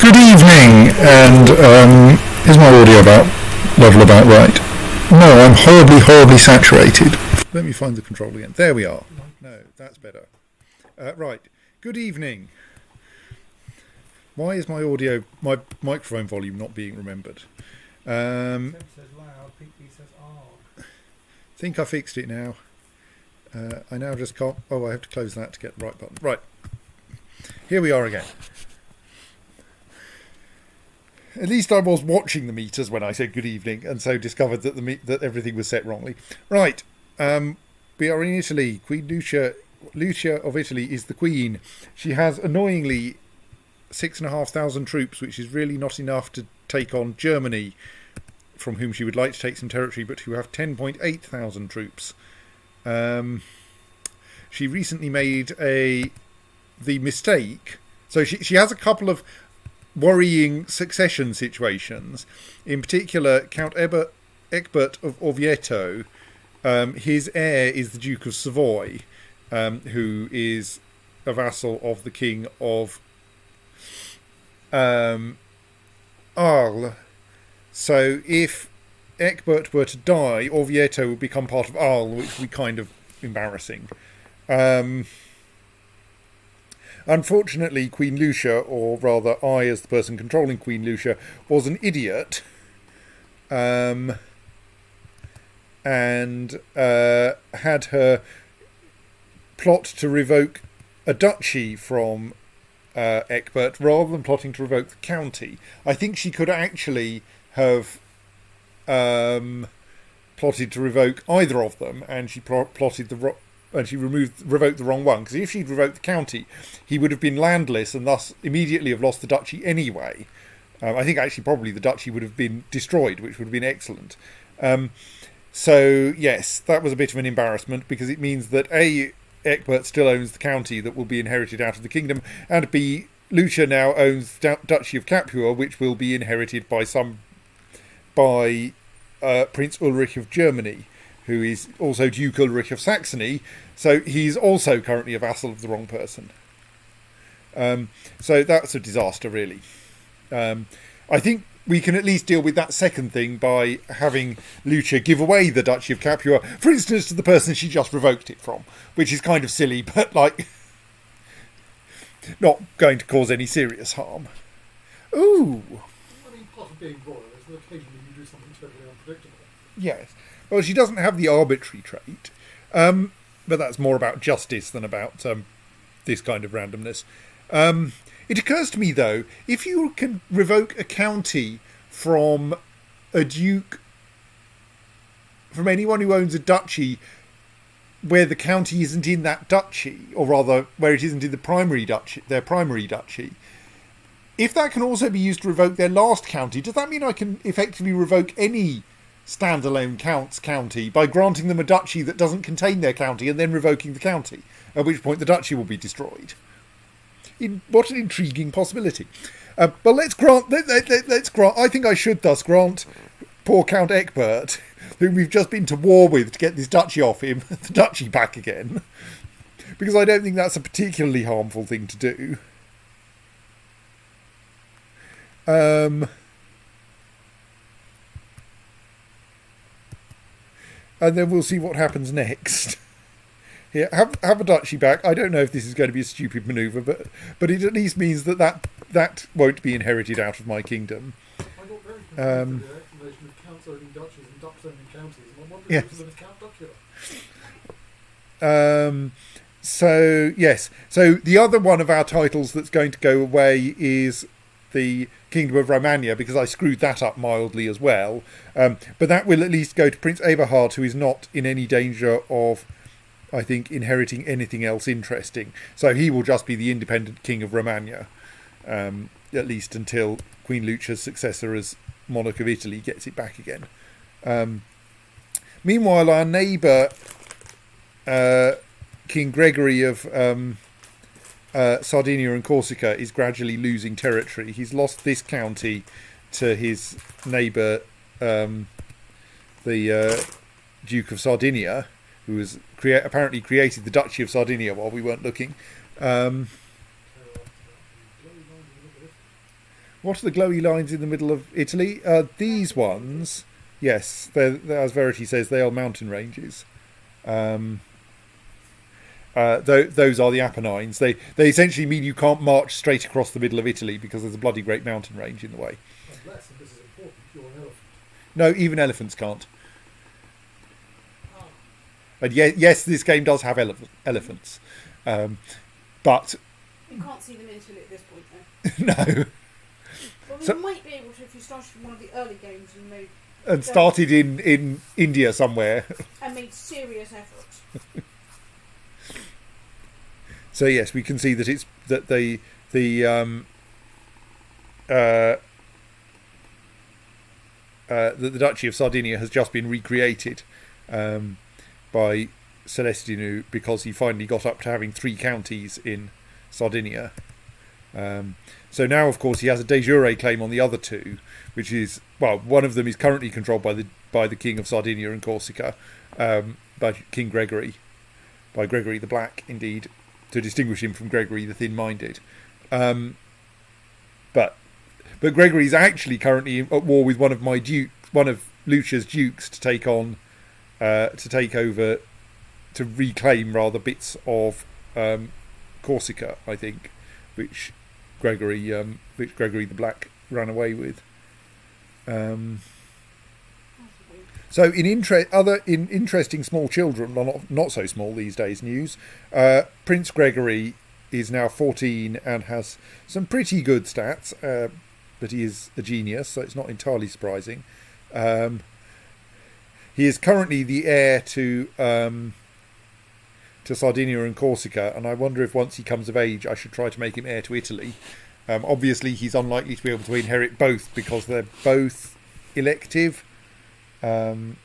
Good evening, and is my audio level about right? No, I'm horribly saturated. Let me find the control again. There we are. No, that's better. Right. Good evening. Why is my microphone volume not being remembered? Tim says loud, PP says Think I fixed it now. I now just can't. Oh, I have to close that to get the right button. Right. Here we are again. At least I was watching the meters when I said good evening, and so discovered that that everything was set wrongly. Right, we are in Italy. Queen Lucia of Italy is the queen. She has annoyingly 6,500 troops, which is really not enough to take on Germany, from whom she would like to take some territory, but who have 10,800 troops. She recently made the mistake. So she has a couple of worrying succession situations. In particular, Count Egbert of Orvieto, his heir is the Duke of Savoy, who is a vassal of the King of Arles. So if Egbert were to die, Orvieto would become part of Arles, which would be kind of embarrassing. Unfortunately, Queen Lucia, or rather I as the person controlling Queen Lucia, was an idiot and had her plot to revoke a duchy from Egbert rather than plotting to revoke the county. I think she could actually have plotted to revoke either of them, and she plotted and she revoked the wrong one, because if she'd revoked the county, he would have been landless and thus immediately have lost the duchy anyway. I think actually probably the duchy would have been destroyed, which would have been excellent. So yes, that was a bit of an embarrassment, because it means that A, Egbert still owns the county that will be inherited out of the kingdom, and B, Lucia now owns Duchy of Capua, which will be inherited by Prince Ulrich of Germany, who is also Duke Ulrich of Saxony, so he's also currently a vassal of the wrong person. So that's a disaster, really. I think we can at least deal with that second thing by having Lucia give away the Duchy of Capua, for instance, to the person she just revoked it from, which is kind of silly, but, not going to cause any serious harm. Ooh! I mean, part of being royal is that occasionally you do something totally unpredictable. Yes. Well, she doesn't have the arbitrary trait, but that's more about justice than about this kind of randomness. It occurs to me, though, if you can revoke a county from a duke, from anyone who owns a duchy where the county isn't in that duchy, or rather where it isn't in the their primary duchy, if that can also be used to revoke their last county, does that mean I can effectively revoke any standalone county by granting them a duchy that doesn't contain their county and then revoking the county, at which point the duchy will be destroyed? What an intriguing possibility. But let's grant. I think I should thus grant poor Count Egbert, whom we've just been to war with to get this duchy off him, the duchy back again, because I don't think that's a particularly harmful thing to do. And then we'll see what happens next. Here, have a duchy back. I don't know if this is going to be a stupid manoeuvre, but it at least means that won't be inherited out of my kingdom. I got very confused with the explanation of counts owning duchies and ducks owning counties, and I wondered if it was a count duchy. So, yes. So the other one of our titles that's going to go away is the Kingdom of Romagna, because I screwed that up mildly as well. But that will at least go to Prince Eberhard, who is not in any danger of, I think, inheriting anything else interesting. So he will just be the independent King of Romagna, at least until Queen Lucia's successor as monarch of Italy gets it back again. Meanwhile, our neighbour, King Gregory of Sardinia and Corsica, is gradually losing territory. He's lost this county to his neighbour, the Duke of Sardinia, who has apparently created the Duchy of Sardinia while we weren't looking. What are the glowy lines in the middle of Italy? These ones, yes, they're, as Verity says, they are mountain ranges. Those are the Apennines. They essentially mean you can't march straight across the middle of Italy because there's a bloody great mountain range in the way. Unless, and this is important, you're an elephant. No, even elephants can't. And yes, this game does have elephants, but You can't see them in Italy at this point, though. no. Well, we So- might be able to if you started from one of the early games and And started in India somewhere. made serious efforts. So yes, we can see that it's that the Duchy of Sardinia has just been recreated by Celestinu because he finally got up to having 3 counties in Sardinia. So now, of course, he has a de jure claim on the other 2, which is, well, one of them is currently controlled by the King of Sardinia and Corsica, by King Gregory, by Gregory the Black, indeed, to distinguish him from Gregory the Thin-Minded. But Gregory's actually currently at war with one of Lucia's dukes to take over, to reclaim rather bits of Corsica, I think, which Gregory the Black ran away with. So in interesting small children, well, not so small these days, news, Prince Gregory is now 14 and has some pretty good stats, but he is a genius, so it's not entirely surprising. He is currently the heir to Sardinia and Corsica, and I wonder if once he comes of age I should try to make him heir to Italy. Obviously he's unlikely to be able to inherit both because they're both elective. And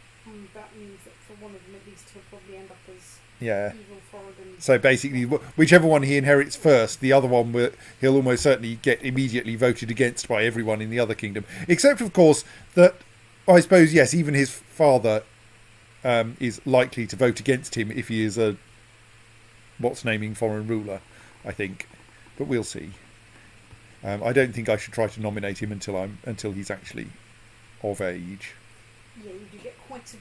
that means that for one of them at least he'll probably end up as evil Foradan. So basically, whichever one he inherits first, the other one he'll almost certainly get immediately voted against by everyone in the other kingdom. Except, of course, that I suppose, yes, even his father is likely to vote against him if he is a what's-naming foreign ruler, I think. But we'll see. I don't think I should try to nominate him until he's actually of age. Yeah, you do get quite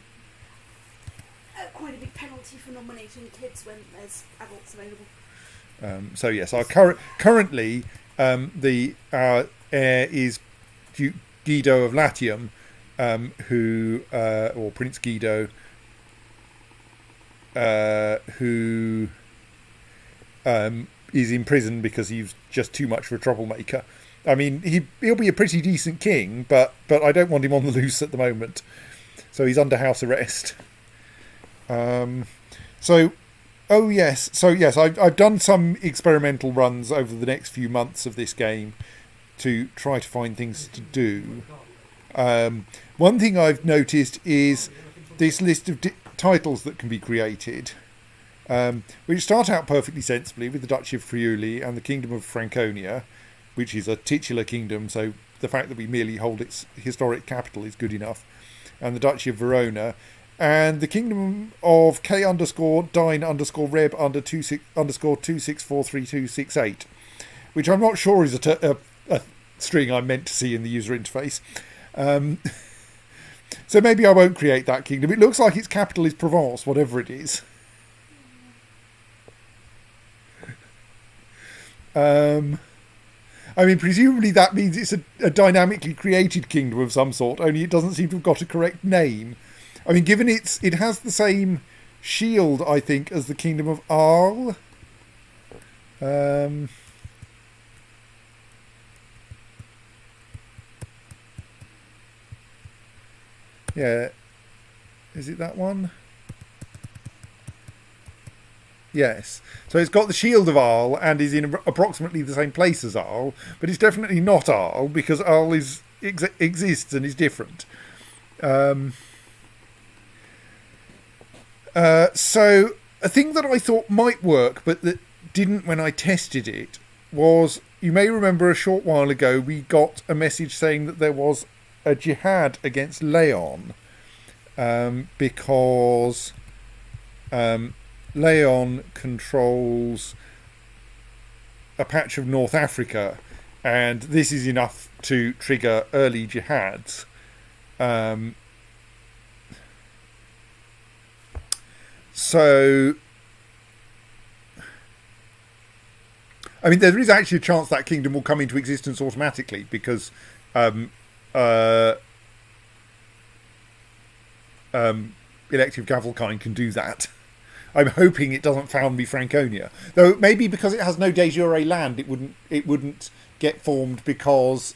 a big penalty for nominating kids when there's adults available. So yes, currently the heir is Duke Guido of Latium, or Prince Guido, who is in prison because he's just too much of a troublemaker. I mean, he'll be a pretty decent king, but I don't want him on the loose at the moment. So he's under house arrest. I've done some experimental runs over the next few months of this game to try to find things to do. One thing I've noticed is this list of titles that can be created, which start out perfectly sensibly with the Duchy of Friuli and the Kingdom of Franconia, which is a titular kingdom, so the fact that we merely hold its historic capital is good enough, and the Duchy of Verona, and the Kingdom of K_Dine_Reb_26_2643268, which I'm not sure is a string I'm meant to see in the user interface. So maybe I won't create that kingdom. It looks like its capital is Provence, whatever it is. I mean, presumably that means it's a dynamically created kingdom of some sort, only it doesn't seem to have got a correct name. I mean, given it has the same shield, I think, as the Kingdom of Arles. Yeah. Is it that one? Yes. So it's got the shield of Arles and is in approximately the same place as Arles, but it's definitely not Arles because Arles exists and is different. So a thing that I thought might work, but that didn't when I tested it, was, you may remember a short while ago we got a message saying that there was a jihad against Leon, because Leon controls a patch of North Africa and this is enough to trigger early jihads. So, I mean, there is actually a chance that kingdom will come into existence automatically because elective Gavelkind can do that. I'm hoping it doesn't found me Franconia, though maybe because it has no de jure land, it wouldn't get formed because.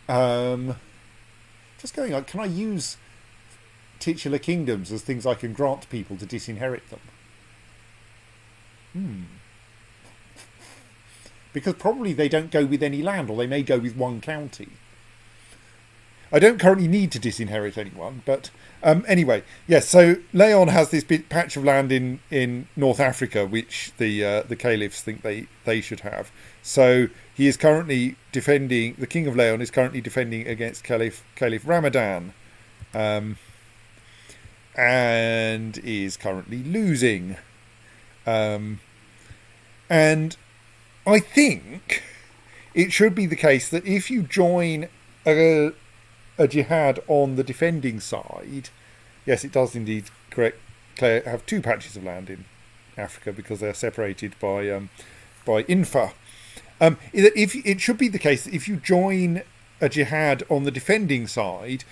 Just going on, can I use titular kingdoms as things I can grant people to disinherit them? Because probably they don't go with any land, or they may go with one county. I don't currently need to disinherit anyone, but anyway, yes. So Leon has this big patch of land in North Africa, which the caliphs think they should have. So he is currently defending. The King of Leon is currently defending against Caliph Ramadan, and is currently losing. And I think it should be the case that if you join a jihad on the defending side, yes, it does indeed have two patches of land in Africa because they're separated by Infa. If it should be the case that if you join a jihad on the defending side,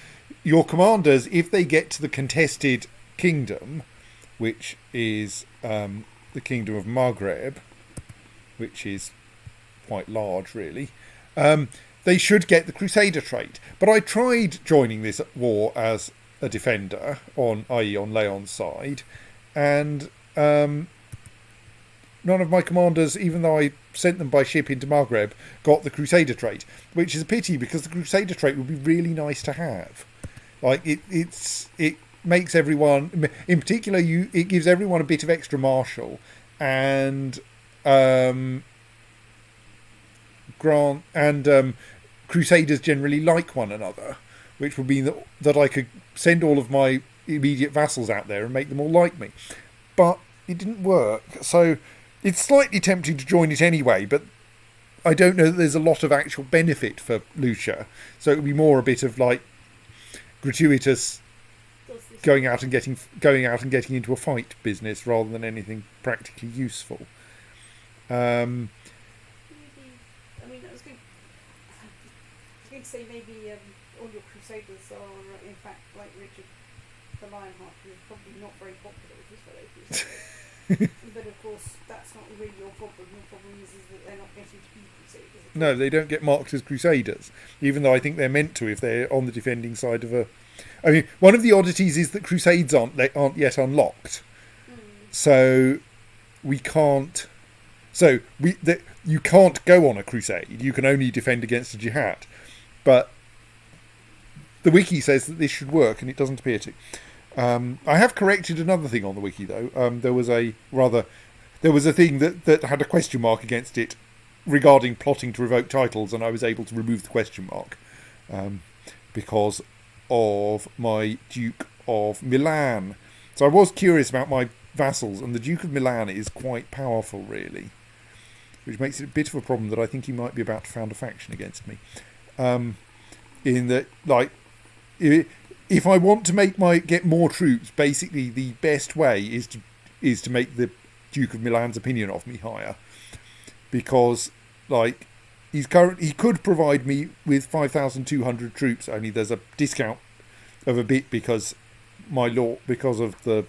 your commanders, if they get to the contested kingdom, which is the kingdom of Maghreb, which is quite large, really, they should get the Crusader trait. But I tried joining this war as a defender, i.e. on Leon's side, and none of my commanders, even though I sent them by ship into Maghreb, got the Crusader trait, which is a pity because the Crusader trait would be really nice to have. Like it makes everyone, in particular, it gives everyone a bit of extra martial, and Crusaders generally like one another, which would mean that I could send all of my immediate vassals out there and make them all like me. But it didn't work, so it's slightly tempting to join it anyway, but I don't know that there's a lot of actual benefit for Lucia, so it would be more a bit of like gratuitous going out and getting into a fight business rather than anything practically useful. I was going to say maybe all your Crusaders are in fact like Richard the Lionheart, who's probably not very popular with his fellow Crusaders. But of course, that's not really your problem. Your problem is that they're not getting to be Crusaders. No, they don't get marked as Crusaders, even though I think they're meant to if they're on the defending side of a. I mean, one of the oddities is that Crusades aren't yet unlocked, so we can't. So you can't go on a crusade. You can only defend against a jihad. But the wiki says that this should work, and it doesn't appear to. I have corrected another thing on the wiki, though. There was a thing that had a question mark against it regarding plotting to revoke titles, and I was able to remove the question mark because of my Duke of Milan. So I was curious about my vassals, and the Duke of Milan is quite powerful, really, which makes it a bit of a problem that I think he might be about to found a faction against me. In that, like, if I want to get more troops, basically the best way is to make the Duke of Milan's opinion of me higher, because like he could provide me with 5,200 troops. Only there's a discount of a bit because of the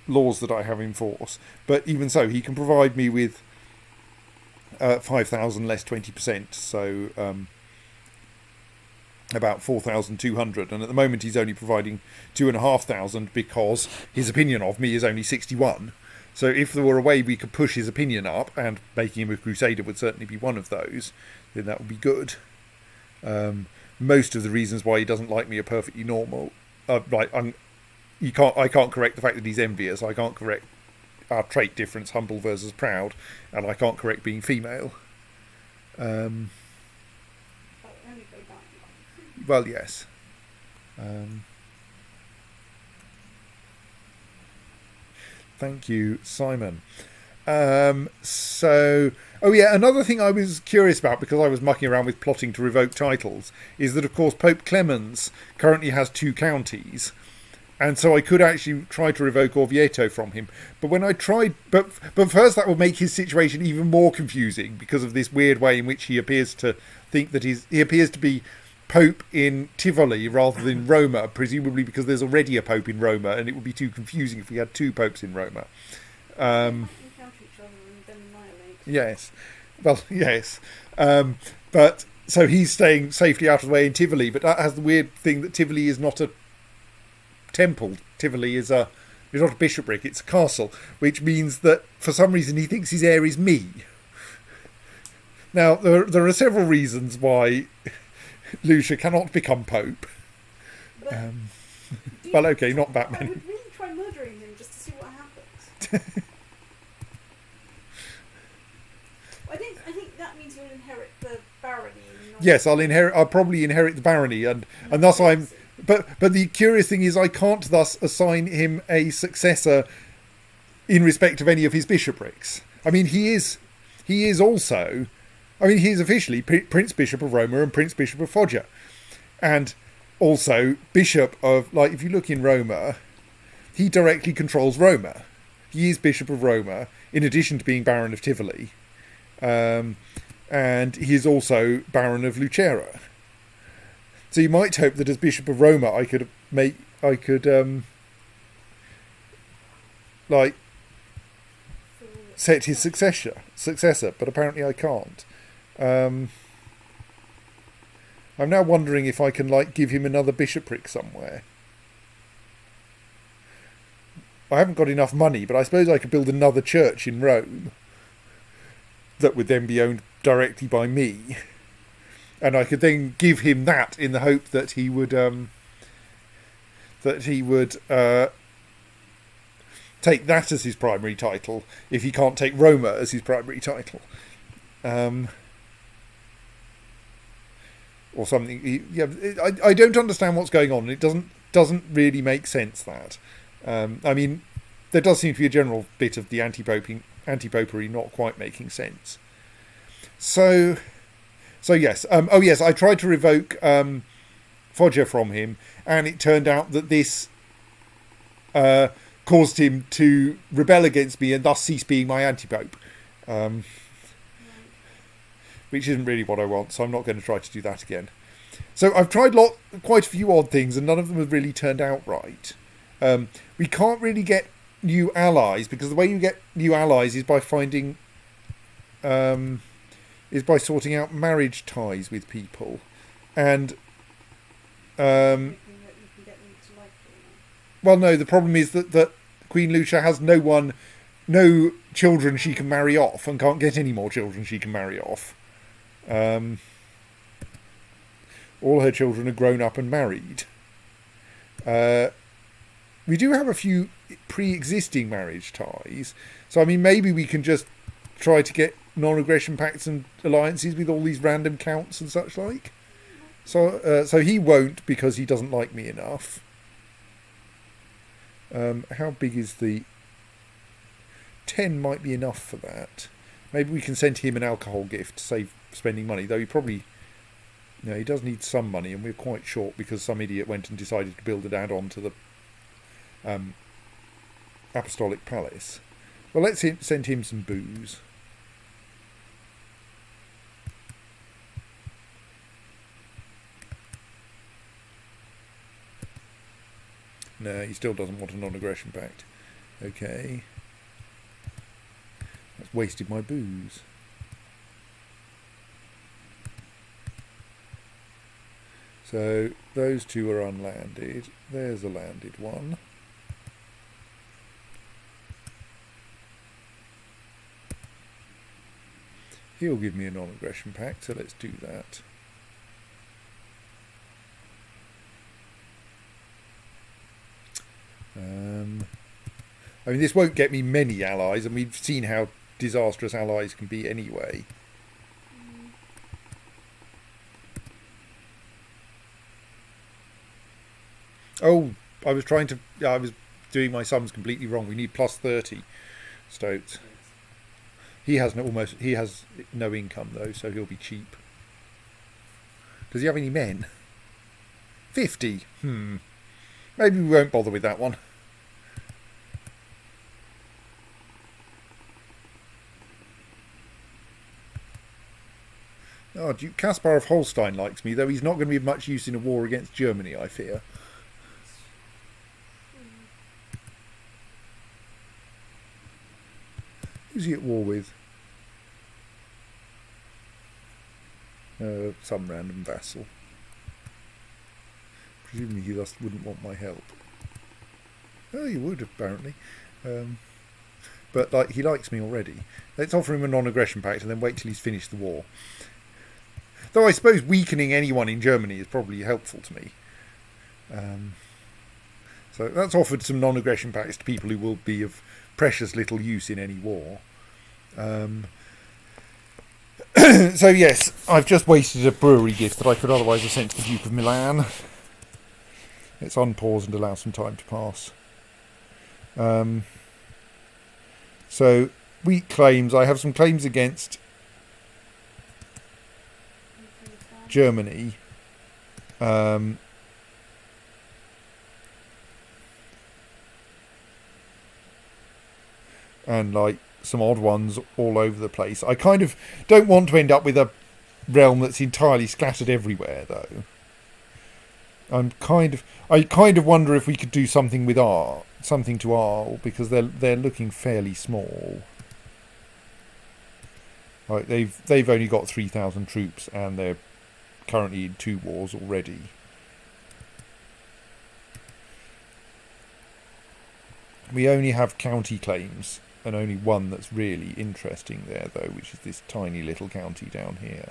laws that I have in force. But even so, he can provide me with 5,000 less 20%, so about 4,200. And at the moment, he's only providing 2,500 because his opinion of me is only 61. So if there were a way we could push his opinion up, and making him a Crusader would certainly be one of those, then that would be good. Most of the reasons why he doesn't like me are perfectly normal. I can't correct the fact that he's envious. I can't correct our trait difference, humble versus proud, and I can't correct being female. Well, yes. Thank you, Simon. So, oh yeah, another thing I was curious about because I was mucking around with plotting to revoke titles is that, of course, Pope Clemens currently has 2 counties, and so I could actually try to revoke Orvieto from him. But when I tried, but first that would make his situation even more confusing because of this weird way in which he appears to think that he appears to be Pope in Tivoli rather than Roma, presumably because there's already a Pope in Roma, and it would be too confusing if we had 2 popes in Roma. Encounter each other and then annihilate. Yes, well, yes, but so he's staying safely out of the way in Tivoli, but that has the weird thing that Tivoli is not a temple. Tivoli is not a bishopric; it's a castle, which means that for some reason he thinks his heir is me. Now there are several reasons why Lucia cannot become pope. But Well, okay, not that I many. would really try murdering him just to see what happens. I think that means you'll inherit the barony. Not Yes, I'll probably inherit the barony, and thus I'm. But the curious thing is, I can't thus assign him a successor in respect of any of his bishoprics. I mean, he is also. I mean, he is officially Prince Bishop of Roma and Prince Bishop of Foggia, and also Bishop of, like, if you look in Roma, he directly controls Roma. He is Bishop of Roma, in addition to being Baron of Tivoli. And he is also Baron of Lucera. So you might hope that as Bishop of Roma I could set his successor, but apparently I can't. I'm now wondering if I can give him another bishopric somewhere. I haven't got enough money, but I suppose I could build another church in Rome that would then be owned directly by me, and I could then give him that in the hope that he would take that as his primary title if he can't take Roma as his primary title, or something. I don't understand what's going on. It doesn't really make sense that. I mean, there does seem to be a general bit of the anti-popery not quite making sense. So yes. Yes, I tried to revoke Foggia from him, and it turned out that this caused him to rebel against me and thus cease being my anti-pope, which isn't really what I want, so I'm not going to try to do that again. So I've tried quite a few odd things, and none of them have really turned out right. We can't really get new allies, because the way you get new allies is by finding sorting out marriage ties with people, and well, no, the problem is that Queen Lucia has no children she can marry off, and can't get any more children she can marry off. All her children are grown up and married. We do have a few pre-existing marriage ties, so I mean, maybe we can just try to get non-aggression pacts and alliances with all these random counts and such like. So he won't, because he doesn't like me enough. How big is the 10? Might be enough for that. Maybe we can send him an alcohol gift to save spending money, though he does need some money, and we're quite short because some idiot went and decided to build an add-on to the Apostolic Palace. Well, let's send him some booze. No, he still doesn't want a non-aggression pact. Okay. That's wasted my booze. So, those two are unlanded. There's a landed one. He'll give me a non-aggression pact, so let's do that. I mean, this won't get me many allies, and we've seen how disastrous allies can be anyway. Oh, I was doing my sums completely wrong. We need plus 30 stoats. He has no income though, so he'll be cheap. Does he have any men? 50. Maybe we won't bother with that one. Oh, Duke Caspar of Holstein likes me, though he's not going to be of much use in a war against Germany, I fear. Who's he at war with? Some random vassal. Presumably he just wouldn't want my help. Oh, he would, apparently. But he likes me already. Let's offer him a non-aggression pact and then wait till he's finished the war. Though I suppose weakening anyone in Germany is probably helpful to me. So that's offered some non-aggression pacts to people who will be of precious little use in any war. So yes, I've just wasted a brewery gift that I could otherwise have sent to the Duke of Milan. Let's unpause and allow some time to pass. So, weak claims. I have some claims against Germany. And some odd ones all over the place. I kind of don't want to end up with a realm that's entirely scattered everywhere, though. I kind of wonder if we could do something with something to Arles, because they're looking fairly small. They've only got 3,000 troops, and they're currently in 2 wars already. We only have county claims, and only one that's really interesting there, though, which is this tiny little county down here.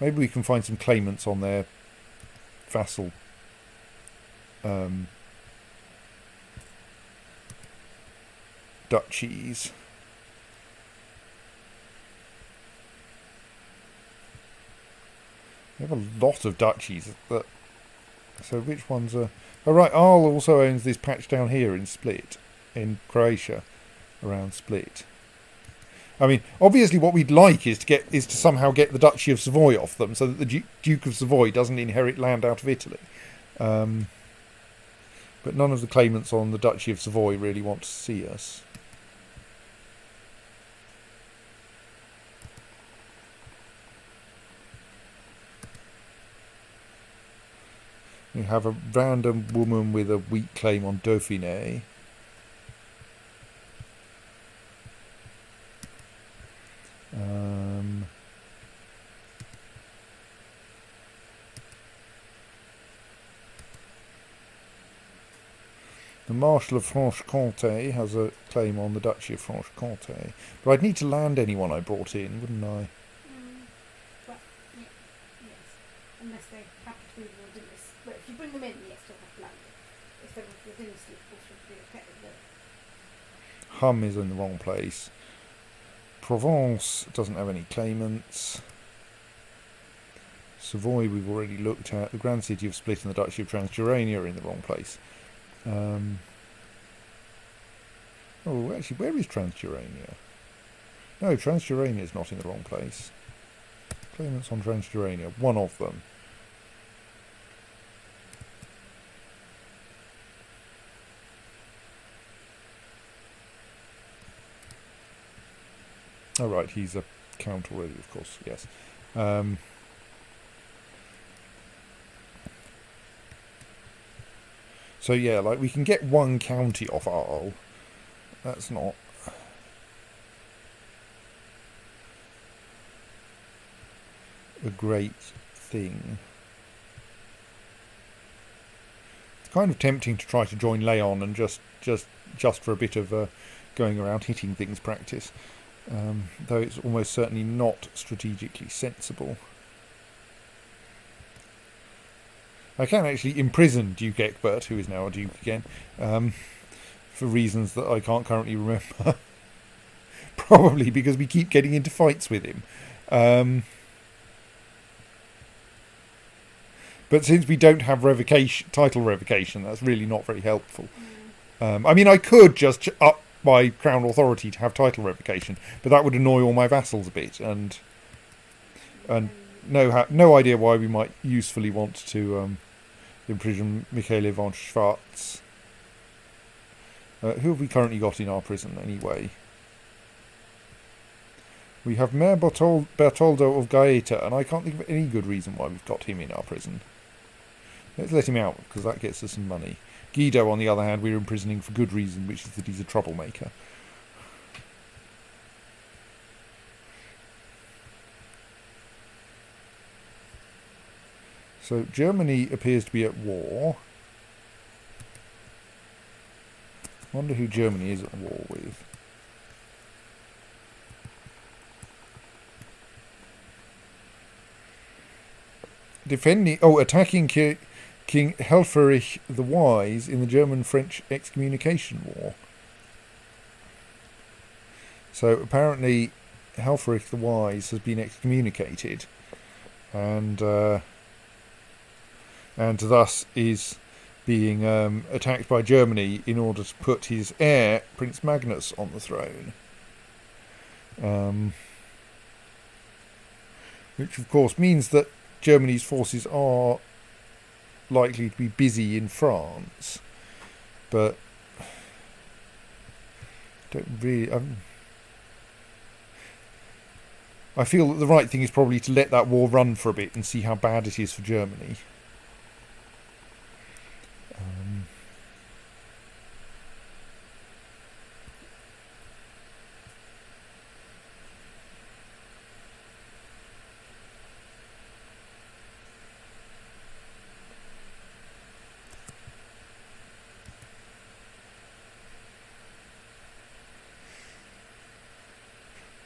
Maybe we can find some claimants on their vassal duchies. We have a lot of duchies. So which ones are... Oh right, Arles also owns this patch down here in Split, in Croatia, around Split. I mean, obviously what we'd like is to somehow get the Duchy of Savoy off them, so that the Duke of Savoy doesn't inherit land out of Italy. But none of the claimants on the Duchy of Savoy really want to see us. We have a random woman with a weak claim on Dauphiné. The Marshal of Franche-Comté has a claim on the Duchy of Franche-Comté. But I'd need to land anyone I brought in, wouldn't I? Well, yeah, yes. Unless they happen to be within this. But if you bring them in, yes, they'll have to land it. If they're within this, of course, would be okay. But Hum is in the wrong place. Provence doesn't have any claimants. Savoy we've already looked at. The Grand City of Split and the Duchy of Transjurania are in the wrong place. Oh, actually, where is Transjurania? No, Transjurania is not in the wrong place. Claimants on Transjurania, one of them. Oh right, he's a count already, of course, yes. So yeah, we can get one county off Arles. That's not... a great thing. It's kind of tempting to try to join Leon and just for a bit of going around hitting things practice. Though it's almost certainly not strategically sensible. I can actually imprison Duke Egbert, who is now a duke again, for reasons that I can't currently remember. Probably because we keep getting into fights with him. But since we don't have title revocation, that's really not very helpful. I mean, I could just by Crown authority to have title revocation, but that would annoy all my vassals a bit, and no idea why we might usefully want to imprison Michele von Schwarz. Who have we currently got in our prison, anyway? We have Mayor Bertoldo of Gaeta, and I can't think of any good reason why we've got him in our prison. Let's let him out, because that gets us some money. Guido, on the other hand, we're imprisoning for good reason, which is that he's a troublemaker. So Germany appears to be at war. I wonder who Germany is at war with. Attacking King Helferich the Wise in the German-French excommunication war. So apparently Helferich the Wise has been excommunicated, and thus is being attacked by Germany in order to put his heir, Prince Magnus, on the throne. Which of course means that Germany's forces are likely to be busy in France, but don't really. I feel that the right thing is probably to let that war run for a bit and see how bad it is for Germany.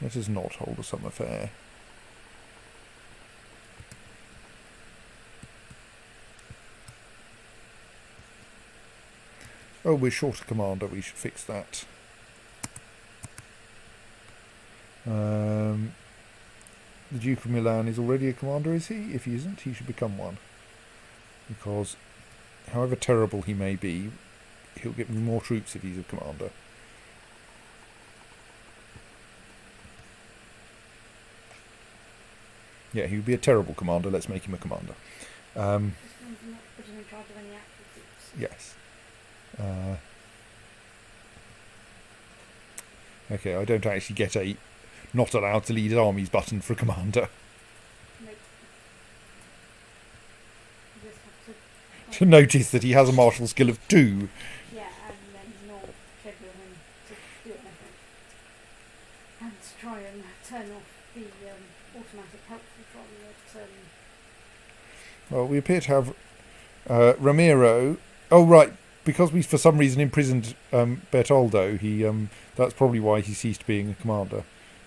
Let us not hold a summer fair. Oh, we're short a commander, we should fix that. The Duke of Milan is already a commander, is he? If he isn't, he should become one. Because, however terrible he may be, he'll get me more troops if he's a commander. Yeah, he would be a terrible commander. Let's make him a commander. Yes. Okay, I don't actually get a not allowed to lead armies button for a commander. Nope. To notice that he has a martial skill of 2. Yeah, and then not schedule him to do anything. And to try and turn off the automatic help control that... Well, we appear to have Ramiro... Oh, right, because we for some reason imprisoned Bertoldo, that's probably why he ceased being a commander.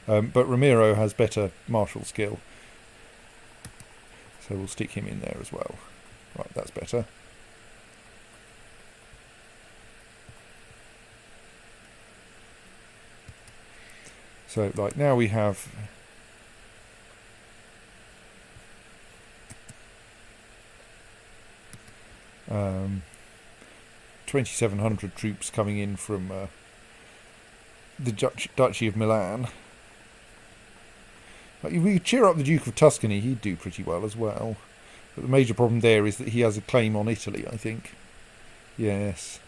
But Ramiro has better martial skill. So we'll stick him in there as well. Right, that's better. So, like, now we have... 2,700 troops coming in from the Duchy of Milan. Like, if we could cheer up the Duke of Tuscany, he'd do pretty well as well. But the major problem there is that he has a claim on Italy, I think. Yes.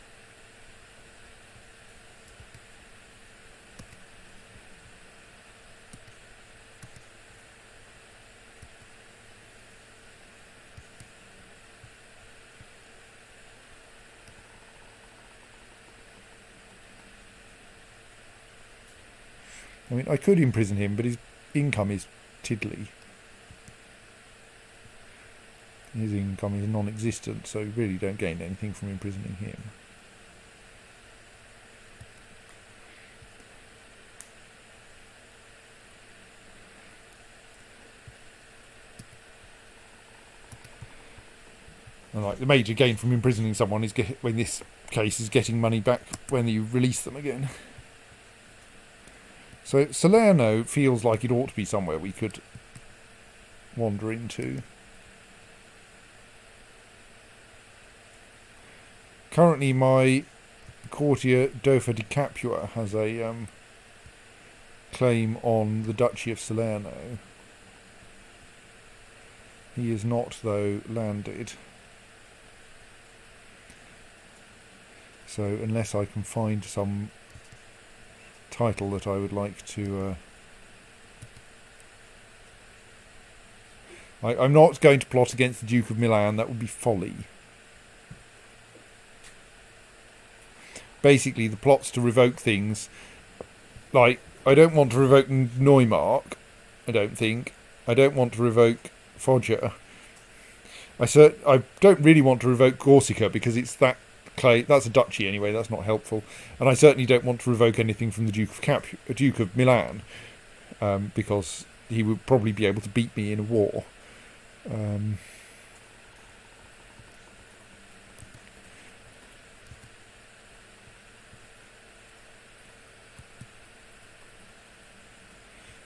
I mean, I could imprison him, but his income is tiddly. His income is non-existent, so you really don't gain anything from imprisoning him. And like the major gain from imprisoning someone is in this case is getting money back when you release them again. So Salerno feels like it ought to be somewhere we could wander into. Currently my courtier Dofer di Capua has a claim on the Duchy of Salerno. He is not, though, landed. So unless I can find some title that I would like to... I'm not going to plot against the Duke of Milan. That would be folly. Basically, the plot's to revoke things. Like, I don't want to revoke Neumark, I don't think. I don't want to revoke Foggia. I don't really want to revoke Corsica because it's that that's a duchy anyway. That's not helpful. And I certainly don't want to revoke anything from the Duke of Milan, because he would probably be able to beat me in a war.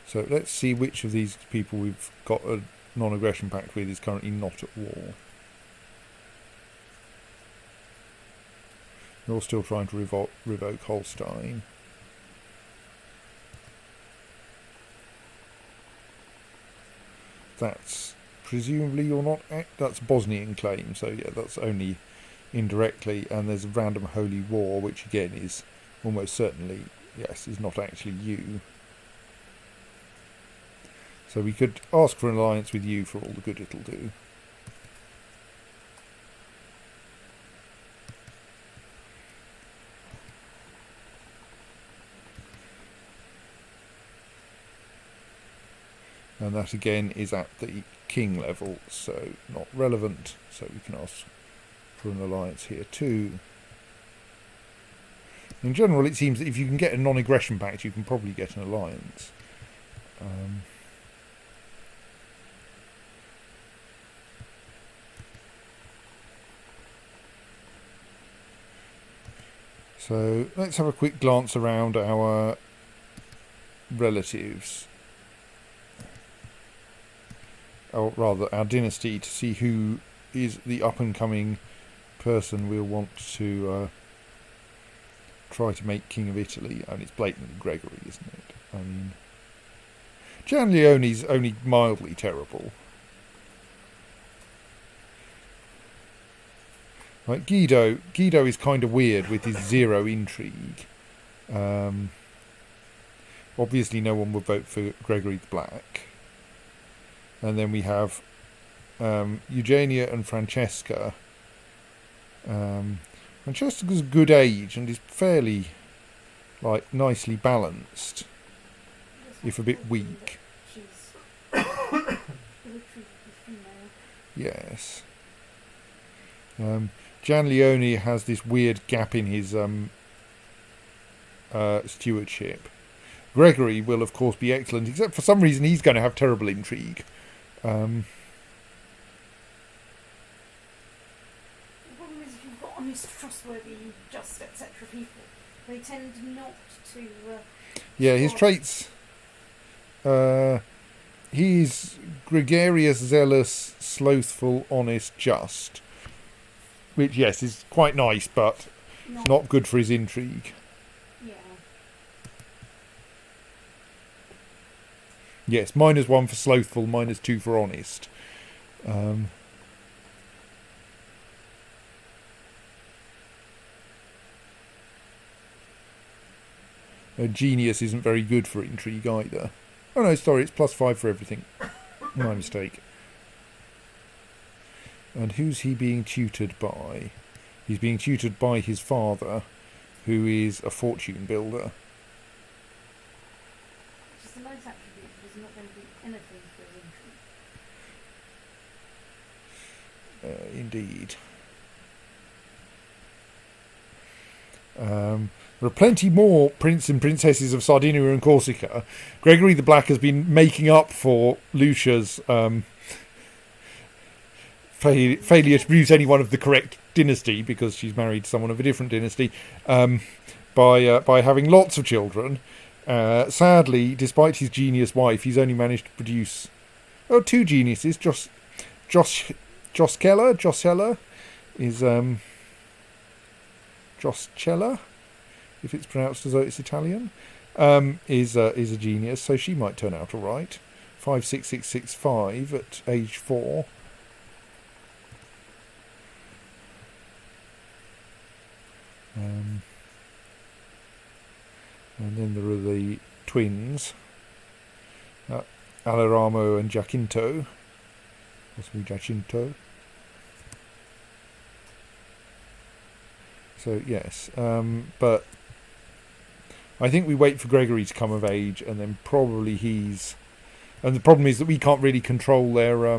So let's see which of these people we've got a non-aggression pact with is currently not at war. You're still trying to revoke Holstein. That's presumably you're not... That's Bosnian claim, so yeah, that's only indirectly. And there's a random holy war, which again is almost certainly, yes, is not actually you. So we could ask for an alliance with you for all the good it'll do. And that again is at the king level, so not relevant. So we can ask for an alliance here too. In general, it seems that if you can get a non-aggression pact, you can probably get an alliance. So let's have a quick glance around our relatives. Or rather, our dynasty, to see who is the up-and-coming person we'll want to try to make King of Italy. And it's blatantly Gregory, isn't it? I mean, Gianleone's only mildly terrible. Like Guido is kind of weird with his zero intrigue. Obviously, no one would vote for Gregory the Black. And then we have Eugenia and Francesca. Francesca's a good age and is fairly, like, nicely balanced, if a bit weak. She's female. Yes. Gianleone has this weird gap in his stewardship. Gregory will, of course, be excellent, except for some reason he's going to have terrible intrigue. The problem is if you've got honest, trustworthy, just, etc. people, they tend not to... yeah, his traits... he's gregarious, zealous, slothful, honest, just. Which, yes, is quite nice, but not good for his intrigue. Yeah. Yes, -1 for slothful, -2 for honest. Genius isn't very good for intrigue either. Oh no, sorry, it's +5 for everything. My mistake. And who's he being tutored by? He's being tutored by his father, who is a fortune builder. Which is a nice attribute, but is not going to do anything for his intrigue. Indeed. There are plenty more prince and princesses of Sardinia and Corsica. Gregory the Black has been making up for Lucia's failure to produce anyone of the correct dynasty, because she's married someone of a different dynasty, by having lots of children. Sadly, despite his genius wife, he's only managed to produce 2 geniuses. Joscella is Joscella if it's pronounced as though it's Italian, is a genius. So she might turn out all right. 56665 at age 4. And then there are the twins, Alaramo and Jacinto. Possibly Jacinto. So yes, but I think we wait for Gregory to come of age, and then probably he's. And the problem is that we can't really control their Their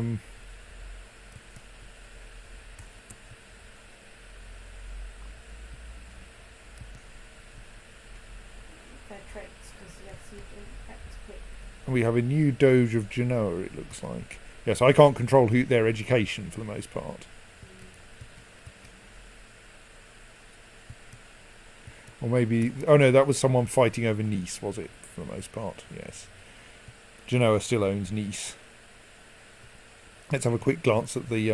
traits, because yes, you can practice quick. We have a new Doge of Genoa, it looks like. Yes, I can't control their education for the most part. Or maybe... Oh no, that was someone fighting over Nice, was it? For the most part, yes. Genoa still owns Nice. Let's have a quick glance at the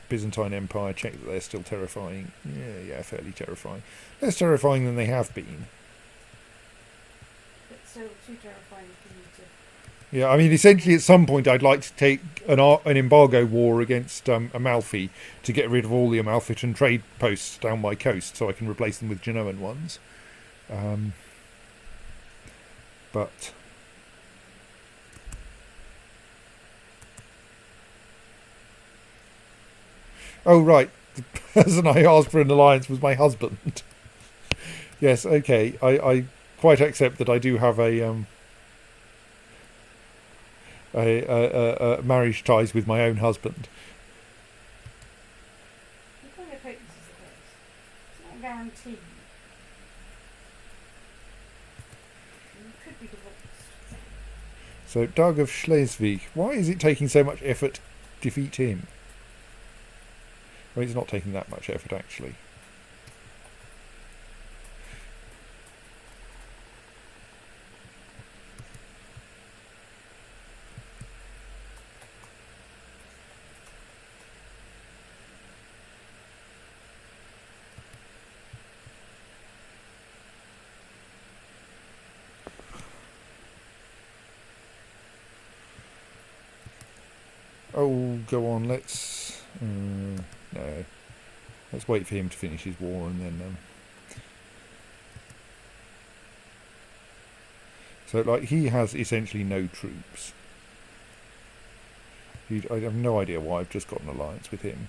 Byzantine Empire, check that they're still terrifying. Yeah, fairly terrifying. Less terrifying than they have been. But still too terrifying for you to... Yeah, I mean, essentially at some point I'd like to take an embargo war against Amalfi to get rid of all the Amalfitan trade posts down my coast so I can replace them with Genoan ones. But... Oh, right. The person I asked for an alliance was my husband. Yes, okay. I quite accept that I do have a marriage ties with my own husband. You kind of hope this is the case. It's not a guarantee. You could be divorced. So, Doug of Schleswig. Why is it taking so much effort to defeat him? Well, it's not taking that much effort, actually. Oh, go on, let's... no. Let's wait for him to finish his war and then... So, like, he has essentially no troops. I have no idea why I've just got an alliance with him.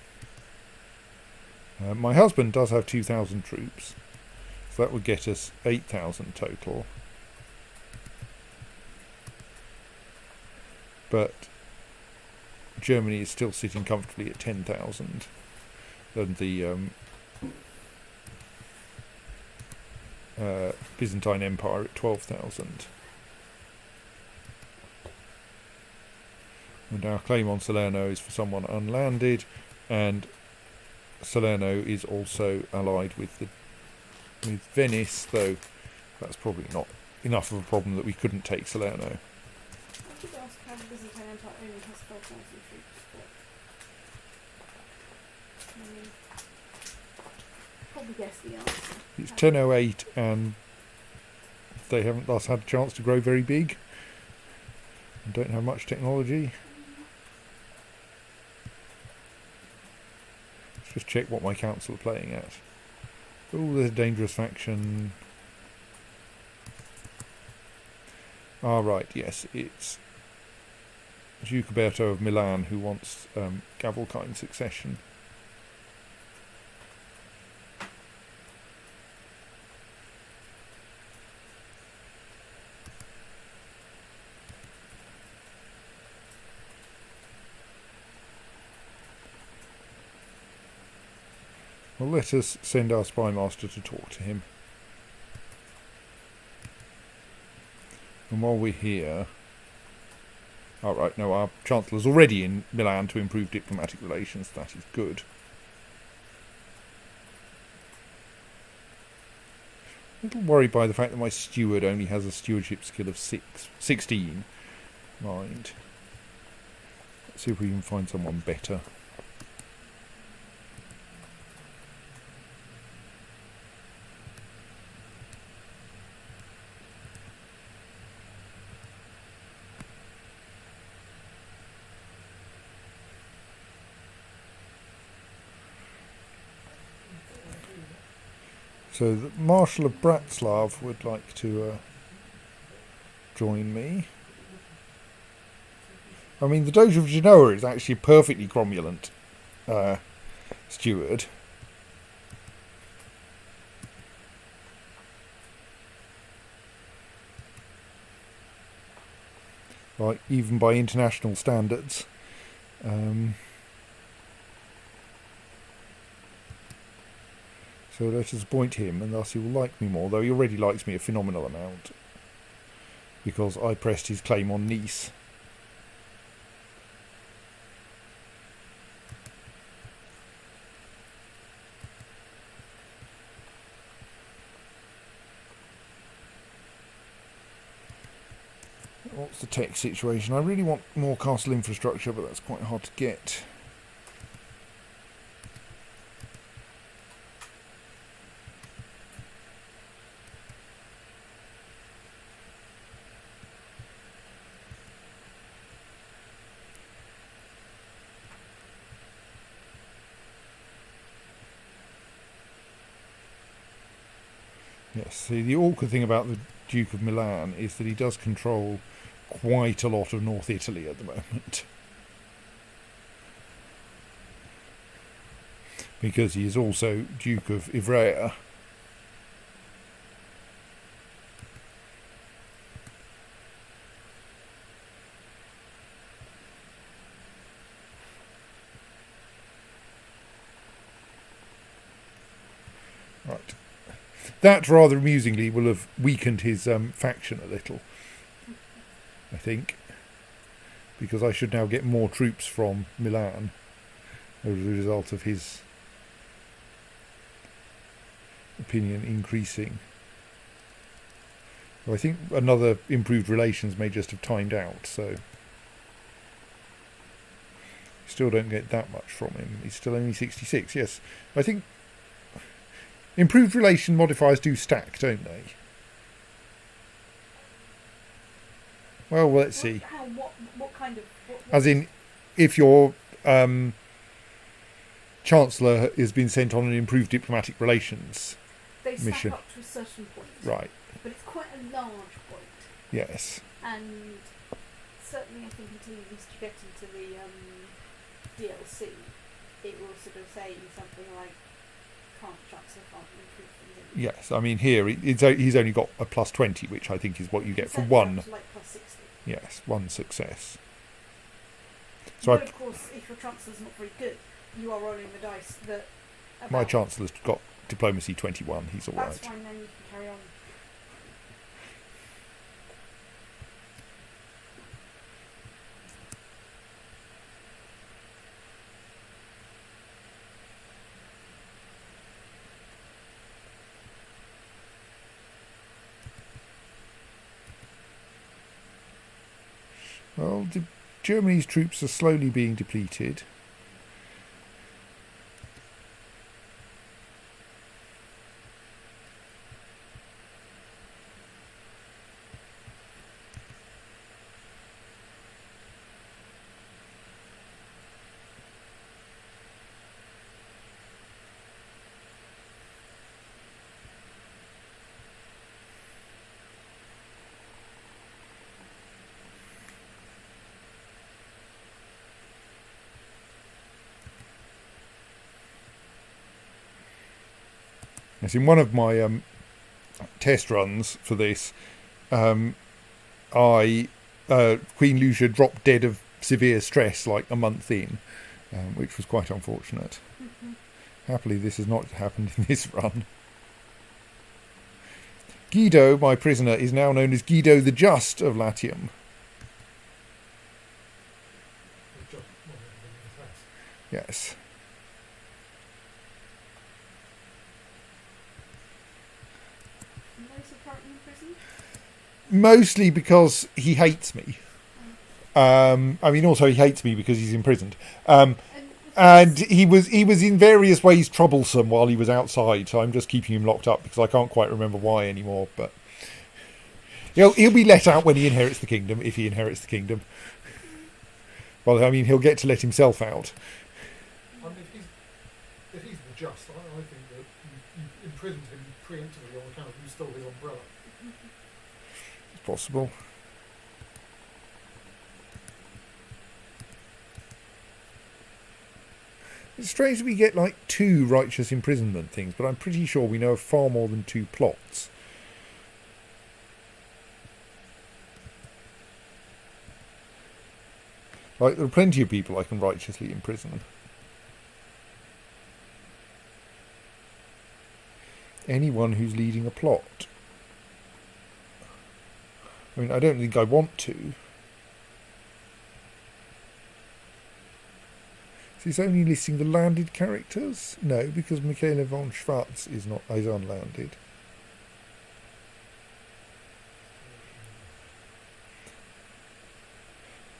My husband does have 2,000 troops. So that would get us 8,000 total. But Germany is still sitting comfortably at 10,000. And the Byzantine Empire at 12,000. And our claim on Salerno is for someone unlanded, and Salerno is also allied with Venice, though that's probably not enough of a problem that we couldn't take Salerno. I could ask how the Byzantine Empire only has 12,000 troops, but probably guess the answer. It's 1008, and they haven't thus had a chance to grow very big and don't have much technology. Let's just check what my council are playing at. Oh, there's a dangerous faction. Ah, right, yes, it's Duke Uberto of Milan who wants Gavelkind succession. Well, let us send our spy master to talk to him. And while we're here... Alright, no, our Chancellor's already in Milan to improve diplomatic relations. That is good. A little worried by the fact that my steward only has a stewardship skill of 16. Mind. Let's see if we can find someone better. So the Marshal of Bratslav would like to join me. I mean, the Doge of Genoa is actually a perfectly cromulent steward. Like, even by international standards. So let us appoint him, and thus he will like me more, though he already likes me a phenomenal amount, because I pressed his claim on Nice. What's the tech situation? I really want more castle infrastructure, but that's quite hard to get. Yes, see, the awkward thing about the Duke of Milan is that he does control quite a lot of North Italy at the moment. Because he is also Duke of Ivrea. Right. That, rather amusingly, will have weakened his faction a little, I think, because I should now get more troops from Milan as a result of his opinion increasing. Well, I think another improved relations may just have timed out, so still don't get that much from him. He's still only 66, yes. I think improved relation modifiers do stack, don't they? Well, let's see. What kind of... As in, if your Chancellor has been sent on an improved diplomatic relations they stack mission. up to a certain point. Right. But it's quite a large point. Yes. And certainly I think until you used to get into the DLC, it will sort of say something like, Chancellor can't improve things. Yes, I mean here he's only got a plus 20, which I think is what you get for one. Like plus 60. Yes, one success. So but of course, if your Chancellor's not very good, you are rolling the dice that... My Chancellor's got diplomacy 21, he's all right. That's fine, then you can carry on. Well, Germany's troops are slowly being depleted. Yes, in one of my test runs for this, Queen Lucia dropped dead of severe stress like a month in, which was quite unfortunate. Mm-hmm. Happily, this has not happened in this run. Guido, my prisoner, is now known as Guido the Just of Latium. Yes. Mostly because he hates me. I mean, also he hates me because he's imprisoned. And he was in various ways troublesome while he was outside, so I'm just keeping him locked up because I can't quite remember why anymore. But he'll be let out when he inherits the kingdom, if he inherits the kingdom. Well, I mean, he'll get to let himself out. I mean, if he's just. I think that you imprisoned him preemptively on account of you stole his umbrella. It's possible. It's strange that we get like 2 righteous imprisonment things, but I'm pretty sure we know of far more than 2 plots. Like, there are plenty of people I can righteously imprison. Anyone who's leading a plot. I mean, I don't think I want to. Is this only listing the landed characters? No, because Michaela von Schwarz is unlanded.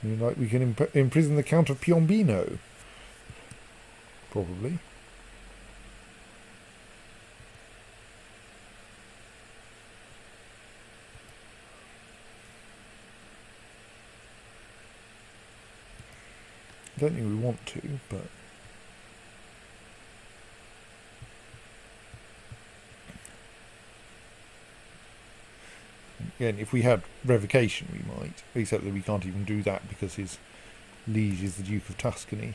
I mean, like, we can imprison the Count of Piombino. Probably. I don't think we want to, but... Again, if we had revocation, we might. Except that we can't even do that because his liege is the Duke of Tuscany.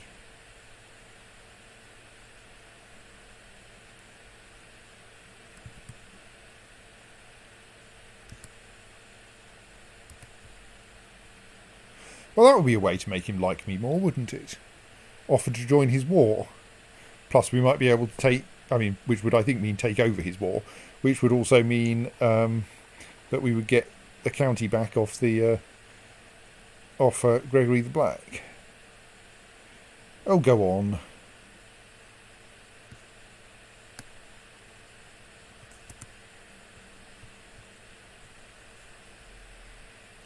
Well, that would be a way to make him like me more, wouldn't it? Offer to join his war. Plus, we might be able to take... I mean, which would, I think, mean take over his war. Which would also mean that we would get the county back off the... off Gregory the Black. Oh, go on.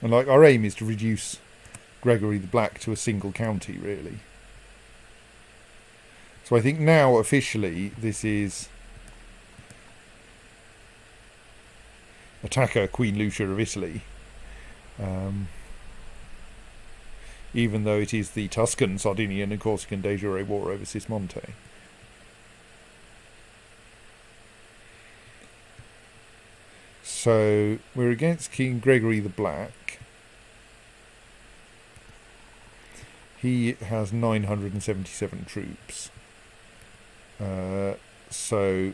And, like, our aim is to reduce Gregory the Black to a single county, really. So I think now, officially, this is attacker Queen Lucia of Italy. Even though it is the Tuscan, Sardinian and Corsican de jure war over Sismonte. So we're against King Gregory the Black. He has 977 troops. So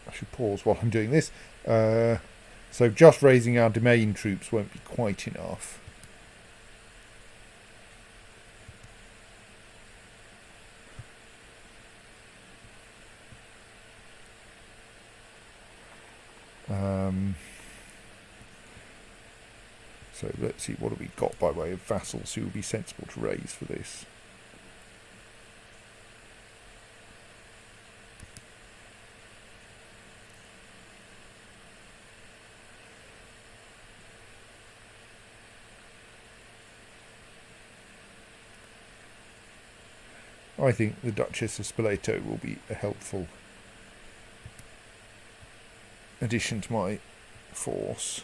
I should pause while I'm doing this. So just raising our domain troops won't be quite enough. So let's see, what have we got by way of vassals who will be sensible to raise for this? I think the Duchess of Spoleto will be a helpful addition to my force.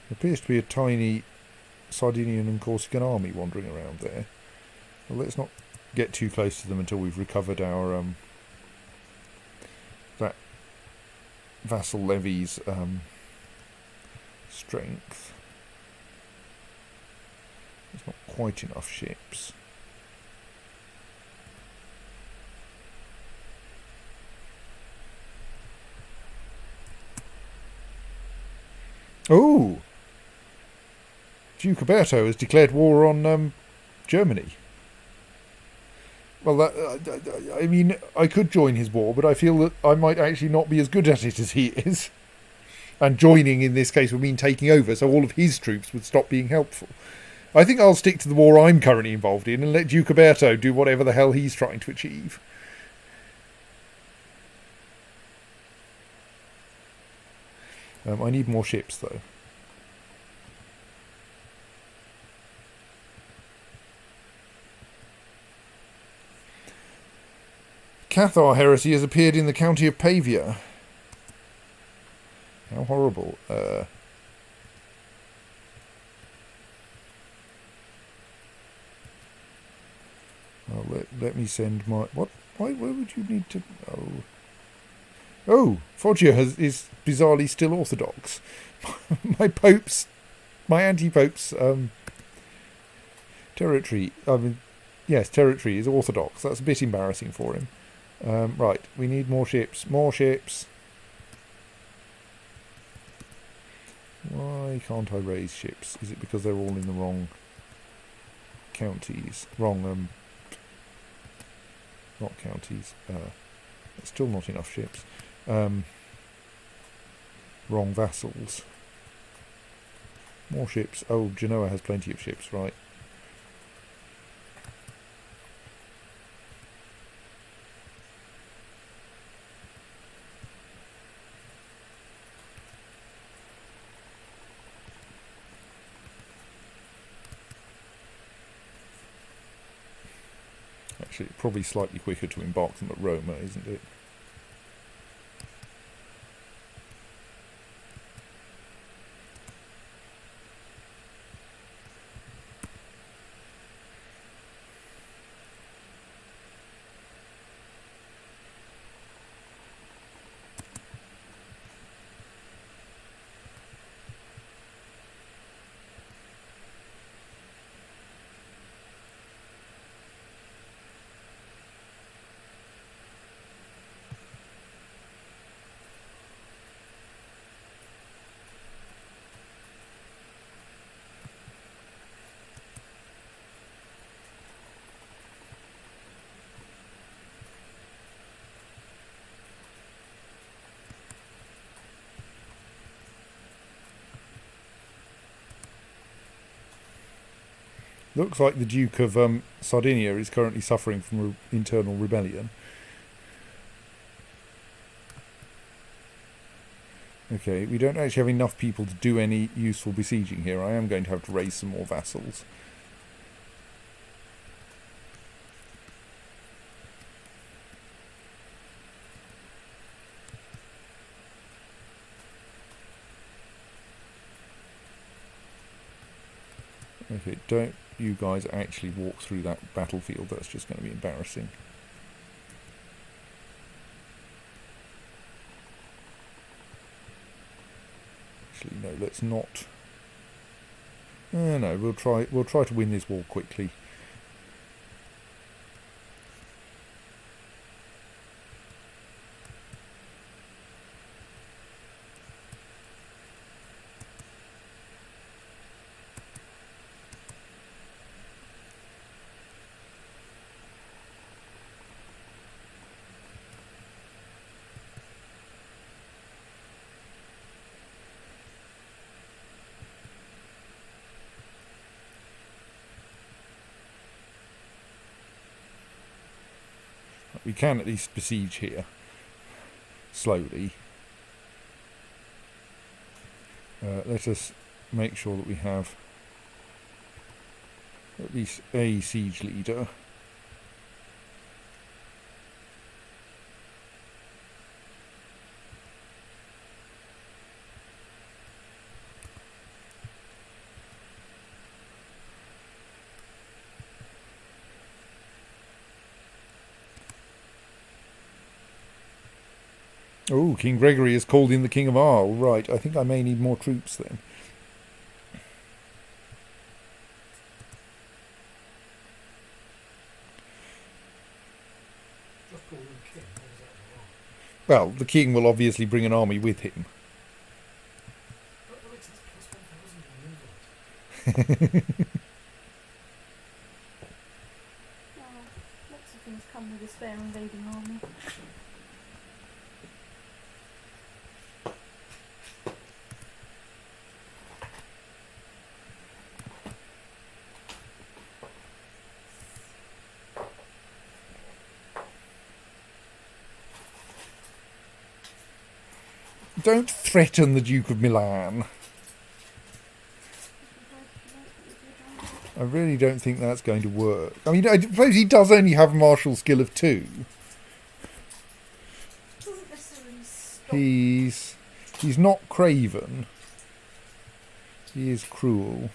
There appears to be a tiny Sardinian and Corsican army wandering around there. Well, let's not get too close to them until we've recovered our that vassal levy's strength. There's not quite enough ships. Oh! Duke Alberto has declared war on Germany. Well, I mean, I could join his war, but I feel that I might actually not be as good at it as he is. And joining in this case would mean taking over, so all of his troops would stop being helpful. I think I'll stick to the war I'm currently involved in and let Duke Alberto do whatever the hell he's trying to achieve. I need more ships, though. Cathar heresy has appeared in the county of Pavia. How horrible. Well, let me send my... What? Why would you need to... Oh, Foggia is bizarrely still Orthodox. My anti-Pope's territory, territory is Orthodox. That's a bit embarrassing for him. Right, we need more ships. More ships. Why can't I raise ships? Is it because they're all in the wrong counties? Not counties. Still not enough ships. Wrong vassals. More ships. Oh, Genoa has plenty of ships, right. Actually, probably slightly quicker to embark them at Roma, isn't it? Looks like the Duke of Sardinia is currently suffering from internal rebellion. Okay, we don't actually have enough people to do any useful besieging here. I am going to have to raise some more vassals. Okay, don't you guys actually walk through that battlefield. That's just going to be embarrassing. Actually, no, let's not. No, we'll try to win this war quickly. We can at least besiege here, slowly. Let us make sure that we have at least a siege leader. Oh, King Gregory has called in the King of Arles. Right, I think I may need more troops then. Just call him king. What is that? Well, the king will obviously bring an army with him. But it says plus 1,000 in invite. Lots of things come with a spare invading army. Don't threaten the Duke of Milan. I really don't think that's going to work. I mean, I suppose he does only have a martial skill of 2. Doesn't necessarily stop. He's not craven. He is cruel.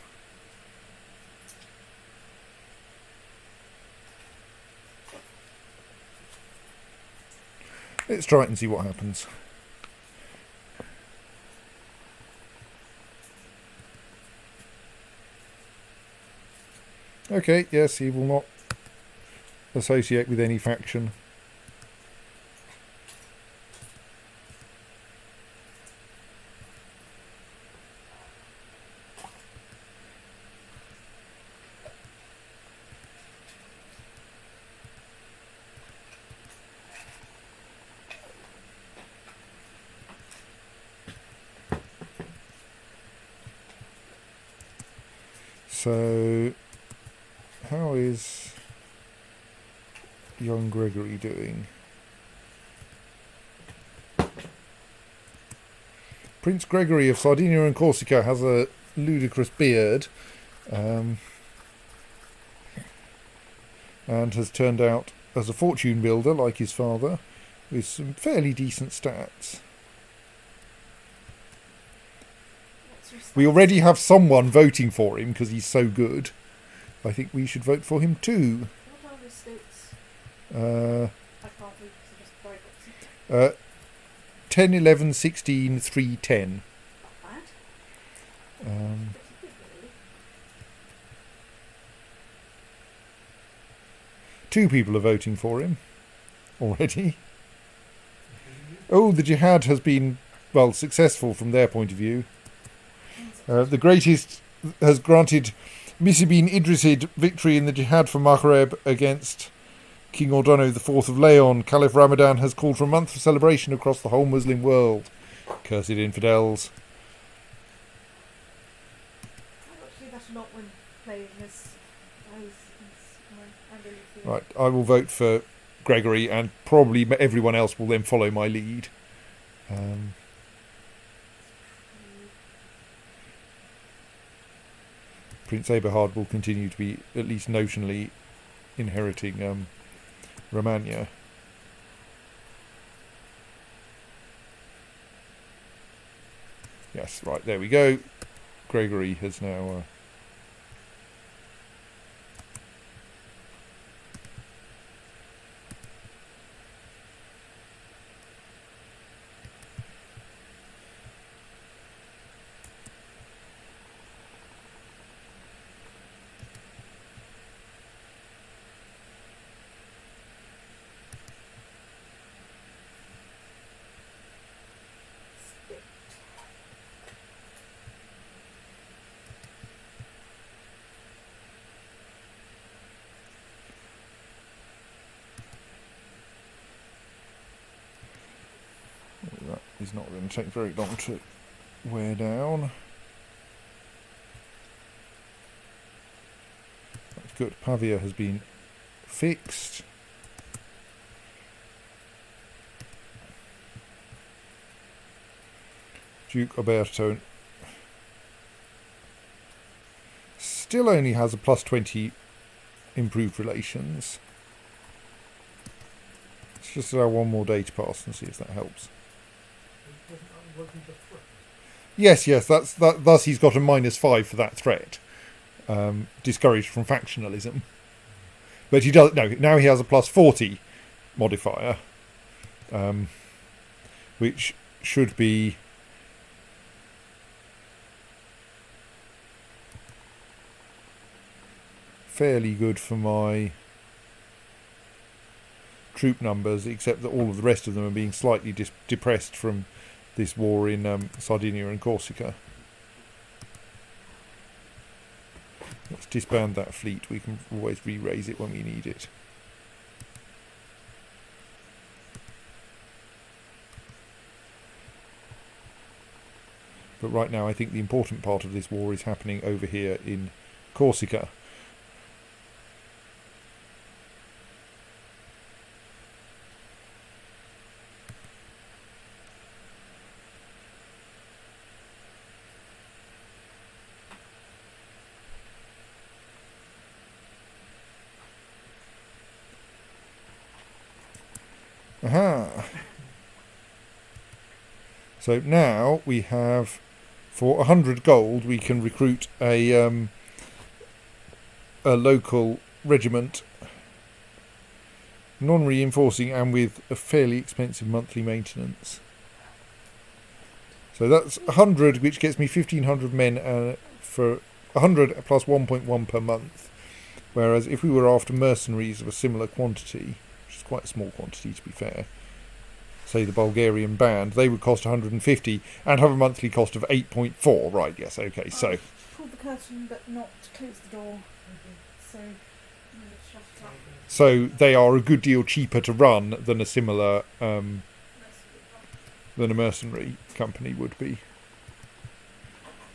Let's try it and see what happens. Okay, yes, he will not associate with any faction. So, how is young Gregory doing? Prince Gregory of Sardinia and Corsica has a ludicrous beard, and has turned out as a fortune builder like his father, with some fairly decent stats. We already have someone voting for him because he's so good. I think we should vote for him too. What are his stats? Uh, I can't read because I just 10, 11, 16, 3, 10. Not bad. Um, Pretty good, really. 2 people are voting for him already. Oh, the jihad has been, well, successful from their point of view. The greatest has granted Missy bin Idrisid victory in the jihad for Maghreb against King Ordano IV of Leon. Caliph Ramadan has called for a month of celebration across the whole Muslim world. Cursed infidels. I actually that a lot when playing as Right, I will vote for Gregory, and probably everyone else will then follow my lead. Prince Eberhard will continue to be, at least notionally, inheriting Romagna. Yes, right, there we go. Gregory has now... that is not going to take very long to wear down. That's good. Pavia has been fixed. Duke Alberto still only has a plus 20 improved relations. Let's just allow one more day to pass and see if that helps. Yes, thus he's got a -5 for that threat. Discouraged from factionalism. But he does now he has a plus 40 modifier. Which should be fairly good for my troop numbers, except that all of the rest of them are being slightly depressed from this war in Sardinia and Corsica. Let's disband that fleet. We can always re-raise it when we need it. But right now I think the important part of this war is happening over here in Corsica. Aha! So now we have, for 100 gold, we can recruit a local regiment, non-reinforcing and with a fairly expensive monthly maintenance. So that's 100, which gets me 1,500 men for 100 plus 1.1 per month. Whereas if we were after mercenaries of a similar quantity, which is quite a small quantity to be fair, say the Bulgarian band, they would cost 150 and have a monthly cost of 8.4. Right, yes, okay, so... Pull the curtain but not close the door. So, shut it up. So they are a good deal cheaper to run than a similar... than a mercenary company would be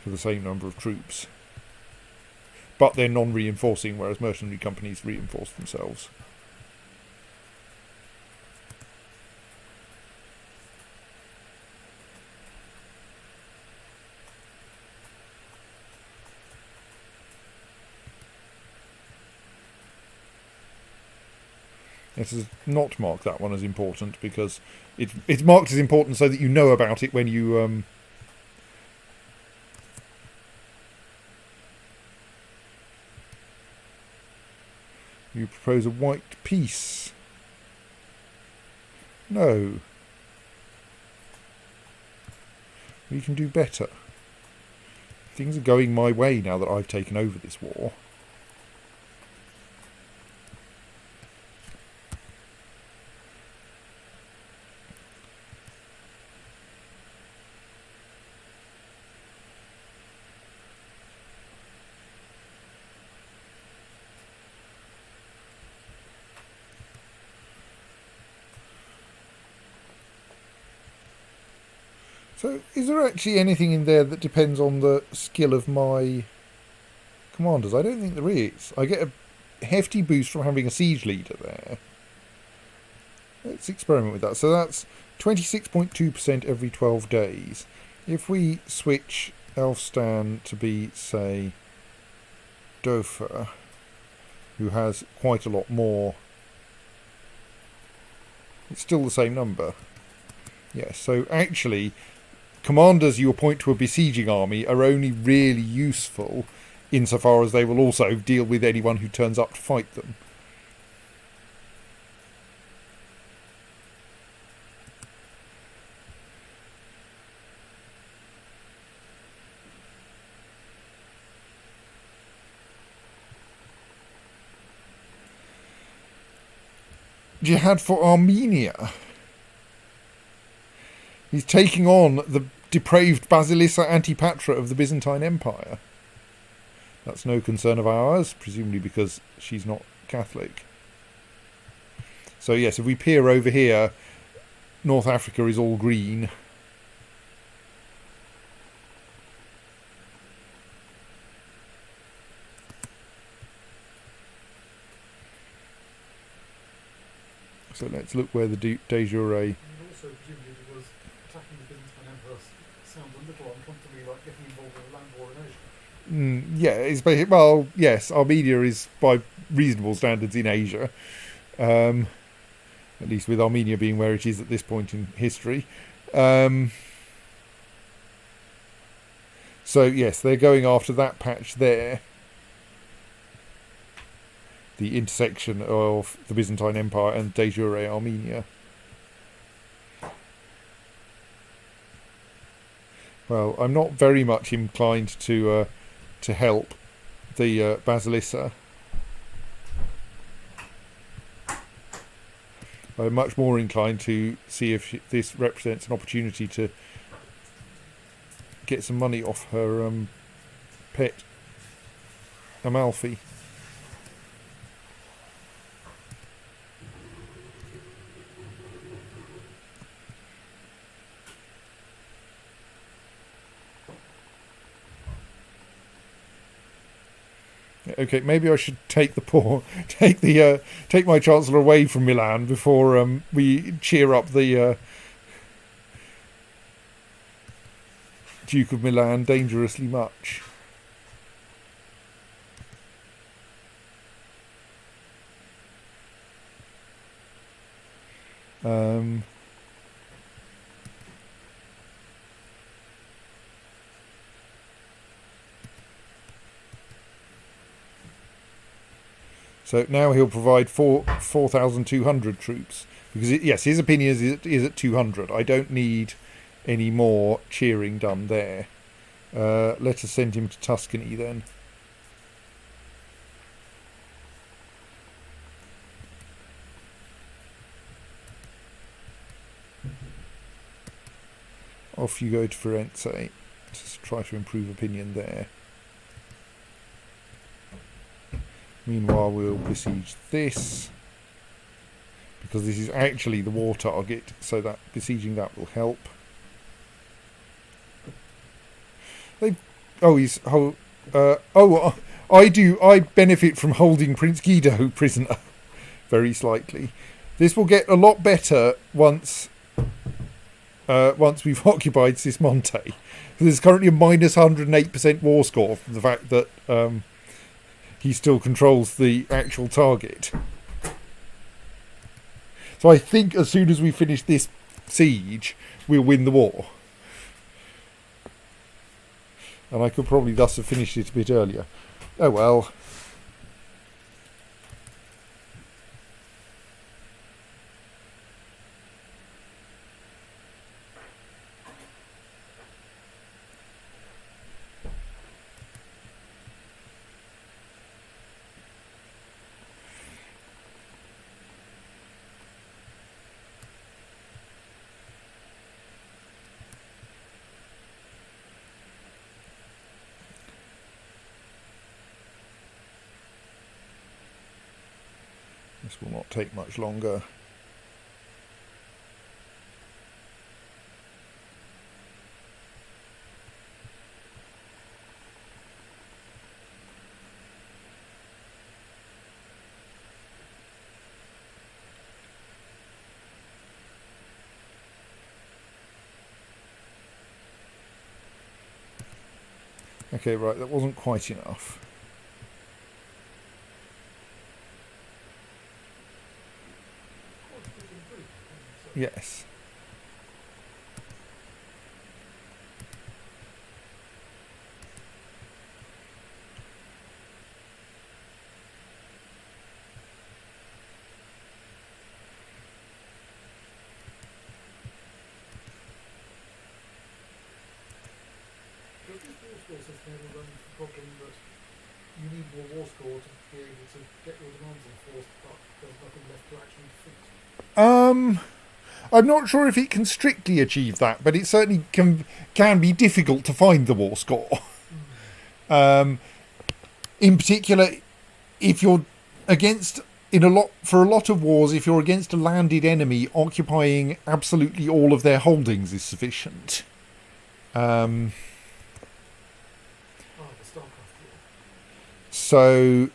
for the same number of troops. But they're non-reinforcing, whereas mercenary companies reinforce themselves. This is not marked that one as important because it's marked as important so that you know about it when you you propose a white peace. No. We can do better. Things are going my way now that I've taken over this war. So, is there actually anything in there that depends on the skill of my commanders? I don't think there is. I get a hefty boost from having a siege leader there. Let's experiment with that. So that's 26.2% every 12 days. If we switch Elfstan to be, say, Dofer, who has quite a lot more, it's still the same number. Yes, so actually... commanders you appoint to a besieging army are only really useful insofar as they will also deal with anyone who turns up to fight them. Jihad for Armenia. He's taking on the depraved Basilissa Antipatra of the Byzantine Empire. That's no concern of ours, presumably because she's not Catholic. So yes, if we peer over here, North Africa is all green. So let's look where the de jure... And also, presumably, because attacking the Byzantine Emperor sounds a little uncomfortably like getting involved in a land war in Asia. Yeah, it's basically, well, yes, Armenia is by reasonable standards in Asia. At least with Armenia being where it is at this point in history. So yes, they're going after that patch there. The intersection of the Byzantine Empire and de jure Armenia. Well, I'm not very much inclined to help the Basilissa. I'm much more inclined to see if this represents an opportunity to get some money off her pet Amalfi. Okay, maybe I should take my chancellor away from Milan before we cheer up the Duke of Milan dangerously much. So now he'll provide 4,200 troops. Because, yes, his opinion is at 200. I don't need any more cheering done there. Let us send him to Tuscany then. Off you go to Firenze to try to improve opinion there. Meanwhile, we'll besiege this, because this is actually the war target, so that besieging that will help. I benefit from holding Prince Guido prisoner very slightly. This will get a lot better once we've occupied Sismonte. There's currently a minus 108% war score from the fact that he still controls the actual target. So I think as soon as we finish this siege, we'll win the war. And I could probably thus have finished it a bit earlier. Oh well. This will not take much longer. Okay, right, that wasn't quite enough. Yes. Does this war score system ever run into the problem that you need more war score to be able to get your demands enforced, but there's nothing left to actually defeat? I'm not sure if it can strictly achieve that, but it certainly can be difficult to find the war score. In particular, if you're against for a lot of wars, if you're against a landed enemy, occupying absolutely all of their holdings is sufficient. The StarCraft war. So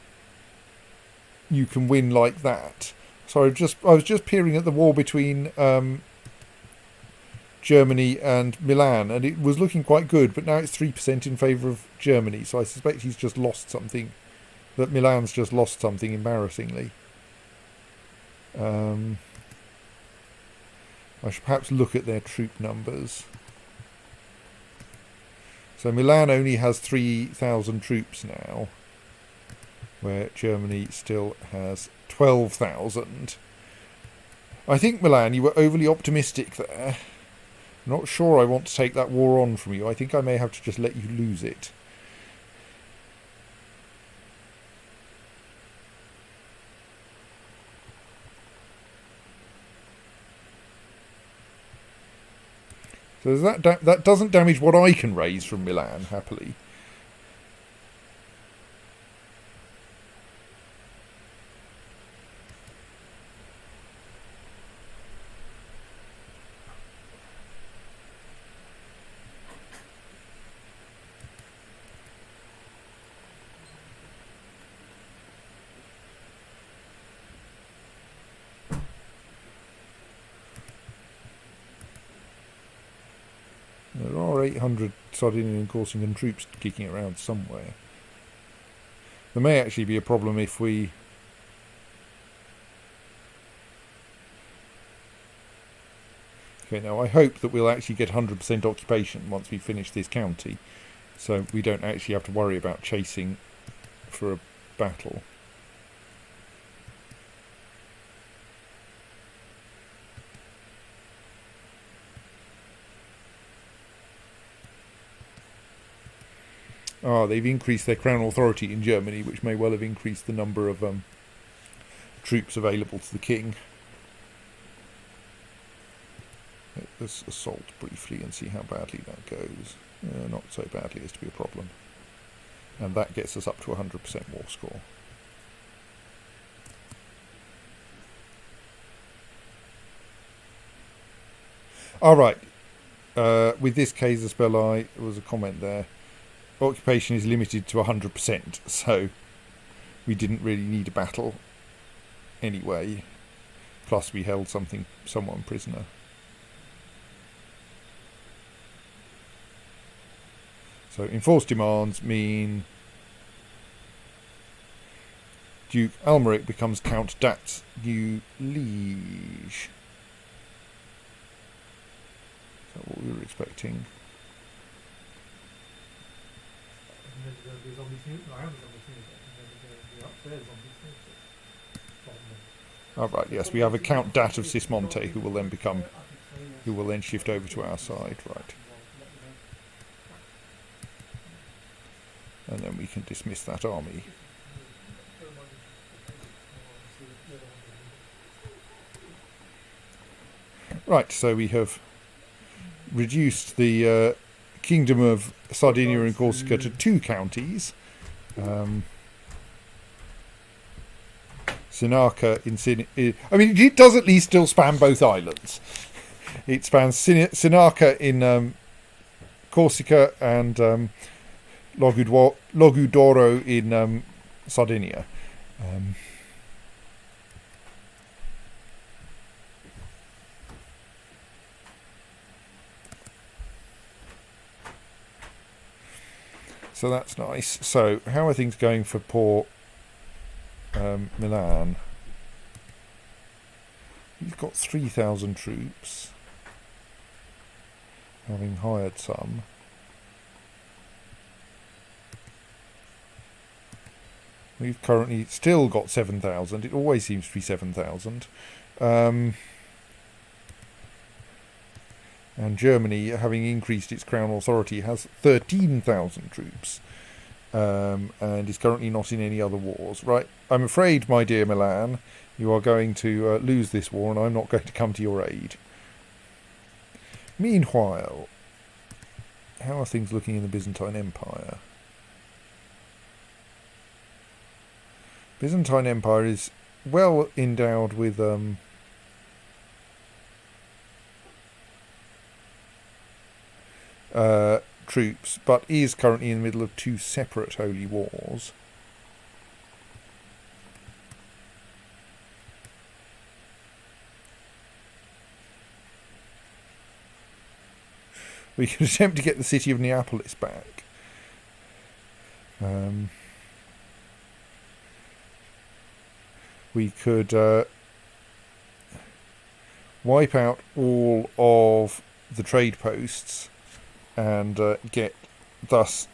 you can win like that. So I was just peering at the war between Germany and Milan, and it was looking quite good, but now it's 3% in favour of Germany, so I suspect he's just lost something, that Milan's just lost something embarrassingly. I should perhaps look at their troop numbers. So Milan only has 3,000 troops now, where Germany still has 12,000. I think, Milan, you were overly optimistic there. I'm not sure I want to take that war on from you. I think I may have to just let you lose it. So that doesn't damage what I can raise from Milan, happily. There are 800 Sardinian and Corsican troops kicking around somewhere. There may actually be a problem if we... Okay, now I hope that we'll actually get 100% occupation once we finish this county, so we don't actually have to worry about chasing for a battle. They've increased their crown authority in Germany, which may well have increased the number of troops available to the king. Let's assault briefly and see how badly that goes. Not so badly as to be a problem. And that gets us up to 100% war score. Alright, with this Casus Belli, there was a comment there. Occupation is limited to 100%, so we didn't really need a battle anyway. Plus we held someone prisoner. So enforced demands mean Duke Almeric becomes Count Dat's new liege. Is that what we were expecting? Alright, yes, we have a Count Dat of Sismonte who will then shift over to our side, right. And then we can dismiss that army. Right, so we have reduced the Kingdom of Sardinia and Corsica to 2 counties. Sinarca it does at least still span both islands. It spans Sinarca in Corsica and Logudoro in Sardinia. So that's nice. So how are things going for poor Milan? He's got 3,000 troops, having hired some. We've currently still got 7,000. It always seems to be 7,000. And Germany, having increased its crown authority, has 13,000 troops. And is currently not in any other wars. Right, I'm afraid, my dear Milan, you are going to lose this war, and I'm not going to come to your aid. Meanwhile, how are things looking in the Byzantine Empire? Byzantine Empire is well endowed with troops, but is currently in the middle of 2 separate holy wars. We can attempt to get the city of Neapolis back. We could wipe out all of the trade posts and get thus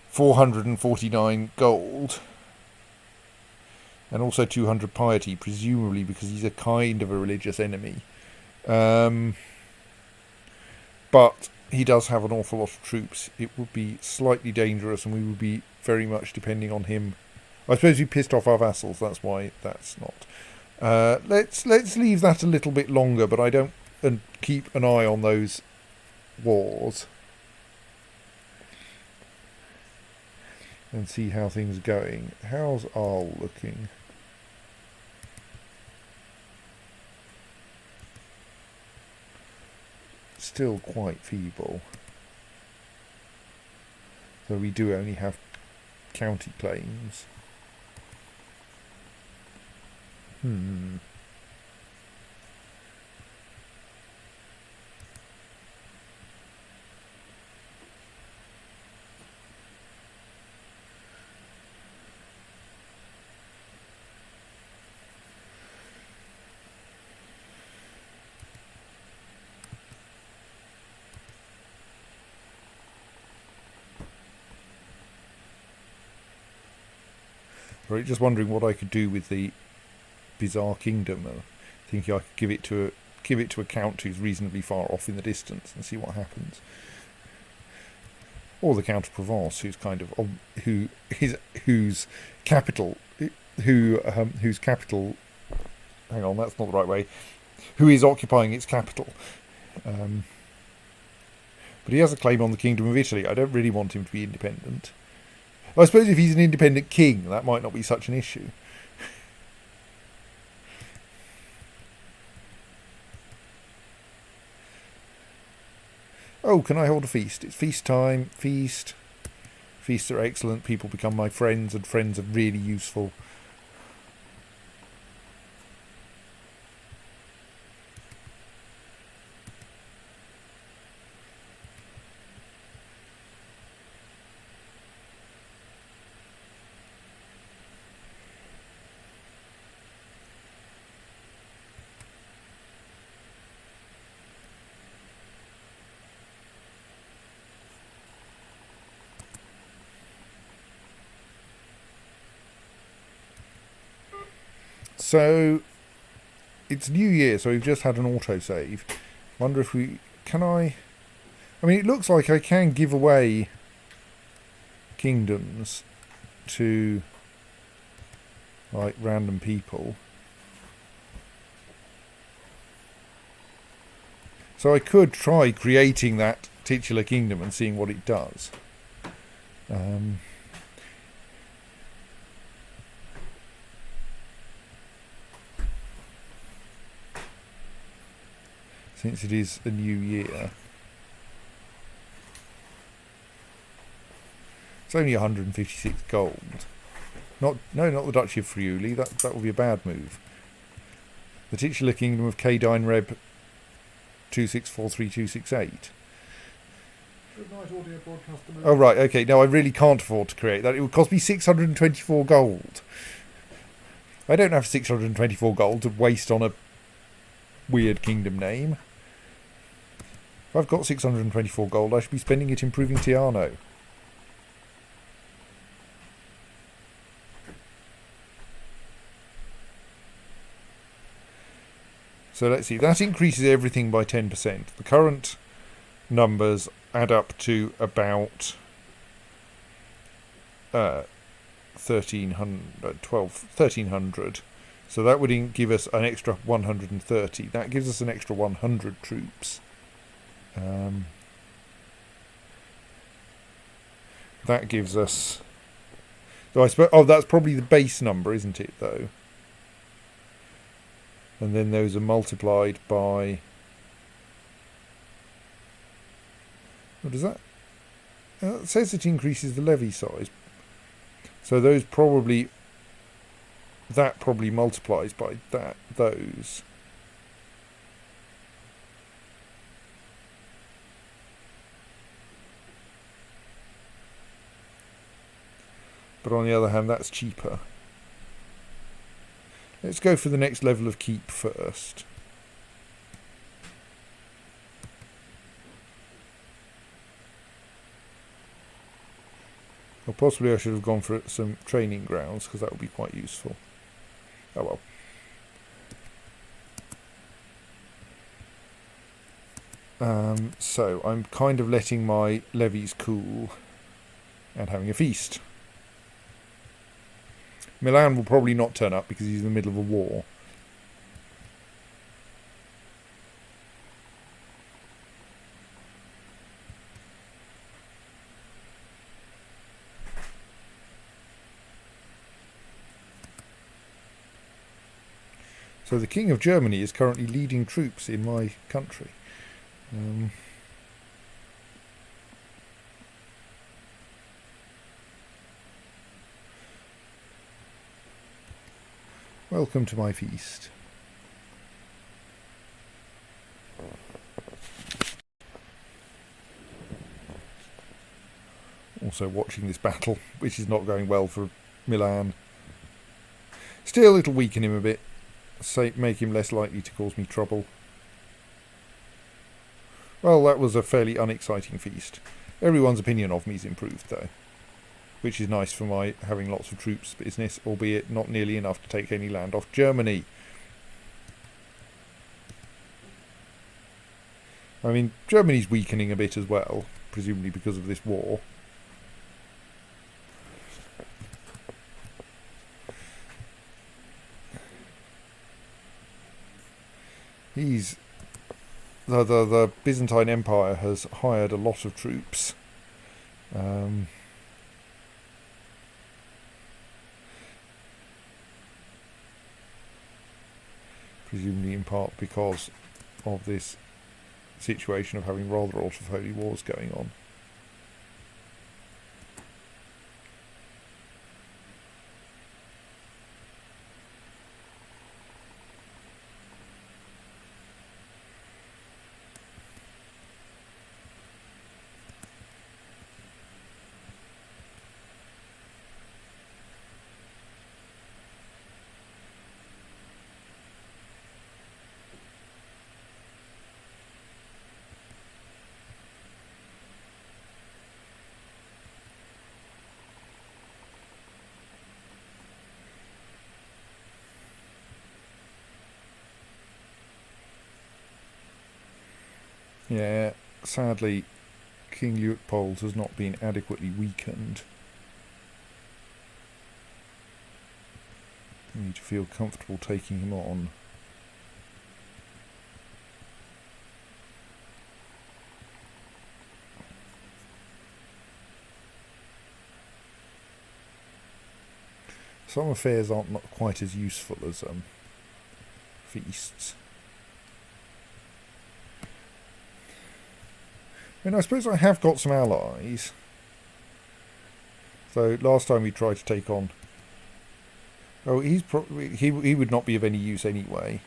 449 gold and also 200 piety, presumably because he's a kind of a religious enemy. But he does have an awful lot of troops. It would be slightly dangerous, and we would be very much depending on him. I suppose we pissed off our vassals, that's why that's not. Let's leave that a little bit longer, but I don't, and keep an eye on those wars and see how things are going. How's Arl looking? Still quite feeble. So we do only have county claims. Right, just wondering what I could do with the bizarre kingdom. Thinking I could give it to a count who's reasonably far off in the distance and see what happens. or the Count of Provence, who's kind of whose capital whose capital. Hang on, that's not the right way. Who is occupying its capital? But he has a claim on the Kingdom of Italy. I don't really want him to be independent. I suppose if he's an independent king, that might not be such an issue. Oh, can I hold a feast? It's feast time. Feast. Feasts are excellent. People become my friends, and friends are really useful. So, it's New Year, so we've just had an autosave. Wonder if we... Can I... I mean, it looks like I can give away kingdoms to, like, random people. So I could try creating that titular kingdom and seeing what it does. Since it is a new year. It's only 156 gold. No, not the Duchy of Friuli. That would be a bad move. The titular kingdom of Cadine Reb 2643268. Good night, audio broadcaster. Oh right, okay. No, I really can't afford to create that. It would cost me 624 gold. I don't have 624 gold to waste on a weird kingdom name. If I've got 624 gold, I should be spending it improving Tiano. So let's see, that increases everything by 10%. The current numbers add up to about 1300. So that would give us an extra 130. That gives us an extra 100 troops. That gives us... So I suppose, oh, that's probably the base number, isn't it, though? And then those are multiplied by... What does that... it says it increases the levy size. So those probably... That probably multiplies by those. But on the other hand, that's cheaper. Let's go for the next level of keep first. Or possibly I should have gone for some training grounds, because that would be quite useful. Oh well. So I'm kind of letting my levies cool and having a feast. Milan will probably not turn up because he's in the middle of a war. So the King of Germany is currently leading troops in my country. Welcome to my feast. Also watching this battle, which is not going well for Milan. Still, it'll weaken him a bit. Make him less likely to cause me trouble. Well, that was a fairly unexciting feast. Everyone's opinion of me is improved, though, which is nice for my having lots of troops business, albeit not nearly enough to take any land off Germany. I mean, Germany's weakening a bit as well. presumably because of this war. He's the Byzantine Empire has hired a lot of troops. Presumably in part because of this situation of having rather a lot of holy wars going on. Yeah, sadly, King Leopold has not been adequately weakened. We need to feel comfortable taking him on. Some affairs aren't not quite as useful as feasts. I mean, I suppose I have got some allies. So last time we tried to take on... Oh, he's probably... He would not be of any use anyway.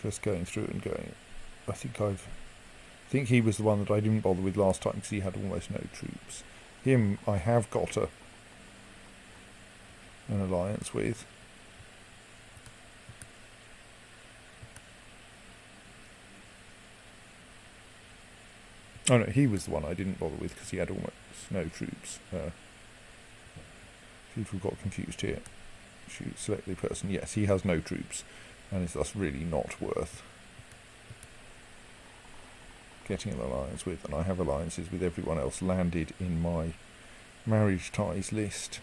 Just going through and going. I think he was the one that I didn't bother with last time because he had almost no troops. Him I have got an alliance with. Oh no, he was the one I didn't bother with because he had almost no troops. See if we've got confused here. Select the person. Yes, he has no troops. And is thus really not worth getting an alliance with. And I have alliances with everyone else landed in my marriage ties list.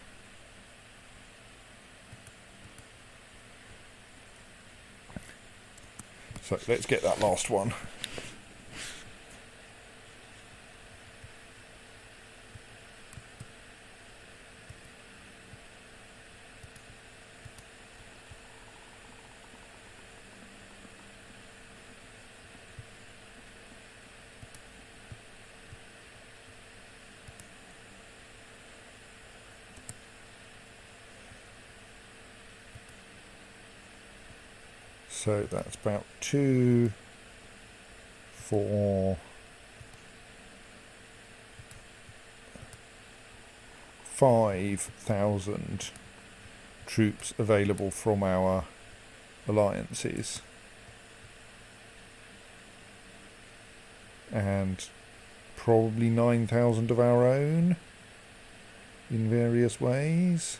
So let's get that last one. So that's about 2, 4, 5,000 troops available from our alliances. And probably 9,000 of our own in various ways.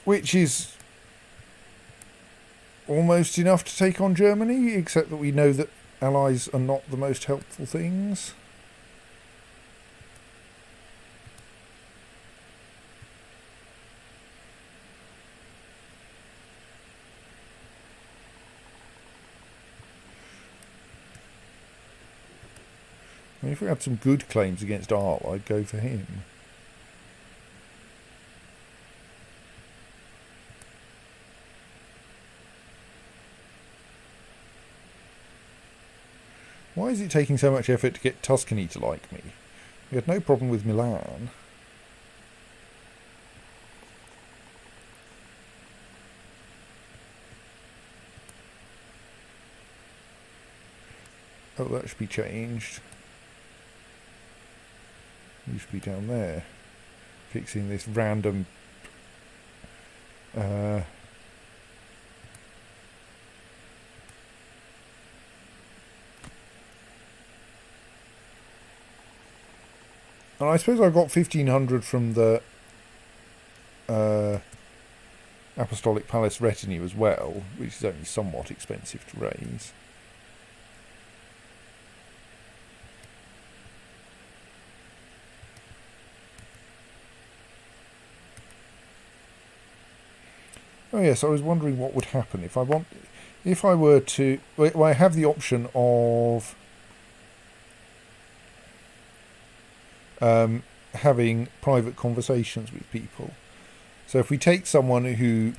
Which is almost enough to take on Germany, except that we know that allies are not the most helpful things. I mean, if we had some good claims against Arles, I'd go for him. is it taking so much effort to get Tuscany to like me? We had no problem with Milan. Oh, that should be changed. You should be down there. Fixing this random... and I suppose I got 1,500 from the Apostolic Palace retinue as well, which is only somewhat expensive to raise. Oh yes, I was wondering what would happen if I were to... Well, I have the option of having private conversations with people. So if we take someone who...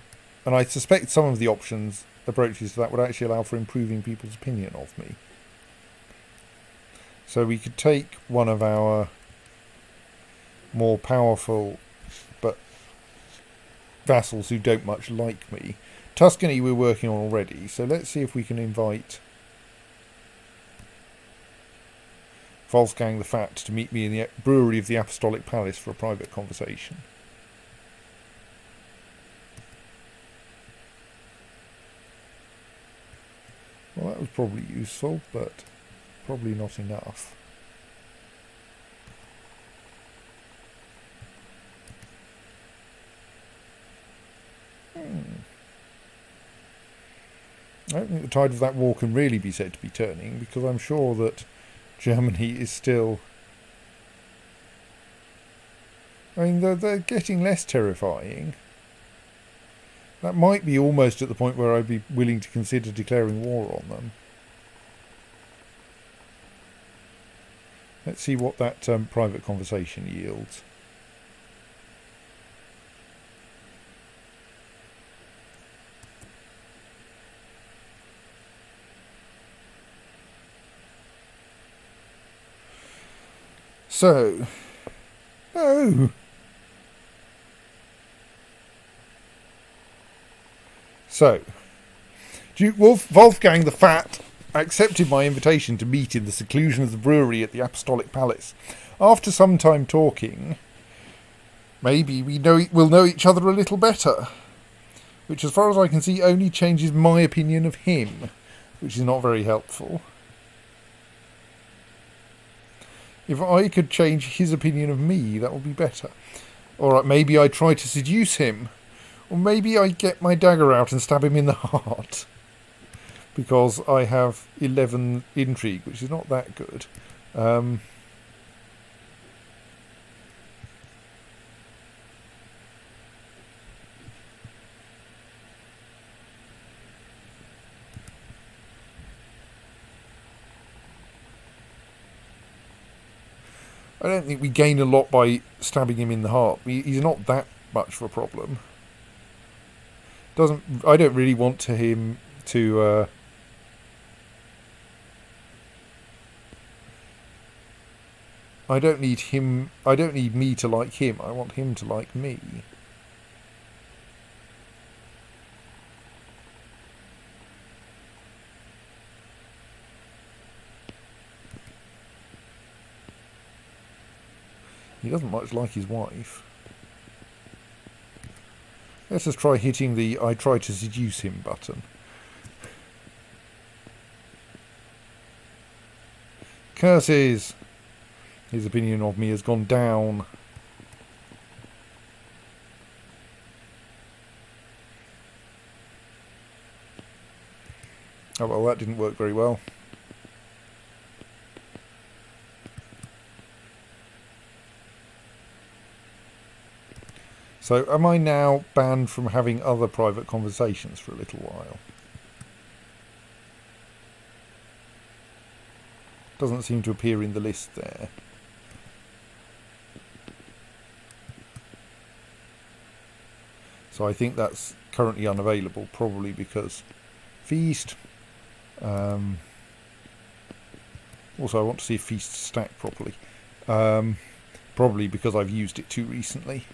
And I suspect some of the approaches to that would actually allow for improving people's opinion of me. So we could take one of our more powerful but vassals who don't much like me. Tuscany we're working on already, so let's see if we can invite Wolfgang the Fat to meet me in the brewery of the Apostolic Palace for a private conversation. Well, that was probably useful, but probably not enough. I don't think the tide of that war can really be said to be turning, because I'm sure that Germany is still... I mean, they're getting less terrifying. That might be almost at the point where I'd be willing to consider declaring war on them. Let's see what that private conversation yields. So, no. So, Duke Wolfgang the Fat accepted my invitation to meet in the seclusion of the brewery at the Apostolic Palace. After some time talking, maybe we'll know each other a little better, which as far as I can see only changes my opinion of him, which is not very helpful. If I could change his opinion of me, that would be better. Alright, maybe I try to seduce him. Or maybe I get my dagger out and stab him in the heart. Because I have 11 intrigue, which is not that good. I don't think we gain a lot by stabbing him in the heart. He's not that much of a problem. I don't really want him to... I don't need me to like him. I want him to like me. He doesn't much like his wife. Let's just try hitting the I try to seduce him button. Curses! His opinion of me has gone down. Oh well, that didn't work very well. So, am I now banned from having other private conversations for a little while? Doesn't seem to appear in the list there. So I think that's currently unavailable, probably because feast. Also, I want to see if feasts stack properly. Probably because I've used it too recently.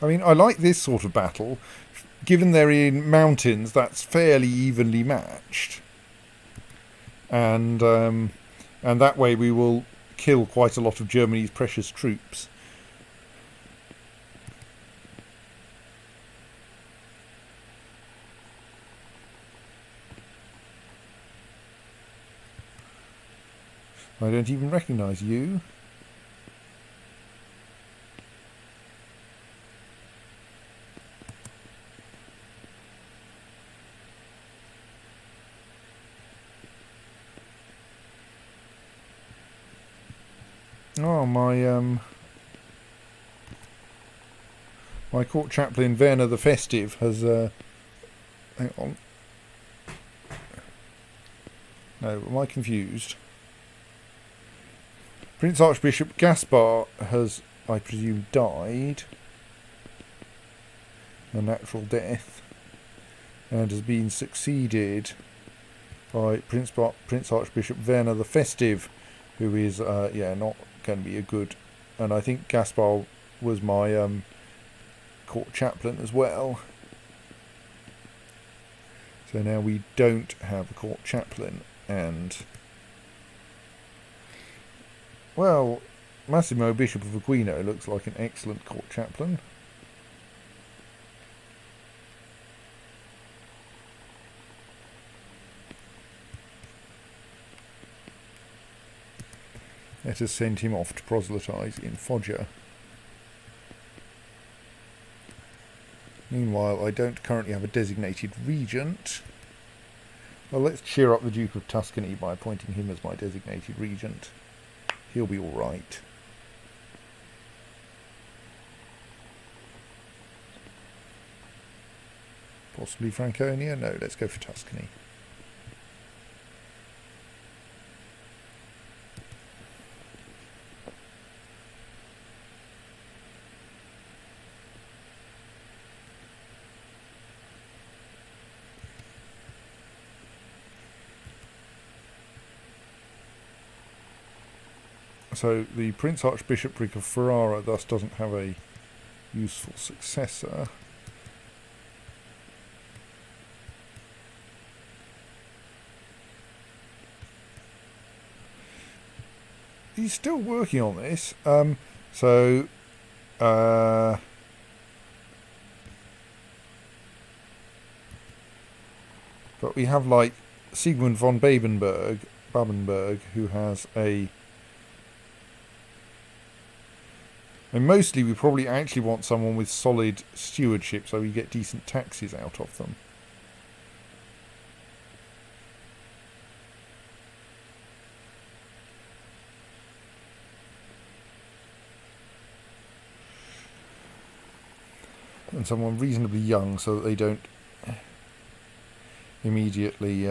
I mean, I like this sort of battle. Given they're in mountains, that's fairly evenly matched. And that way we will kill quite a lot of Germany's precious troops. I don't even recognise you. Oh, my court chaplain Werner the Festive has hang on. No, am I confused? Prince Archbishop Gaspar has, I presume, died a natural death and has been succeeded by Prince Archbishop Werner the Festive, who is not going to be a good. And I think Gaspar was my court chaplain as well. So now we don't have a court chaplain, and well, Massimo, Bishop of Aquino, looks like an excellent court chaplain. Let us send him off to proselytise in Foggia. Meanwhile, I don't currently have a designated regent. Well, let's cheer up the Duke of Tuscany by appointing him as my designated regent. He'll be all right. Possibly Franconia? No, let's go for Tuscany. So the Prince Archbishopric of Ferrara thus doesn't have a useful successor. He's still working on this. But we have like Siegmund von Babenberg, who has a. And mostly we probably actually want someone with solid stewardship so we get decent taxes out of them. And someone reasonably young so that they don't immediately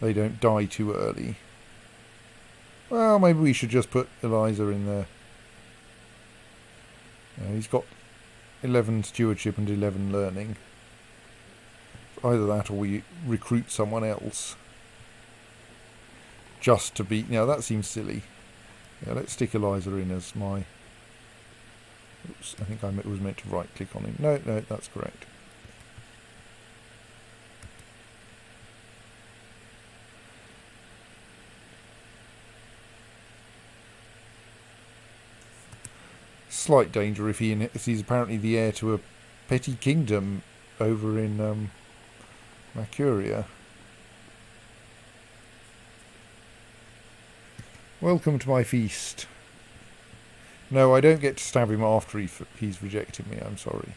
they don't die too early. Well, maybe we should just put Eliza in there. He's got 11 stewardship and 11 learning. Either that or we recruit someone else. Just to be... Now, that seems silly. Yeah, let's stick Eliza in as my... Oops, I think I was meant to right-click on him. No, that's correct. Slight danger if he's apparently the heir to a petty kingdom over in Macuria. Welcome to my feast. No, I don't get to stab him after he's rejected me, I'm sorry.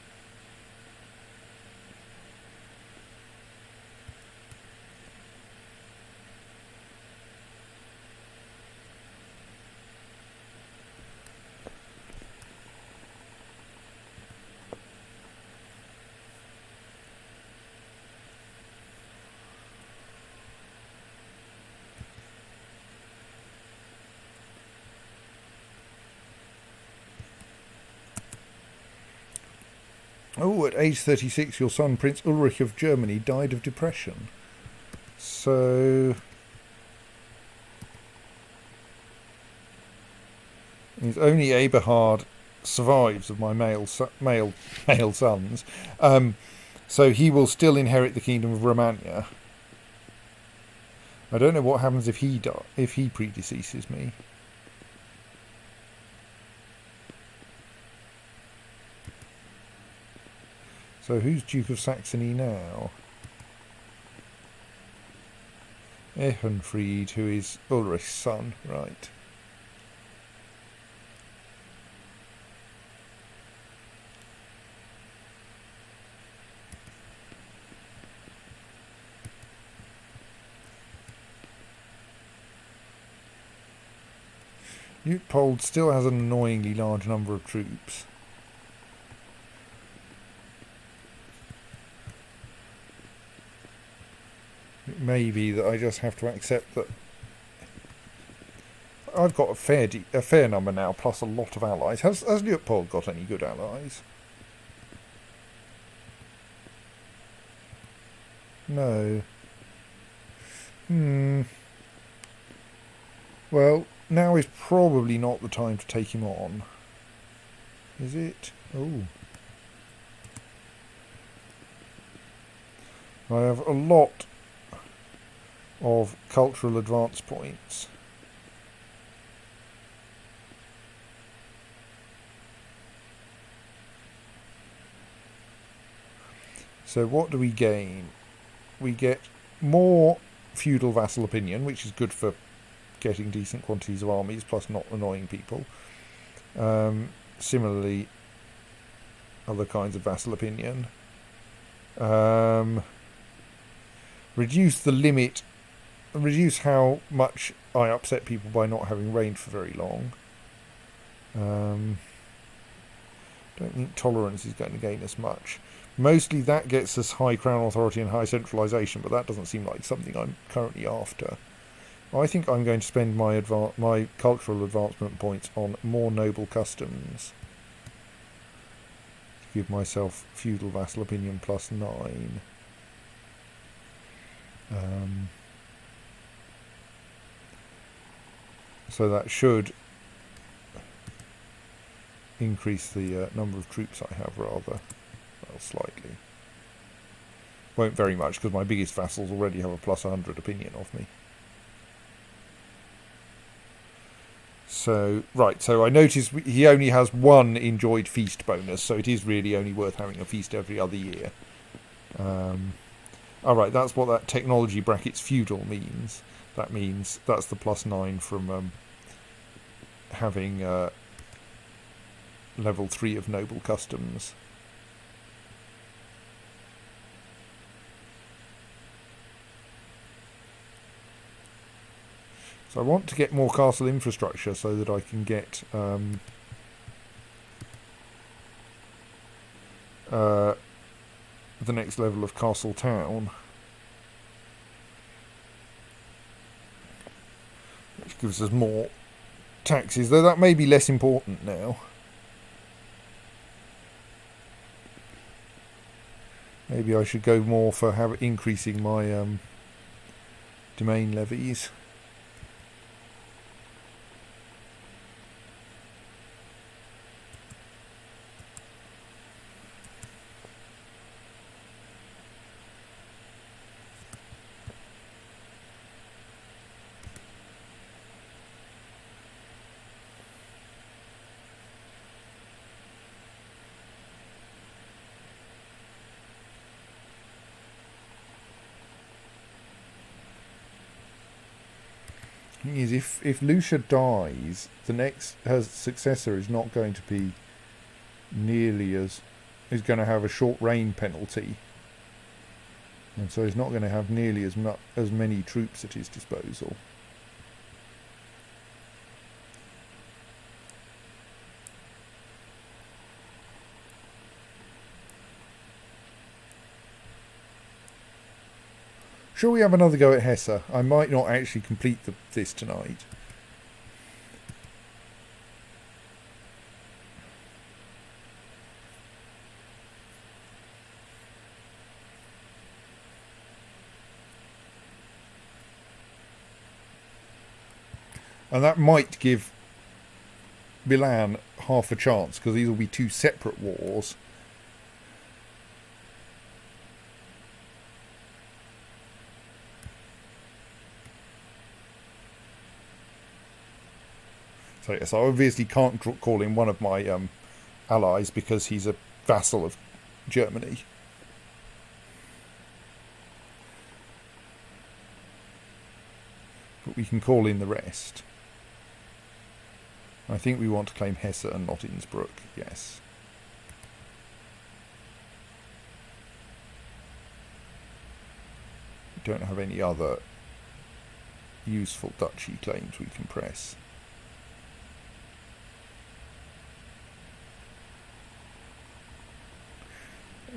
Oh, at age 36, your son, Prince Ulrich of Germany, died of depression. So... His only Eberhard survives of my male sons. So he will still inherit the kingdom of Romagna. I don't know what happens if he predeceases me. So who's Duke of Saxony now? Ehrenfried, who is Ulrich's son, right. Newtpold still has an annoyingly large number of troops. It may be that I just have to accept that I've got a fair number now, plus a lot of allies. Has Leopold got any good allies? No. Well, now is probably not the time to take him on. Is it? Oh. I have a lot of cultural advance points. So what do we gain? We get more feudal vassal opinion, which is good for getting decent quantities of armies, plus not annoying people. Similarly, other kinds of vassal opinion. Reduce the limit, reduce how much I upset people by not having reigned for very long. Don't think tolerance is going to gain us much. Mostly that gets us high crown authority and high centralisation, but that doesn't seem like something I'm currently after. I think I'm going to spend my cultural advancement points on more noble customs. To give myself feudal vassal opinion plus 9. So that should increase the number of troops I have rather. Well, slightly. Won't very much, because my biggest vassals already have a plus 100 opinion of me. So, right, so I noticed he only has one enjoyed feast bonus, so it is really only worth having a feast every other year. Alright, that's what that technology brackets feudal means. That means that's the plus 9 from having level 3 of noble customs. So I want to get more castle infrastructure so that I can get the next level of castle town, which gives us more taxes, though that may be less important now. Maybe I should go more for increasing my domain levies. Is if Lucia dies, her successor is not going to be nearly is going to have a short reign penalty, and so he's not going to have nearly as many troops at his disposal. Shall we have another go at Hesse? I might not actually complete this tonight. And that might give Milan half a chance, because these will be two separate wars. So yes, I obviously can't call in one of my allies because he's a vassal of Germany. But we can call in the rest. I think we want to claim Hesse and not Innsbruck, yes. We don't have any other useful duchy claims we can press.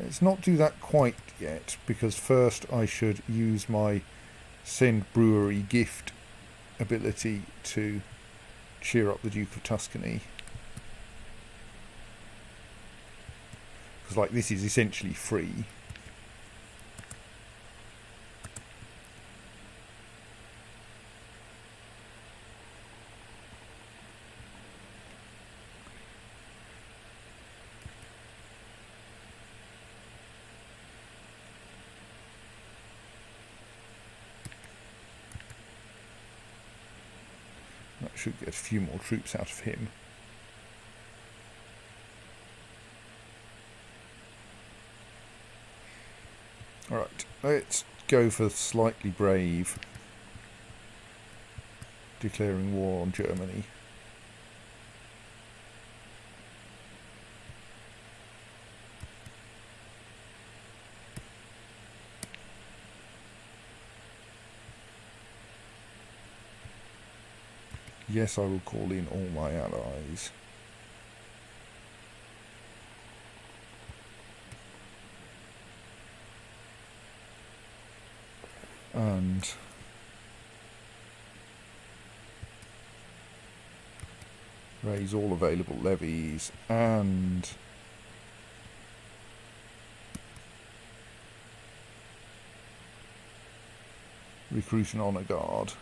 Let's not do that quite yet, because first I should use my send brewery gift ability to cheer up the Duke of Tuscany. Because like this is essentially free. That should get a few more troops out of him. Alright, let's go for slightly brave, declaring war on Germany. Yes, I will call in all my allies. And raise all available levies and recruit an honour guard.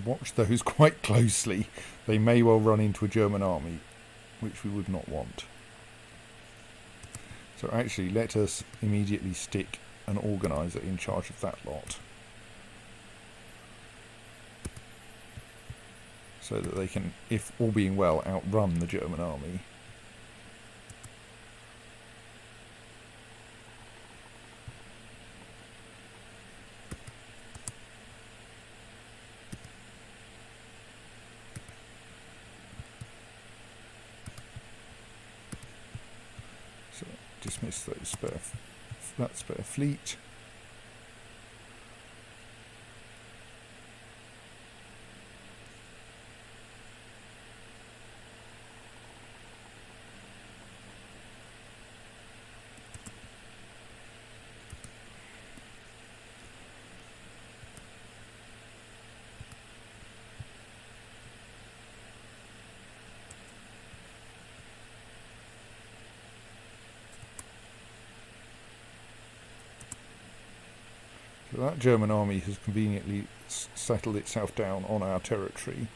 Watch those quite closely. They may well run into a German army, which we would not want. So actually, let us immediately stick an organiser in charge of that lot, so that they can, if all being well, outrun the German army. Dismiss those that spare fleet. So that German army has conveniently settled itself down on our territory.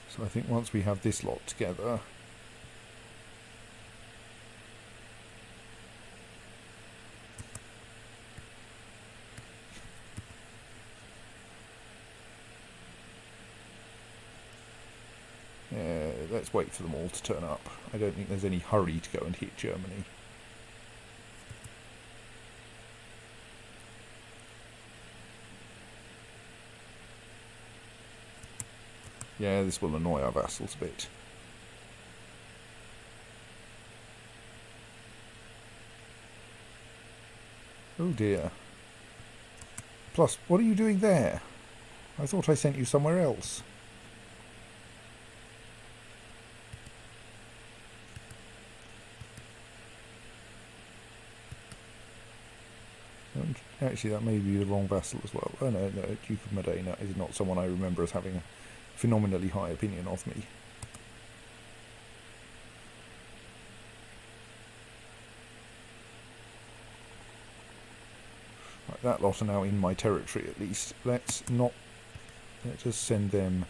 So I think once we have this lot together, let's wait for them all to turn up. I don't think there's any hurry to go and hit Germany. Yeah, this will annoy our vassals a bit. Oh dear. Plus, what are you doing there? I thought I sent you somewhere else. And actually, that may be the wrong vassal as well. Oh no, Duke of Modena is not someone I remember as having a phenomenally high opinion of me. Right, that lot are now in my territory at least. Let's just send them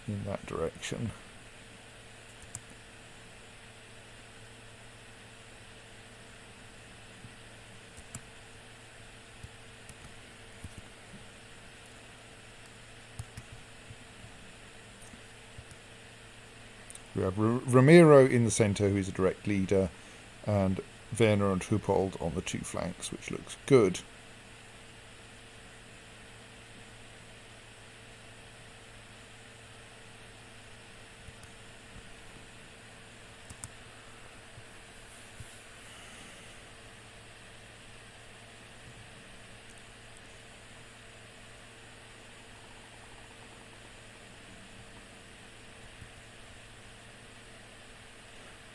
in that direction. We have Ramiro in the centre, who is a direct leader, and Werner and Hupold on the two flanks, which looks good.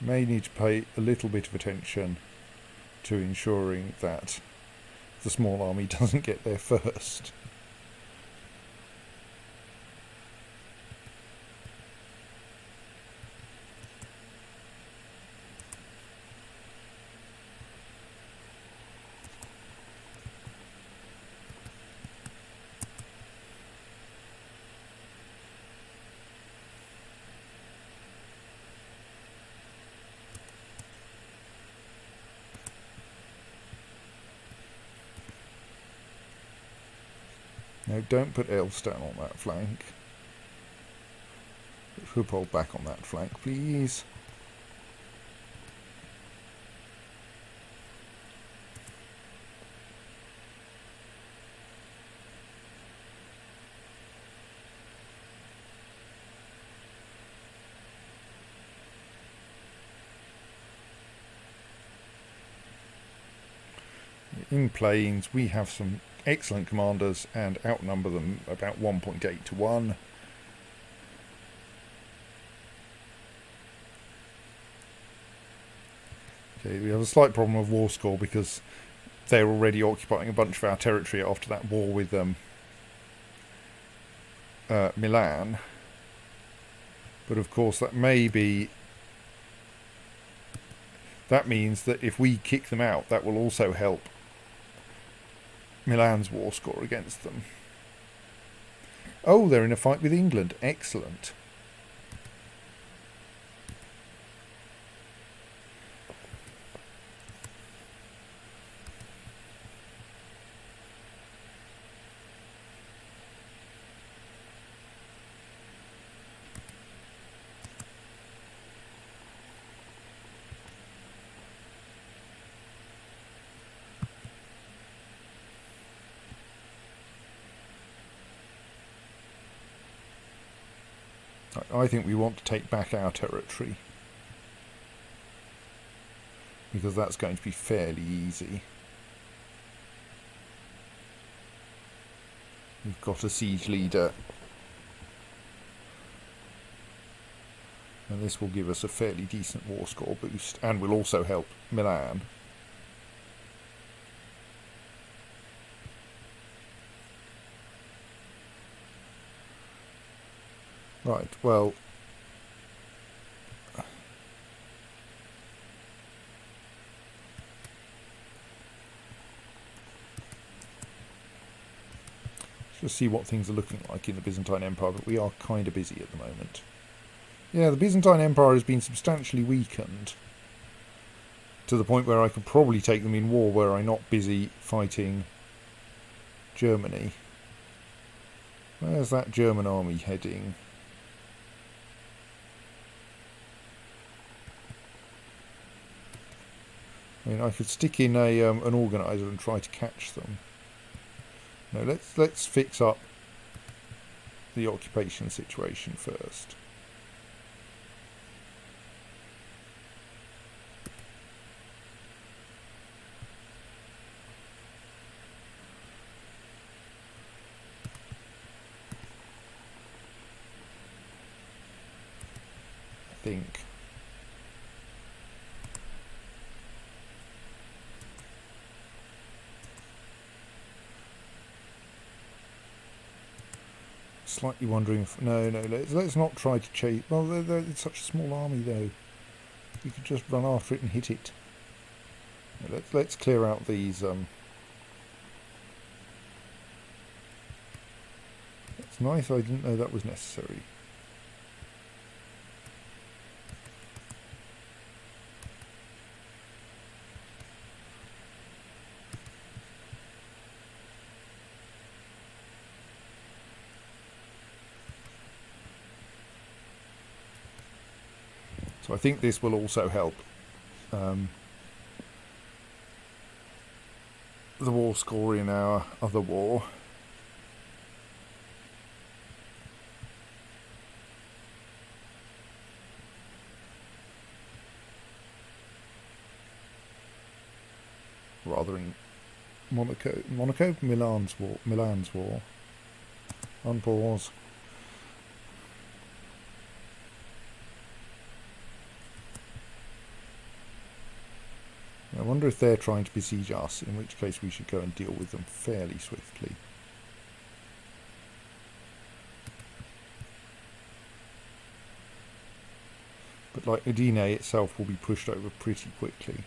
May need to pay a little bit of attention to ensuring that the small army doesn't get there first. No, don't put Elstown on that flank. Put Hupold back on that flank, please. In planes, we have some excellent commanders and outnumber them about 1.8 to 1. Okay, we have a slight problem of war score because they're already occupying a bunch of our territory after that war with Milan. But of course that means that if we kick them out, that will also help Milan's war score against them. Oh, they're in a fight with England. Excellent. I think we want to take back our territory, because that's going to be fairly easy. We've got a siege leader, and this will give us a fairly decent war score boost, and will also help Milan. Right, well, let's just see what things are looking like in the Byzantine Empire, but we are kind of busy at the moment. Yeah, the Byzantine Empire has been substantially weakened to the point where I could probably take them in war were I not busy fighting Germany. Where's that German army heading? I mean, I could stick in a an organiser and try to catch them. No, let's fix up the occupation situation first. I think. Slightly wondering if let's not try to chase. Well, it's such a small army though. You could just run after it and hit it. Let's clear out these. It's nice. I didn't know that was necessary. So I think this will also help the war score in our other war. Rather in Milan's war. Unpause. I wonder if they're trying to besiege us, in which case we should go and deal with them fairly swiftly. But like Udine itself will be pushed over pretty quickly.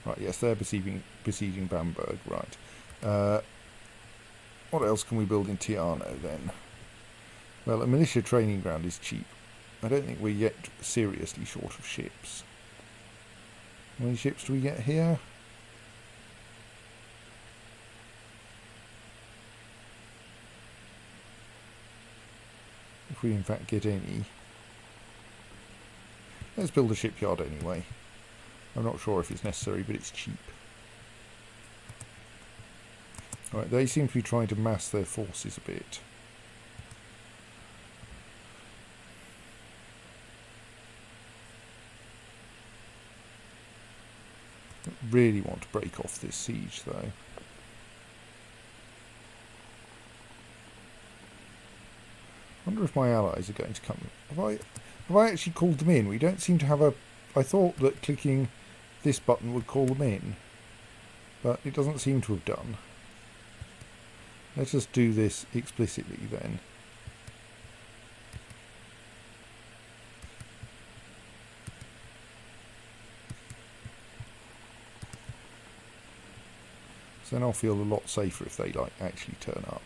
Right, yes, they're besieging Bamberg, right. What else can we build in Tiano then? Well, a militia training ground is cheap. I don't think we're yet seriously short of ships. How many ships do we get here? If we in fact get any. Let's build a shipyard anyway. I'm not sure if it's necessary, but it's cheap. Right, they seem to be trying to mass their forces a bit. Really want to break off this siege though. I wonder if my allies are going to come. Have I actually called them in? We don't seem to have a... I thought that clicking this button would call them in, but it doesn't seem to have done. Let us do this explicitly then. So then I'll feel a lot safer if they like actually turn up.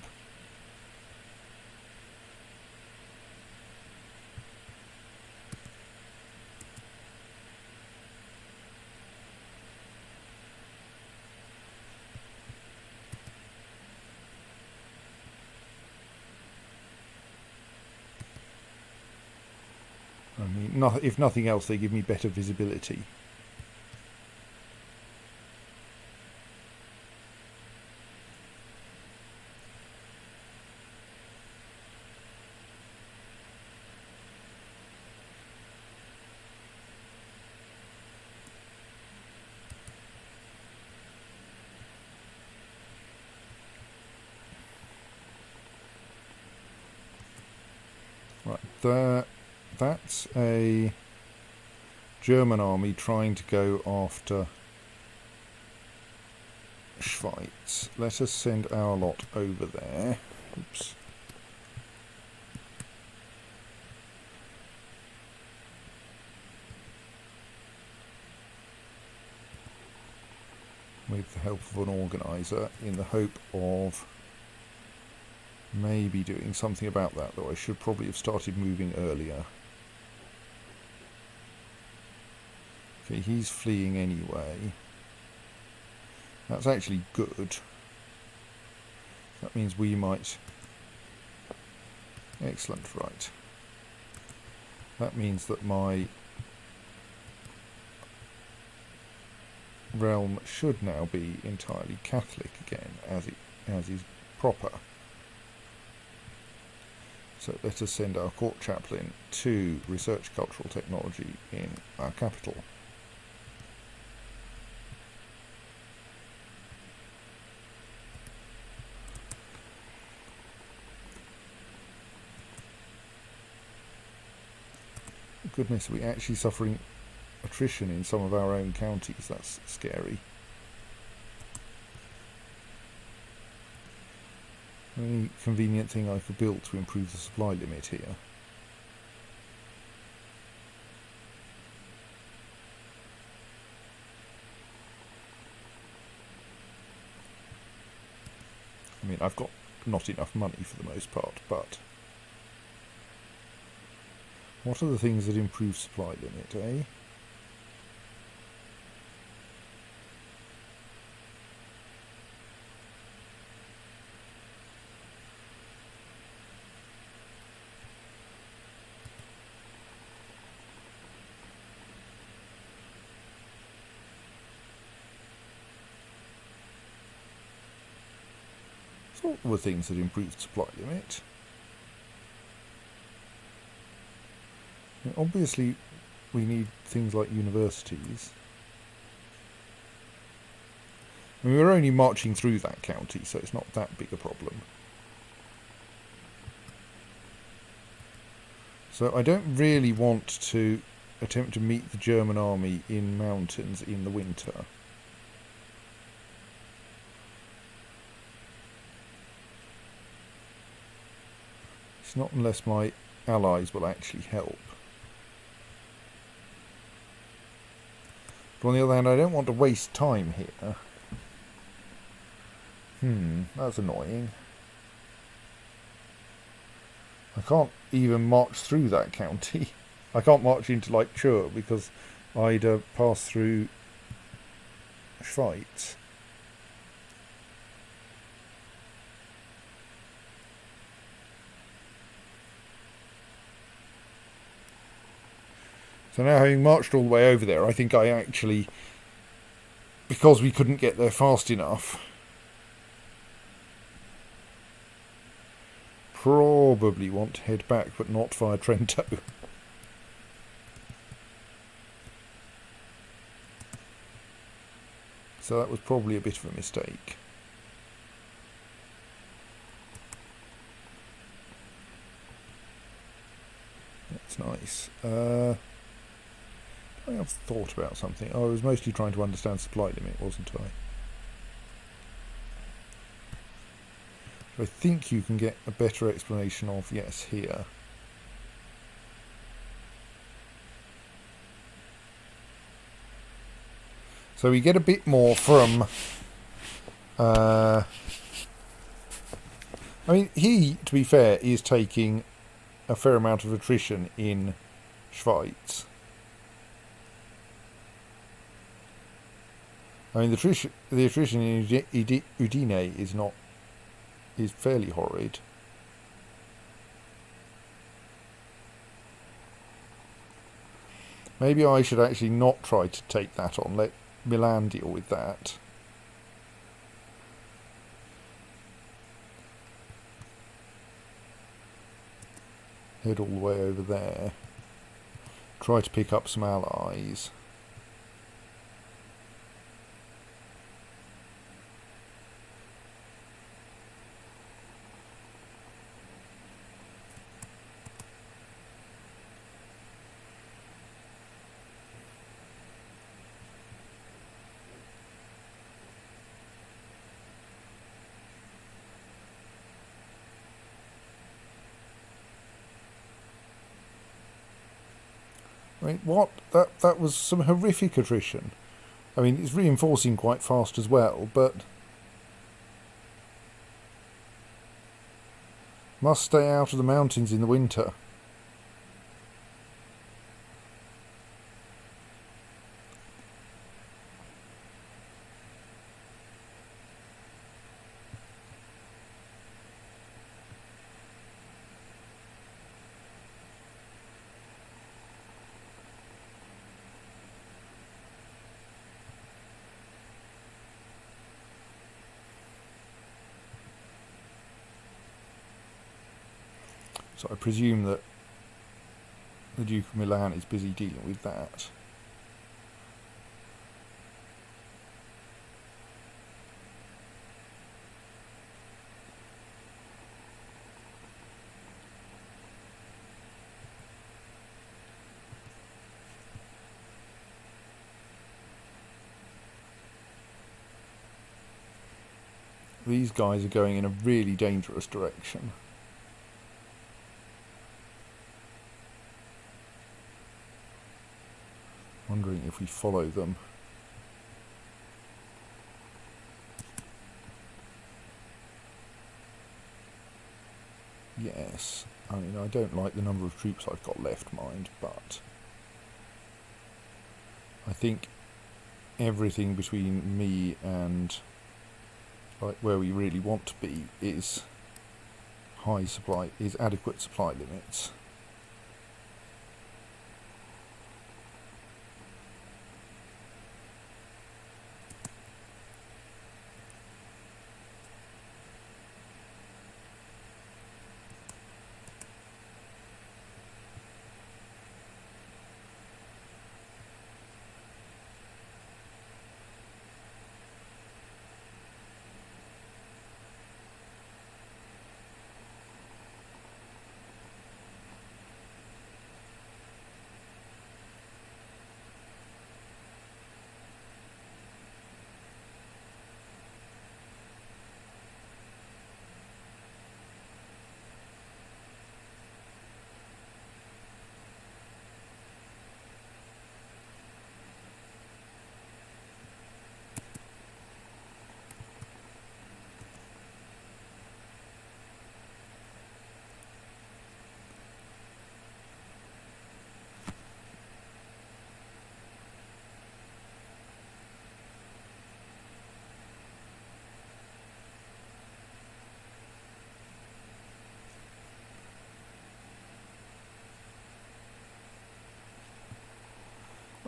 I mean, if nothing else, they give me better visibility. Right, that's a German army trying to go after Schweiz. Let us send our lot over there. Oops. With the help of an organiser, in the hope of maybe doing something about that, though I should probably have started moving earlier. Okay, he's fleeing anyway. That's actually good. That means we might... Excellent, right. That means that my realm should now be entirely Catholic again, as is proper. So let us send our court chaplain to research cultural technology in our capital. Goodness, we're actually suffering attrition in some of our own counties. That's scary. Any convenient thing I could build to improve the supply limit here? I mean, I've got not enough money for the most part, but what are the things that improve supply limit, eh? So what were things that improved supply limit? Obviously, we need things like universities. I mean, we're only marching through that county, so it's not that big a problem. So I don't really want to attempt to meet the German army in mountains in the winter. It's not unless my allies will actually help. But on the other hand, I don't want to waste time here. That's annoying. I can't even march through that county. I can't march into, like, Chur because I'd pass through Schweiz. So now, having marched all the way over there, I think I actually, because we couldn't get there fast enough, probably want to head back, but not via Trento. So that was probably a bit of a mistake. That's nice. I have thought about something. I was mostly trying to understand supply limit, wasn't I? I think you can get a better explanation of, yes, here. So we get a bit more from... I mean, he, to be fair, is taking a fair amount of attrition in Schweiz. I mean, the attrition in Udine is fairly horrid. Maybe I should actually not try to take that on. Let Milan deal with that. Head all the way over there. Try to pick up some allies. I mean, what? That was some horrific attrition. I mean, it's reinforcing quite fast as well, but must stay out of the mountains in the winter. So I presume that the Duke of Milan is busy dealing with that. These guys are going in a really dangerous direction. Wondering if we follow them. Yes. I mean, I don't like the number of troops I've got left, mind, but I think everything between me and like where we really want to be is adequate supply limits.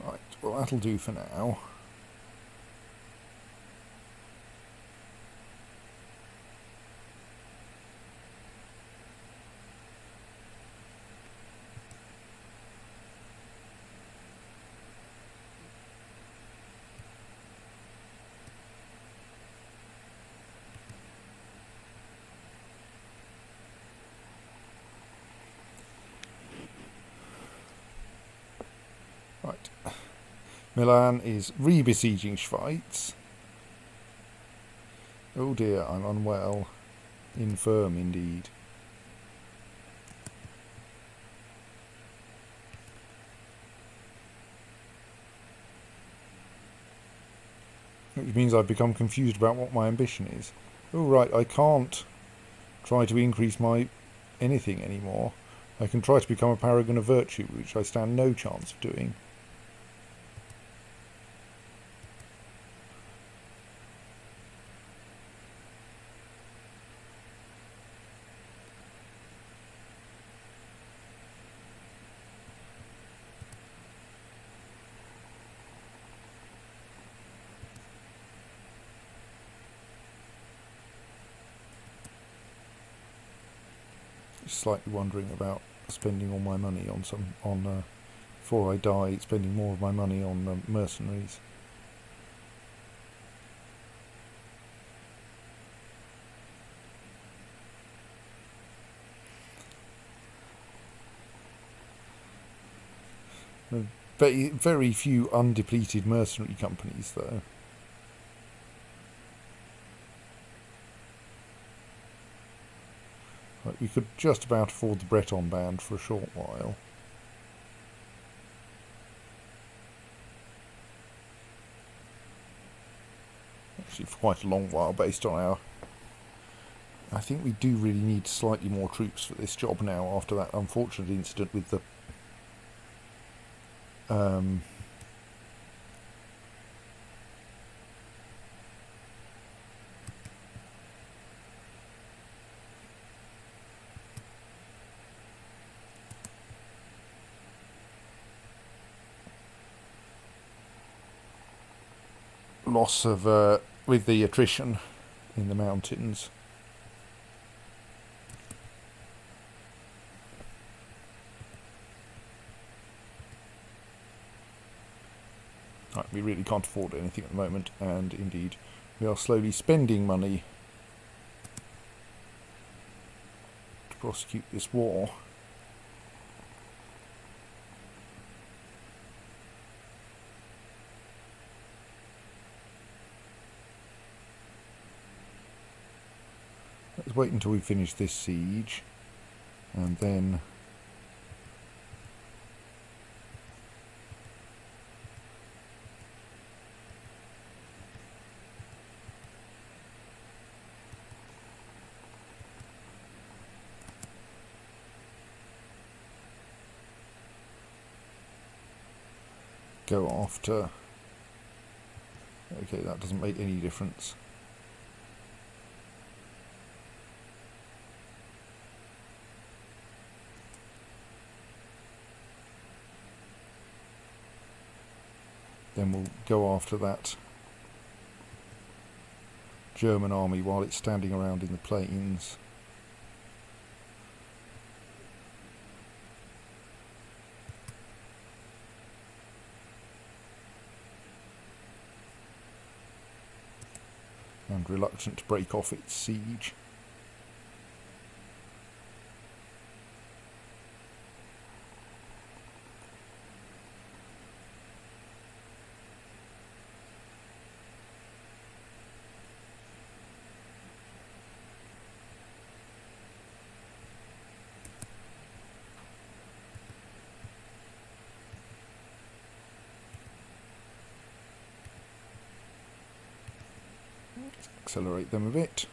Right, well that'll do for now. Right. Milan is re-besieging Schweiz. Oh dear, I'm unwell. Infirm indeed. Which means I've become confused about what my ambition is. Oh right, I can't try to increase my anything anymore. I can try to become a paragon of virtue, which I stand no chance of doing. Slightly wondering about spending all my money on before I die, spending more of my money on mercenaries. Very few undepleted mercenary companies, though. Like, we could just about afford the Breton band for a short while. Actually, for quite a long while, based on our... I think we do really need slightly more troops for this job now, after that unfortunate incident with the... loss of with the attrition in the mountains. Right, we really can't afford anything at the moment, and indeed we are slowly spending money to prosecute this war. Let's wait until we finish this siege, and then go after... Okay, that doesn't make any difference. Then we'll go after that German army while it's standing around in the plains. And reluctant to break off its siege. Accelerate them a bit.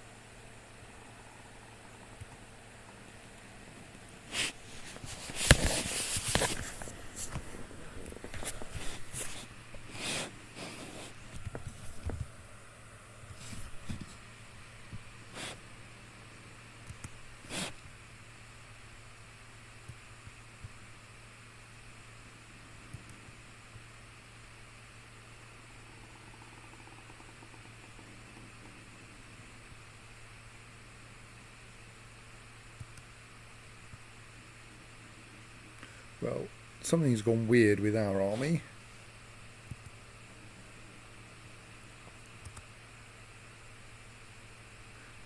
Well, something's gone weird with our army.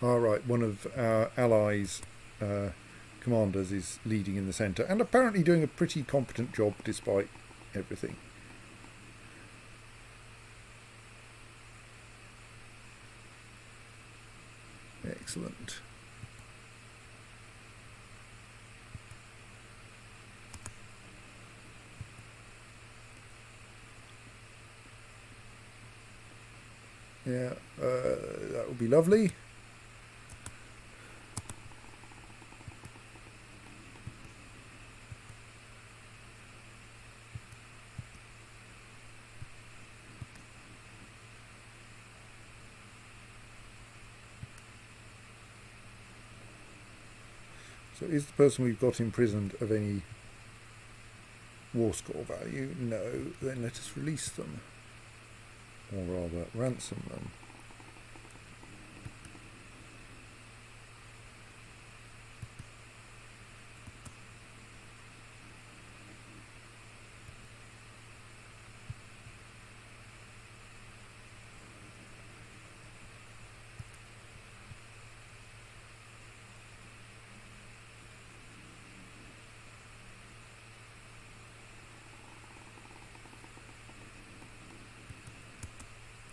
Right, one of our allies' commanders is leading in the centre, and apparently doing a pretty competent job despite everything. Excellent. Yeah, that would be lovely. So is the person we've got imprisoned of any war score value? No. Then let us release them. Or rather, ransom them.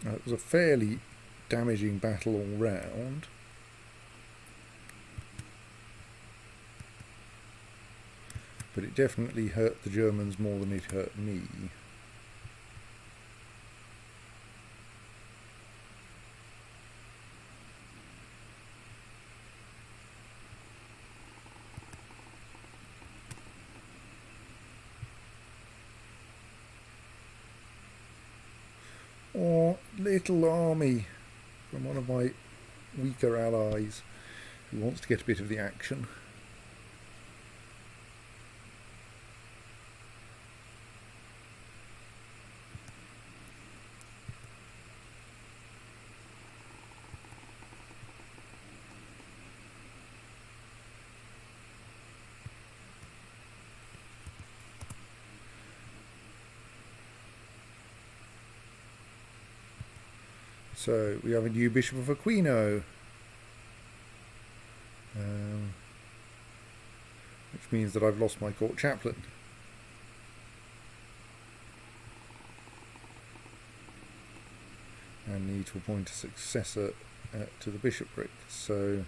It was a fairly damaging battle all round. But it definitely hurt the Germans more than it hurt me. Or little army from one of my weaker allies who wants to get a bit of the action. So we have a new Bishop of Aquino, which means that I've lost my court chaplain. And need to appoint a successor to the bishopric. So,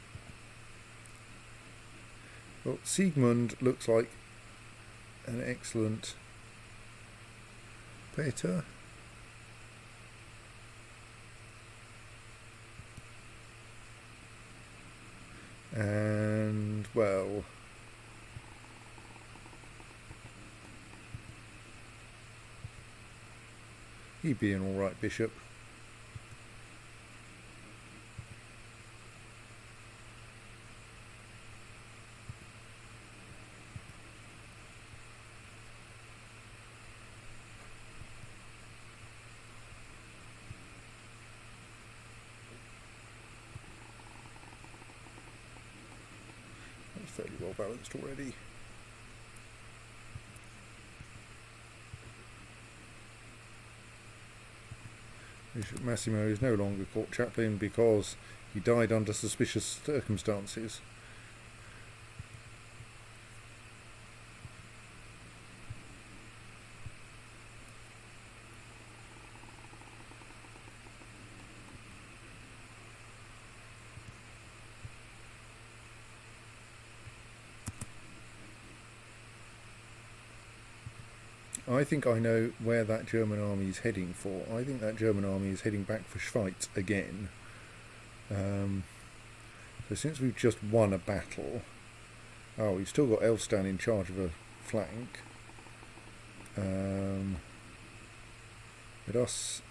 well, Siegmund looks like an excellent Peter. And, well, he'd be an alright bishop. Fairly well balanced already. Bishop Massimo is no longer court chaplain because he died under suspicious circumstances. I think I know where that German army is heading for. I think that German army is heading back for Schweiz again. So since we've just won a battle... Oh, we've still got Elstan in charge of a flank.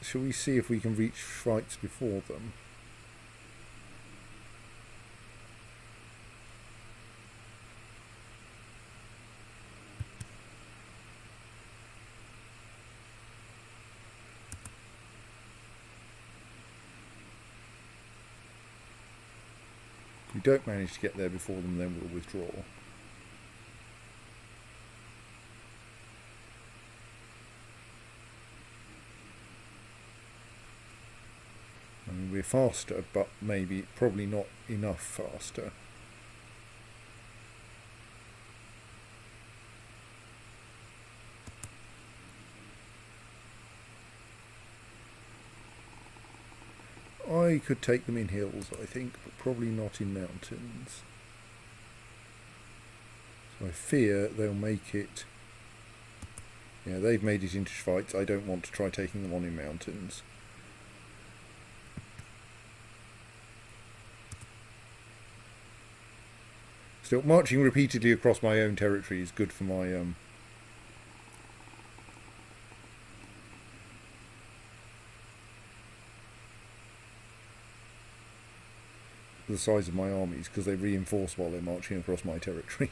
Shall we see if we can reach Schweiz before them? If we don't manage to get there before them, then we'll withdraw. I mean, we're faster, but probably not enough faster. I could take them in hills, I think, but probably not in mountains. So I fear they'll make it... Yeah, they've made it into Schweiz. I don't want to try taking them on in mountains. Still, marching repeatedly across my own territory is good for my... the size of my armies, because they reinforce while they're marching across my territory.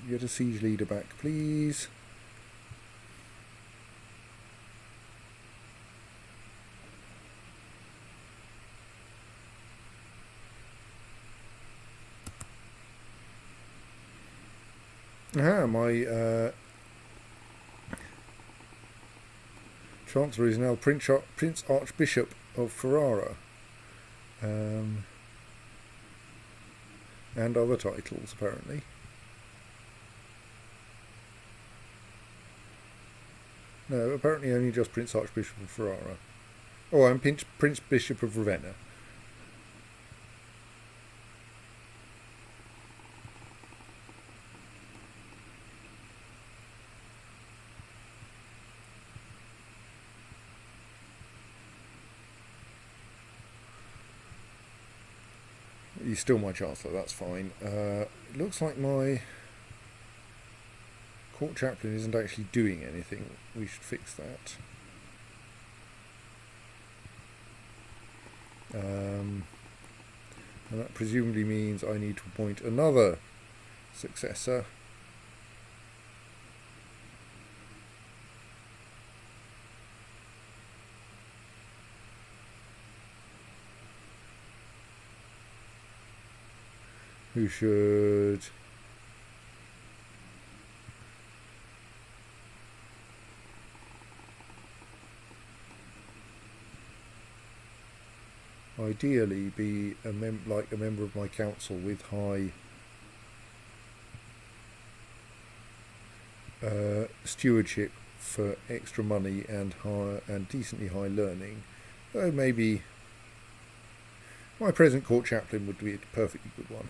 Get a siege leader back, please. My Chancellor is now Prince Archbishop of Ferrara, and other titles apparently. No, apparently only just Prince Archbishop of Ferrara. Oh, I'm Prince Bishop of Ravenna. He's still my Chancellor, that's fine. It looks like my court chaplain isn't actually doing anything. We should fix that. And that presumably means I need to appoint another successor. who should ideally be a member of my council with high stewardship for extra money and decently high learning. Though maybe my present court chaplain would be a perfectly good one.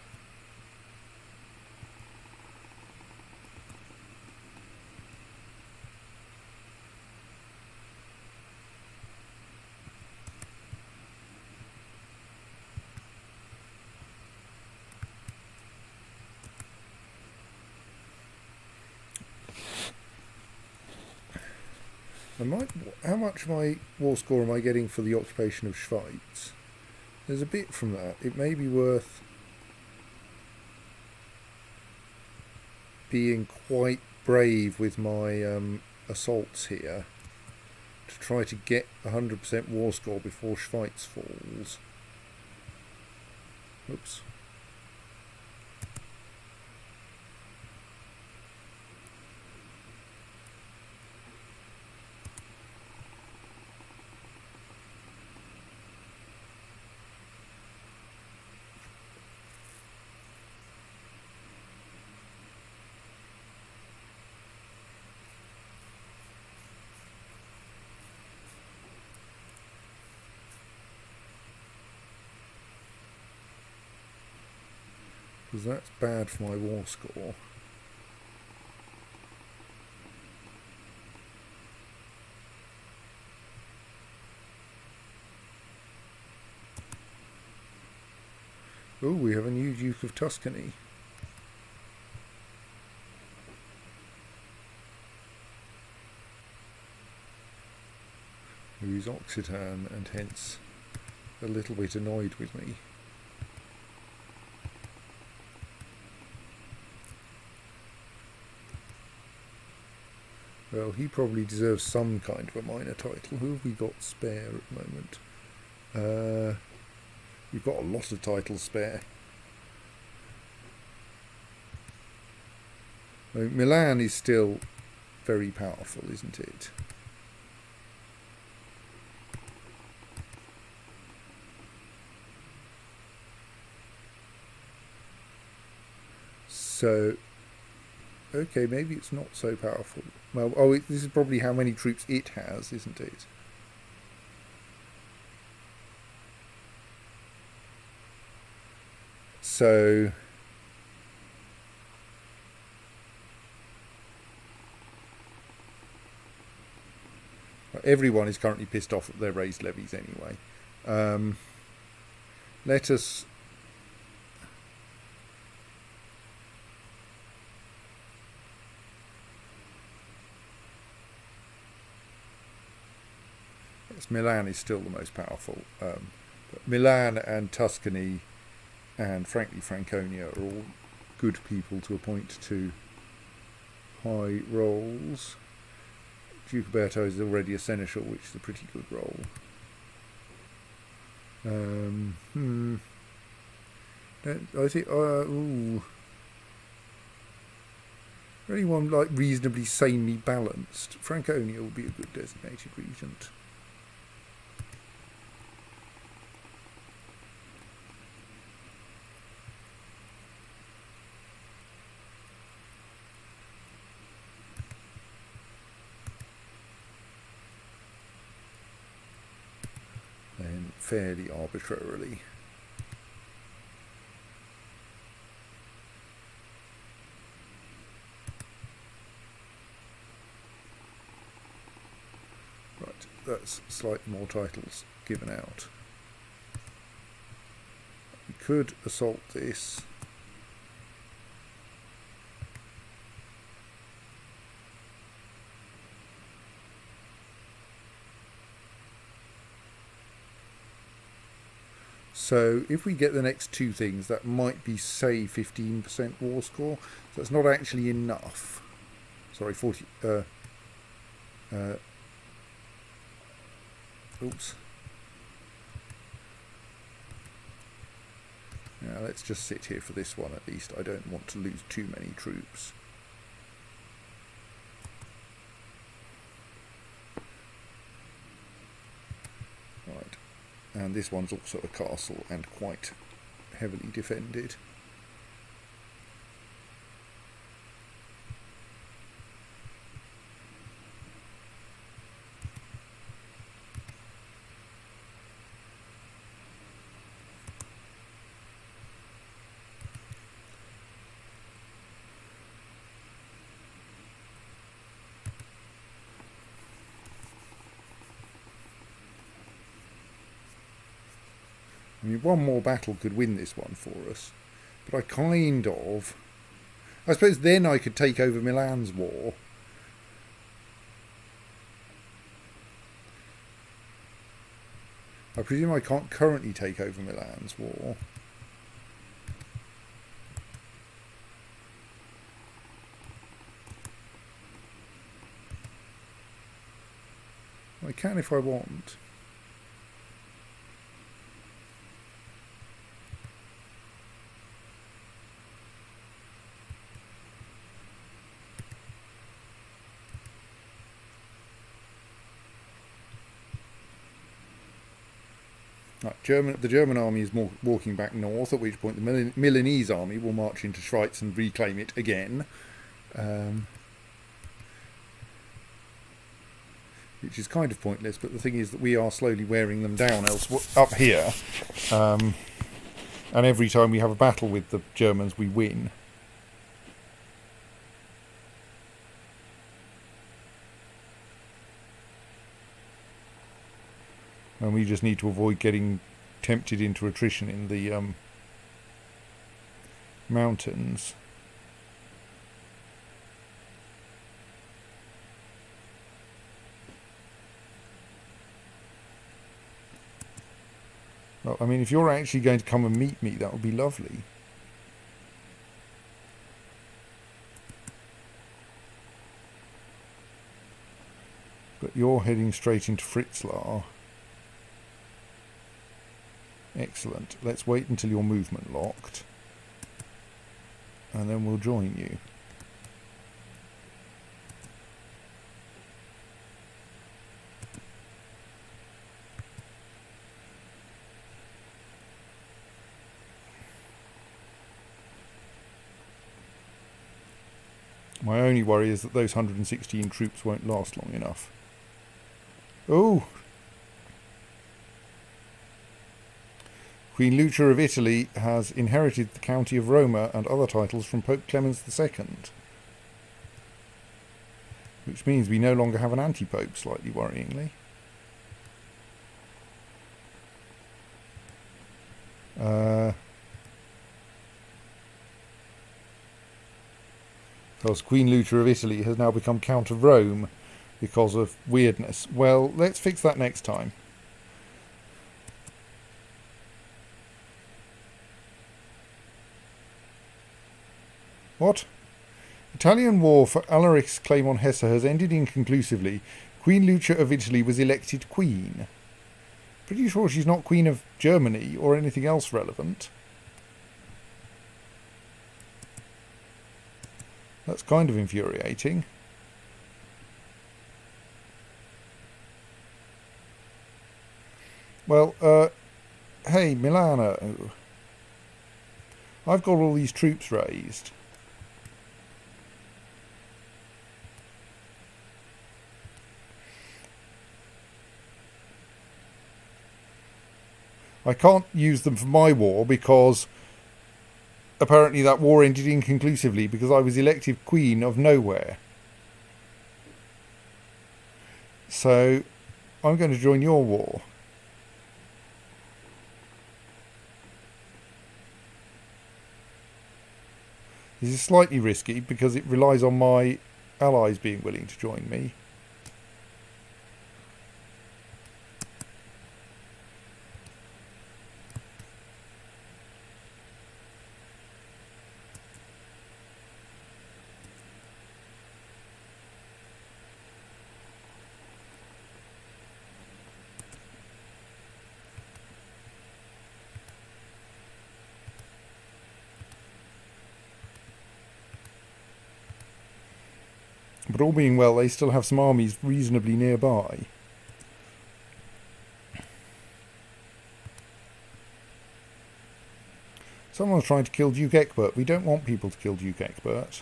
How much of my war score am I getting for the occupation of Schweiz? There's a bit from that. It may be worth being quite brave with my assaults here to try to get 100% war score before Schweiz falls. Oops. Because that's bad for my war score. Oh, we have a new Duke of Tuscany. Who is Occitan and hence a little bit annoyed with me. Well, he probably deserves some kind of a minor title. Who have we got spare at the moment? We've got a lot of titles spare. Milan is still very powerful, isn't it? So, okay, maybe it's not so powerful. Well, this is probably how many troops it has, isn't it? So, everyone is currently pissed off at their raised levies anyway. Let us... Milan is still the most powerful. But Milan and Tuscany and frankly Franconia are all good people to appoint to high roles. Duke Uberto is already a seneschal, which is a pretty good role. I think anyone like reasonably sanely balanced, Franconia would be a good designated regent. And fairly arbitrarily. Right, that's slightly more titles given out. We could assault this. So if we get the next two things, that might be, say, 15% war score. So that's not actually enough. Sorry, 40... oops. Now let's just sit here for this one at least. I don't want to lose too many troops. Right, and this one's also a castle and quite heavily defended. I mean, one more battle could win this one for us, but I suppose then I could take over Milan's war. I presume I can't currently take over Milan's war. I can if I want. Right, the German army is walking back north, at which point the Milanese army will march into Schweiz and reclaim it again. Which is kind of pointless, but the thing is that we are slowly wearing them down up here. And every time we have a battle with the Germans, we win. And we just need to avoid getting tempted into attrition in the mountains. Well, I mean, if you're actually going to come and meet me, that would be lovely. But you're heading straight into Fritzlar. Excellent. Let's wait until your movement locked, and then we'll join you. My only worry is that those 116 troops won't last long enough. Oh! Queen Lucia of Italy has inherited the County of Roma and other titles from Pope Clemens II. Which means we no longer have an anti-pope, slightly worryingly. Because Queen Lucia of Italy has now become Count of Rome because of weirdness. Well, let's fix that next time. What? Italian war for Alaric's claim on Hesse has ended inconclusively. Queen Lucia of Italy was elected queen. Pretty sure she's not Queen of Germany or anything else relevant. That's kind of infuriating. Well, hey, Milano. I've got all these troops raised. I can't use them for my war because apparently that war ended inconclusively because I was elected queen of nowhere. So I'm going to join your war. This is slightly risky because it relies on my allies being willing to join me. But all being well, they still have some armies reasonably nearby. Someone's trying to kill Duke Egbert. We don't want people to kill Duke Egbert.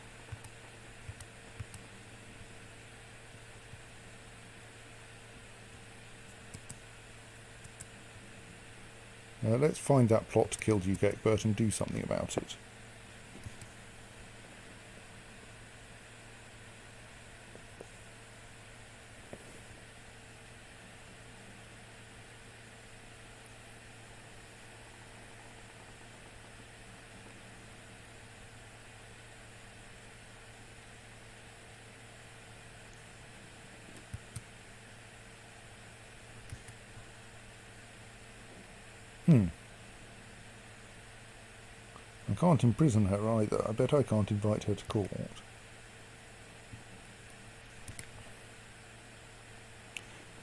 Let's find that plot to kill Duke Egbert and do something about it. I can't imprison her either. I bet I can't invite her to court.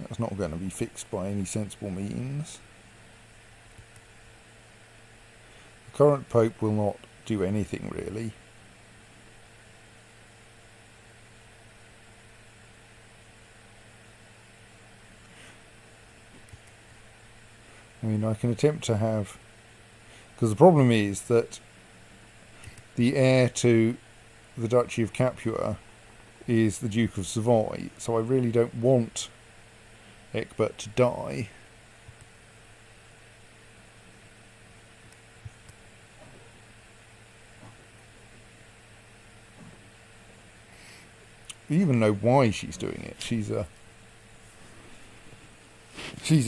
That's not going to be fixed by any sensible means. The current Pope will not do anything really. I mean, I can attempt to have... Because the problem is that the heir to the Duchy of Capua is the Duke of Savoy, so I really don't want Egbert to die. We even know why she's doing it. She's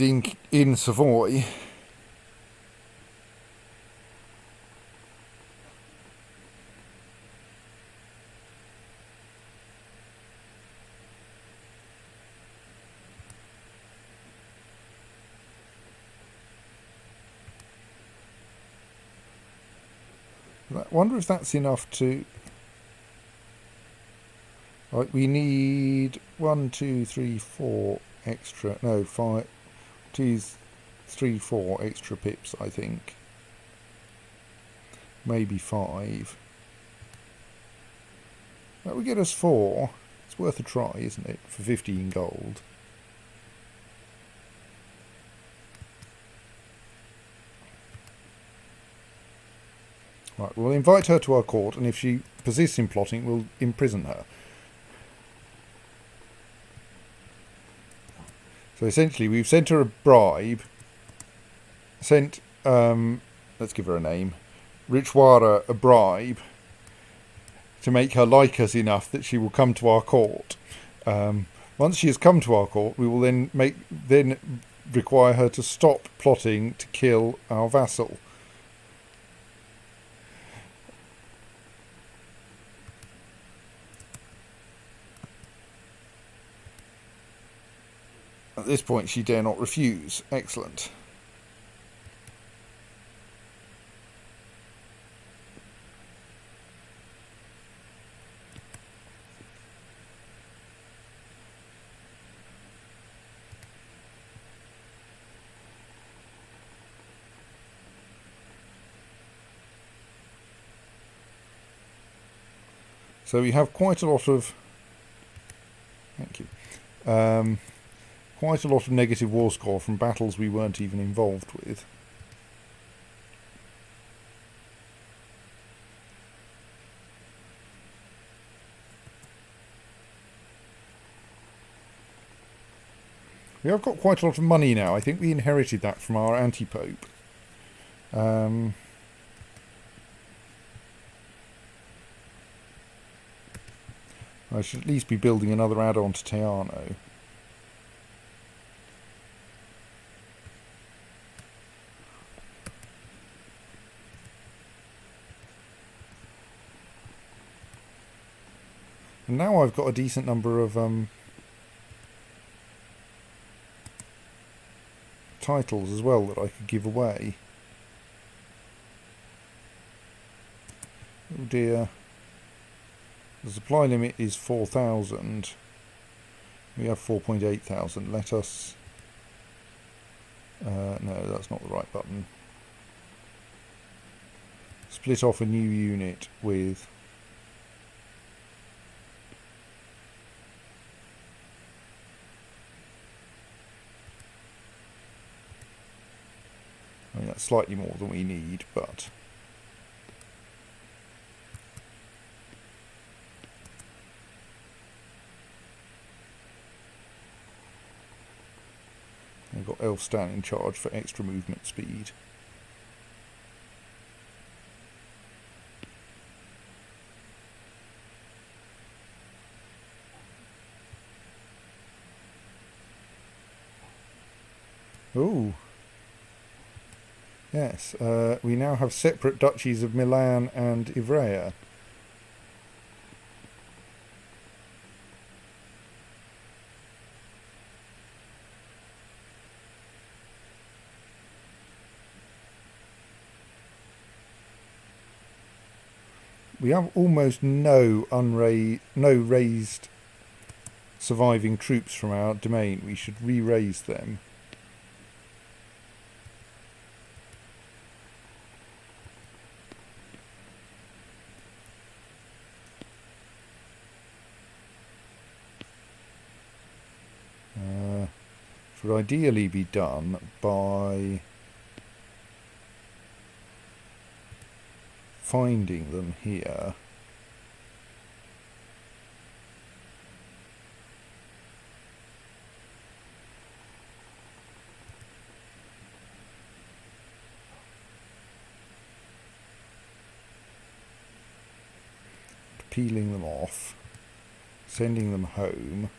in Savoy. I wonder if that's enough to... Right, we need 1, 2, 3, 4 extra... No, 5... 2, 3, 4 extra pips, I think. Maybe 5. That would get us 4. It's worth a try, isn't it? For 15 gold. Right, we'll invite her to our court, and if she persists in plotting, we'll imprison her. So essentially, we've sent her a bribe. Sent, let's give her a name, Richwara a bribe to make her like us enough that she will come to our court. Once she has come to our court, we will then require her to stop plotting to kill our vassal. At this point, she dare not refuse. Excellent. So we have quite a lot of... Thank you. Quite a lot of negative war score from battles we weren't even involved with. We have got quite a lot of money now. I think we inherited that from our anti-pope. I should at least be building another add-on to Teano. And now I've got a decent number of titles as well that I could give away. Oh dear. The supply limit is 4,000. We have 4.8 thousand. Let us... no, that's not the right button. Split off a new unit with... That's slightly more than we need, but... I've got Elfstan in charge for extra movement speed. Oh, yes, we now have separate duchies of Milan and Ivrea. We have almost no raised surviving troops from our domain. We should re-raise them. Should ideally be done by finding them here. Peeling them off, sending them home,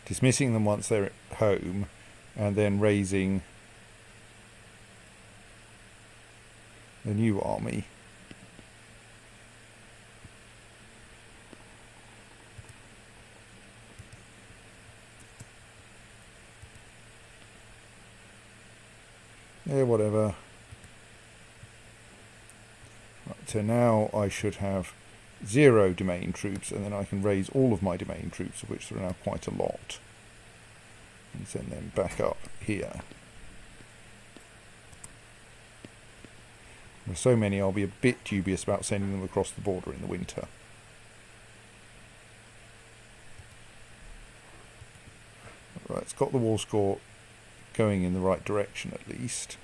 dismissing them once they're at home, and then raising a new army. Yeah, whatever. Right, so now I should have 0 domain troops, and then I can raise all of my domain troops, of which there are now quite a lot, and send them back up here. There are so many, I'll be a bit dubious about sending them across the border in the winter. Right, it's got the war score going in the right direction at least.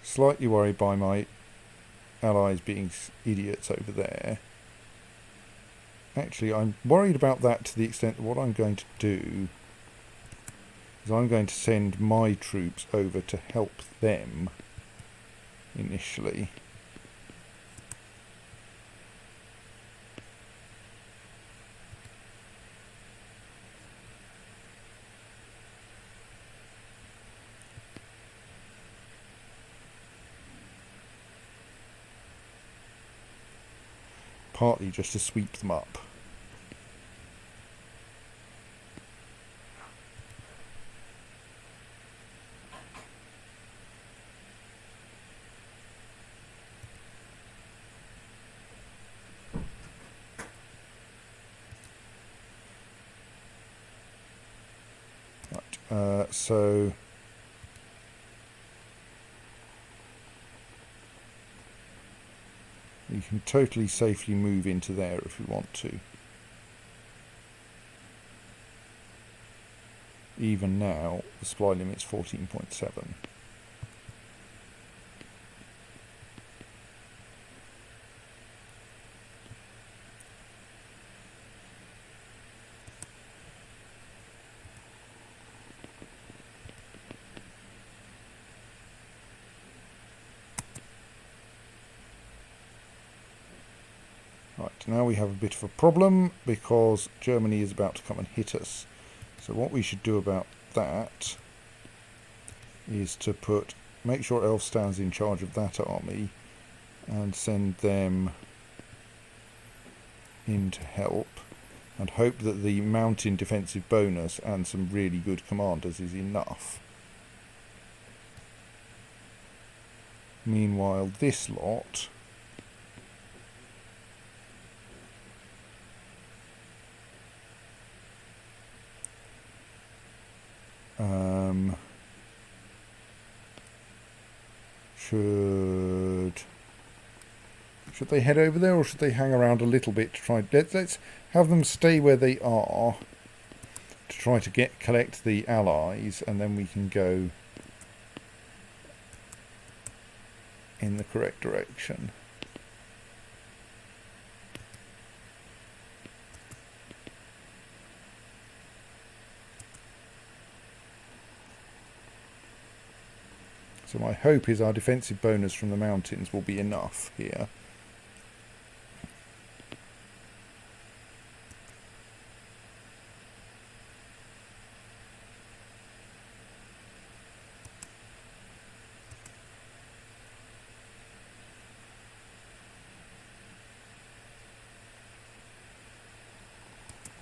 Slightly worried by my allies being idiots over there. Actually, I'm worried about that to the extent that what I'm going to do is I'm going to send my troops over to help them initially. Partly just to sweep them up. Right, so you can totally safely move into there if you want to. Even now, the supply limit's 14.7. Right, now we have a bit of a problem because Germany is about to come and hit us. So what we should do about that is to make sure Elfstan's in charge of that army and send them in to help, and hope that the mountain defensive bonus and some really good commanders is enough. Meanwhile, this lot should they head over there, or should they hang around a little bit to try? Let's have them stay where they are to try to collect the allies, and then we can go in the correct direction. So my hope is our defensive bonus from the mountains will be enough here.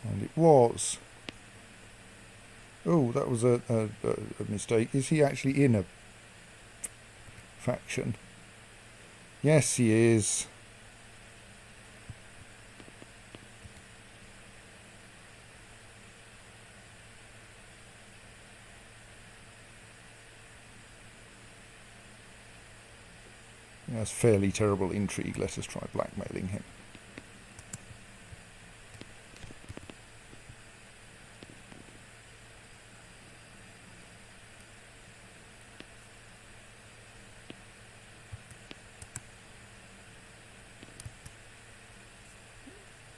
And it was. Oh, that was a mistake. Is he actually in a faction? Yes, he is. That's fairly terrible intrigue. Let us try blackmailing him.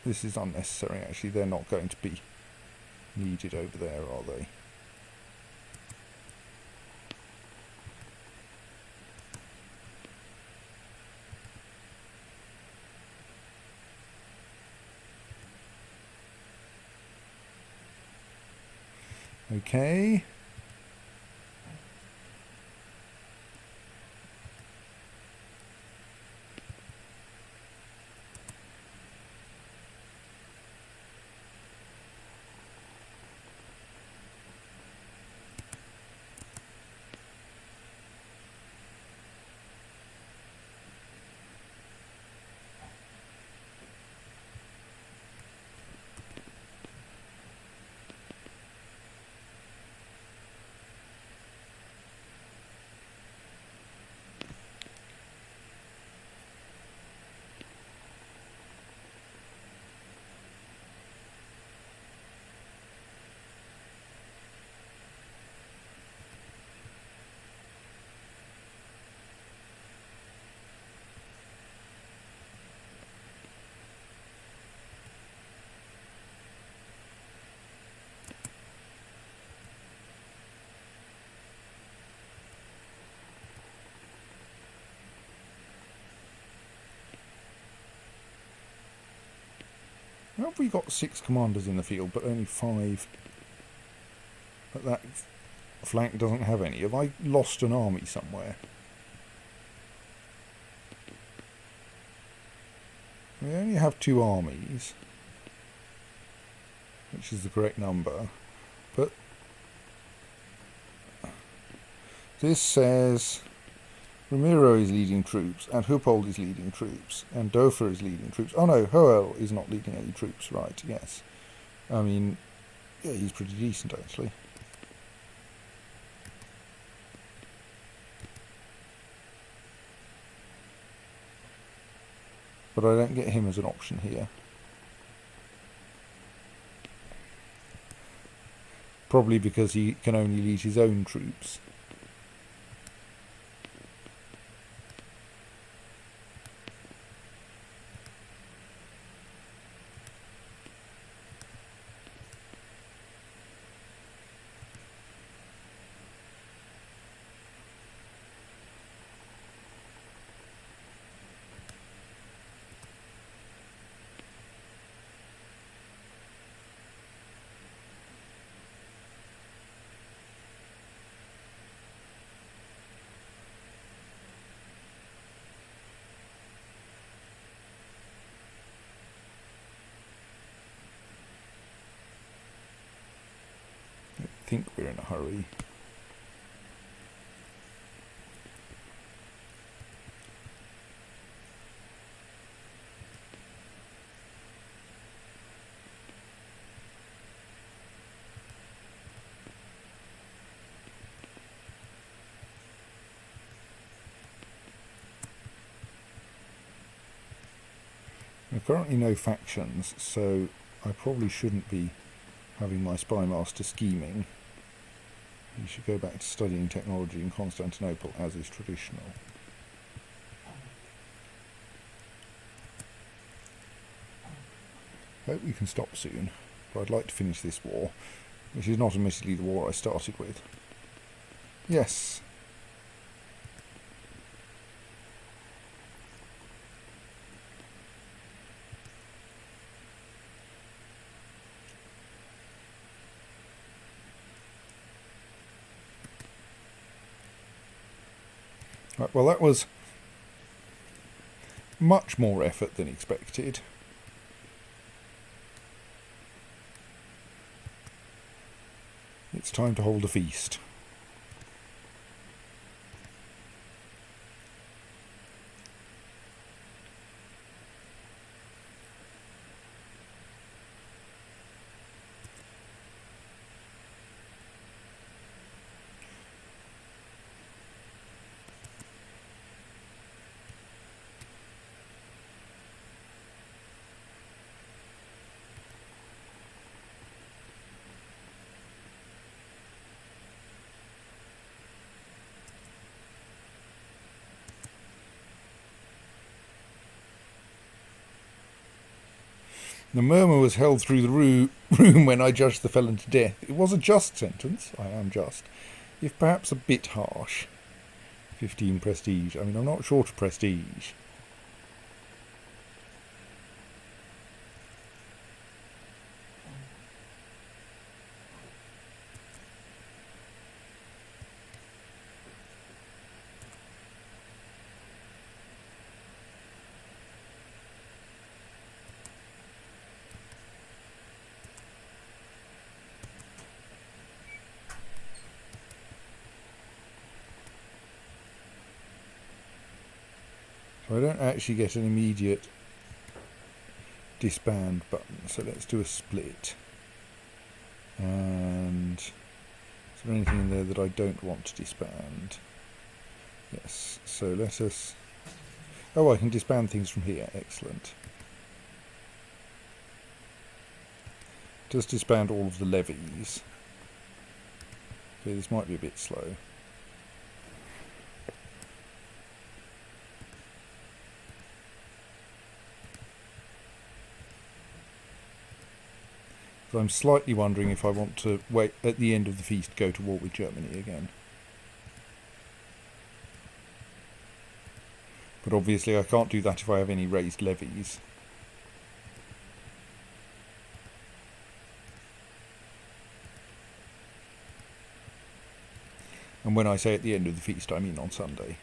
This is unnecessary, actually. They're not going to be needed over there, are they? Okay. How have we got 6 commanders in the field, but only 5? But that flank doesn't have any. Have I lost an army somewhere? We only have 2 armies, which is the correct number. But this says Ramiro is leading troops, and Hupold is leading troops, and Dofer is leading troops. Oh no, Hoel is not leading any troops, right, yes. I mean, yeah, he's pretty decent, actually. But I don't get him as an option here. Probably because he can only lead his own troops. I think we're in a hurry. There are currently no factions, so I probably shouldn't be having my spy master scheming. He should go back to studying technology in Constantinople, as is traditional. Hope we can stop soon, but I'd like to finish this war, which is not admittedly the war I started with. Yes. Right, well, that was much more effort than expected. It's time to hold a feast. The murmur was held through the room when I judged the felon to death. It was a just sentence, I am just, if perhaps a bit harsh. 15 prestige. I mean, I'm not short of prestige. So I don't actually get an immediate disband button, so let's do a split. And is there anything in there that I don't want to disband? Yes, so let us... Oh, I can disband things from here, excellent. Just disband all of the levies. Okay, this might be a bit slow. So I'm slightly wondering if I want to wait at the end of the feast, go to war with Germany again. But obviously I can't do that if I have any raised levies. And when I say at the end of the feast, I mean on Sunday.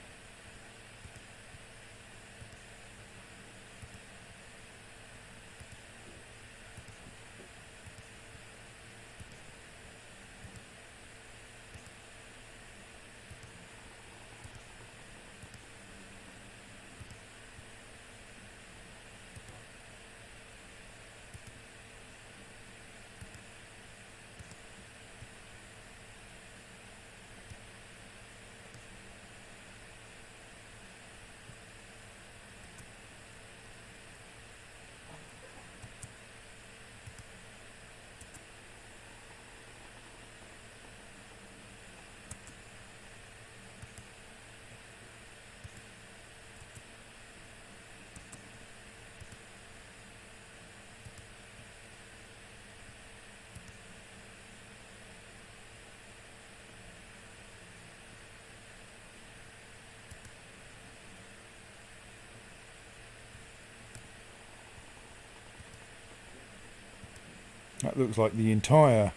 That looks like the entire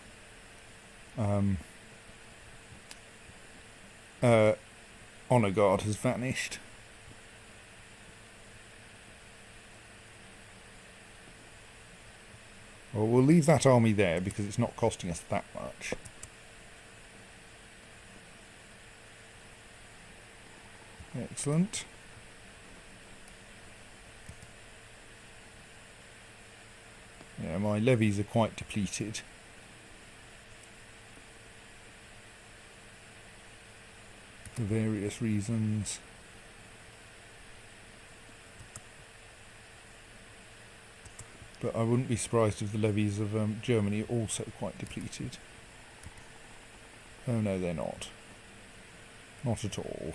honour guard has vanished. Well, we'll leave that army there because it's not costing us that much. Excellent. Yeah, my levies are quite depleted. For various reasons. But I wouldn't be surprised if the levies of Germany are also quite depleted. Oh no, they're not. Not at all.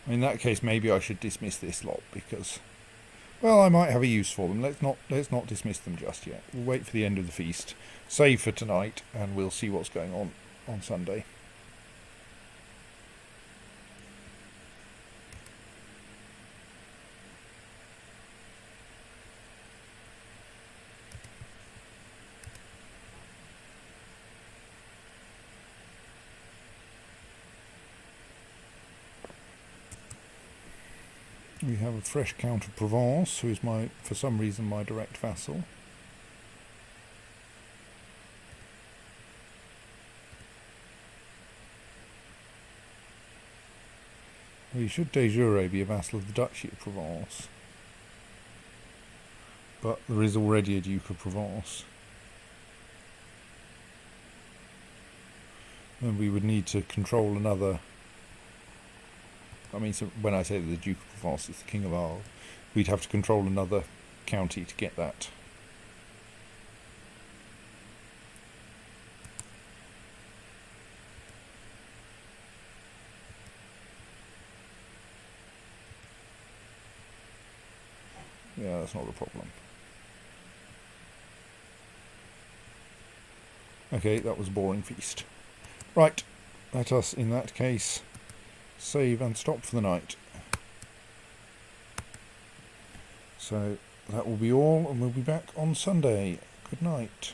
In that case, maybe I should dismiss this lot because, well, I might have a use for them. Let's not dismiss them just yet. We'll wait for the end of the feast, save for tonight, and we'll see what's going on Sunday. We have a fresh Count of Provence, who is for some reason, my direct vassal. He should de jure be a vassal of the Duchy of Provence. But there is already a Duke of Provence. And we would need to control another. I mean, so when I say that the Duke of Provence is the King of Arles, we'd have to control another county to get that. Yeah, that's not a problem. Okay, that was a boring feast. Right, let us, in that case, save and stop for the night. So that will be all, and we'll be back on Sunday. Good night.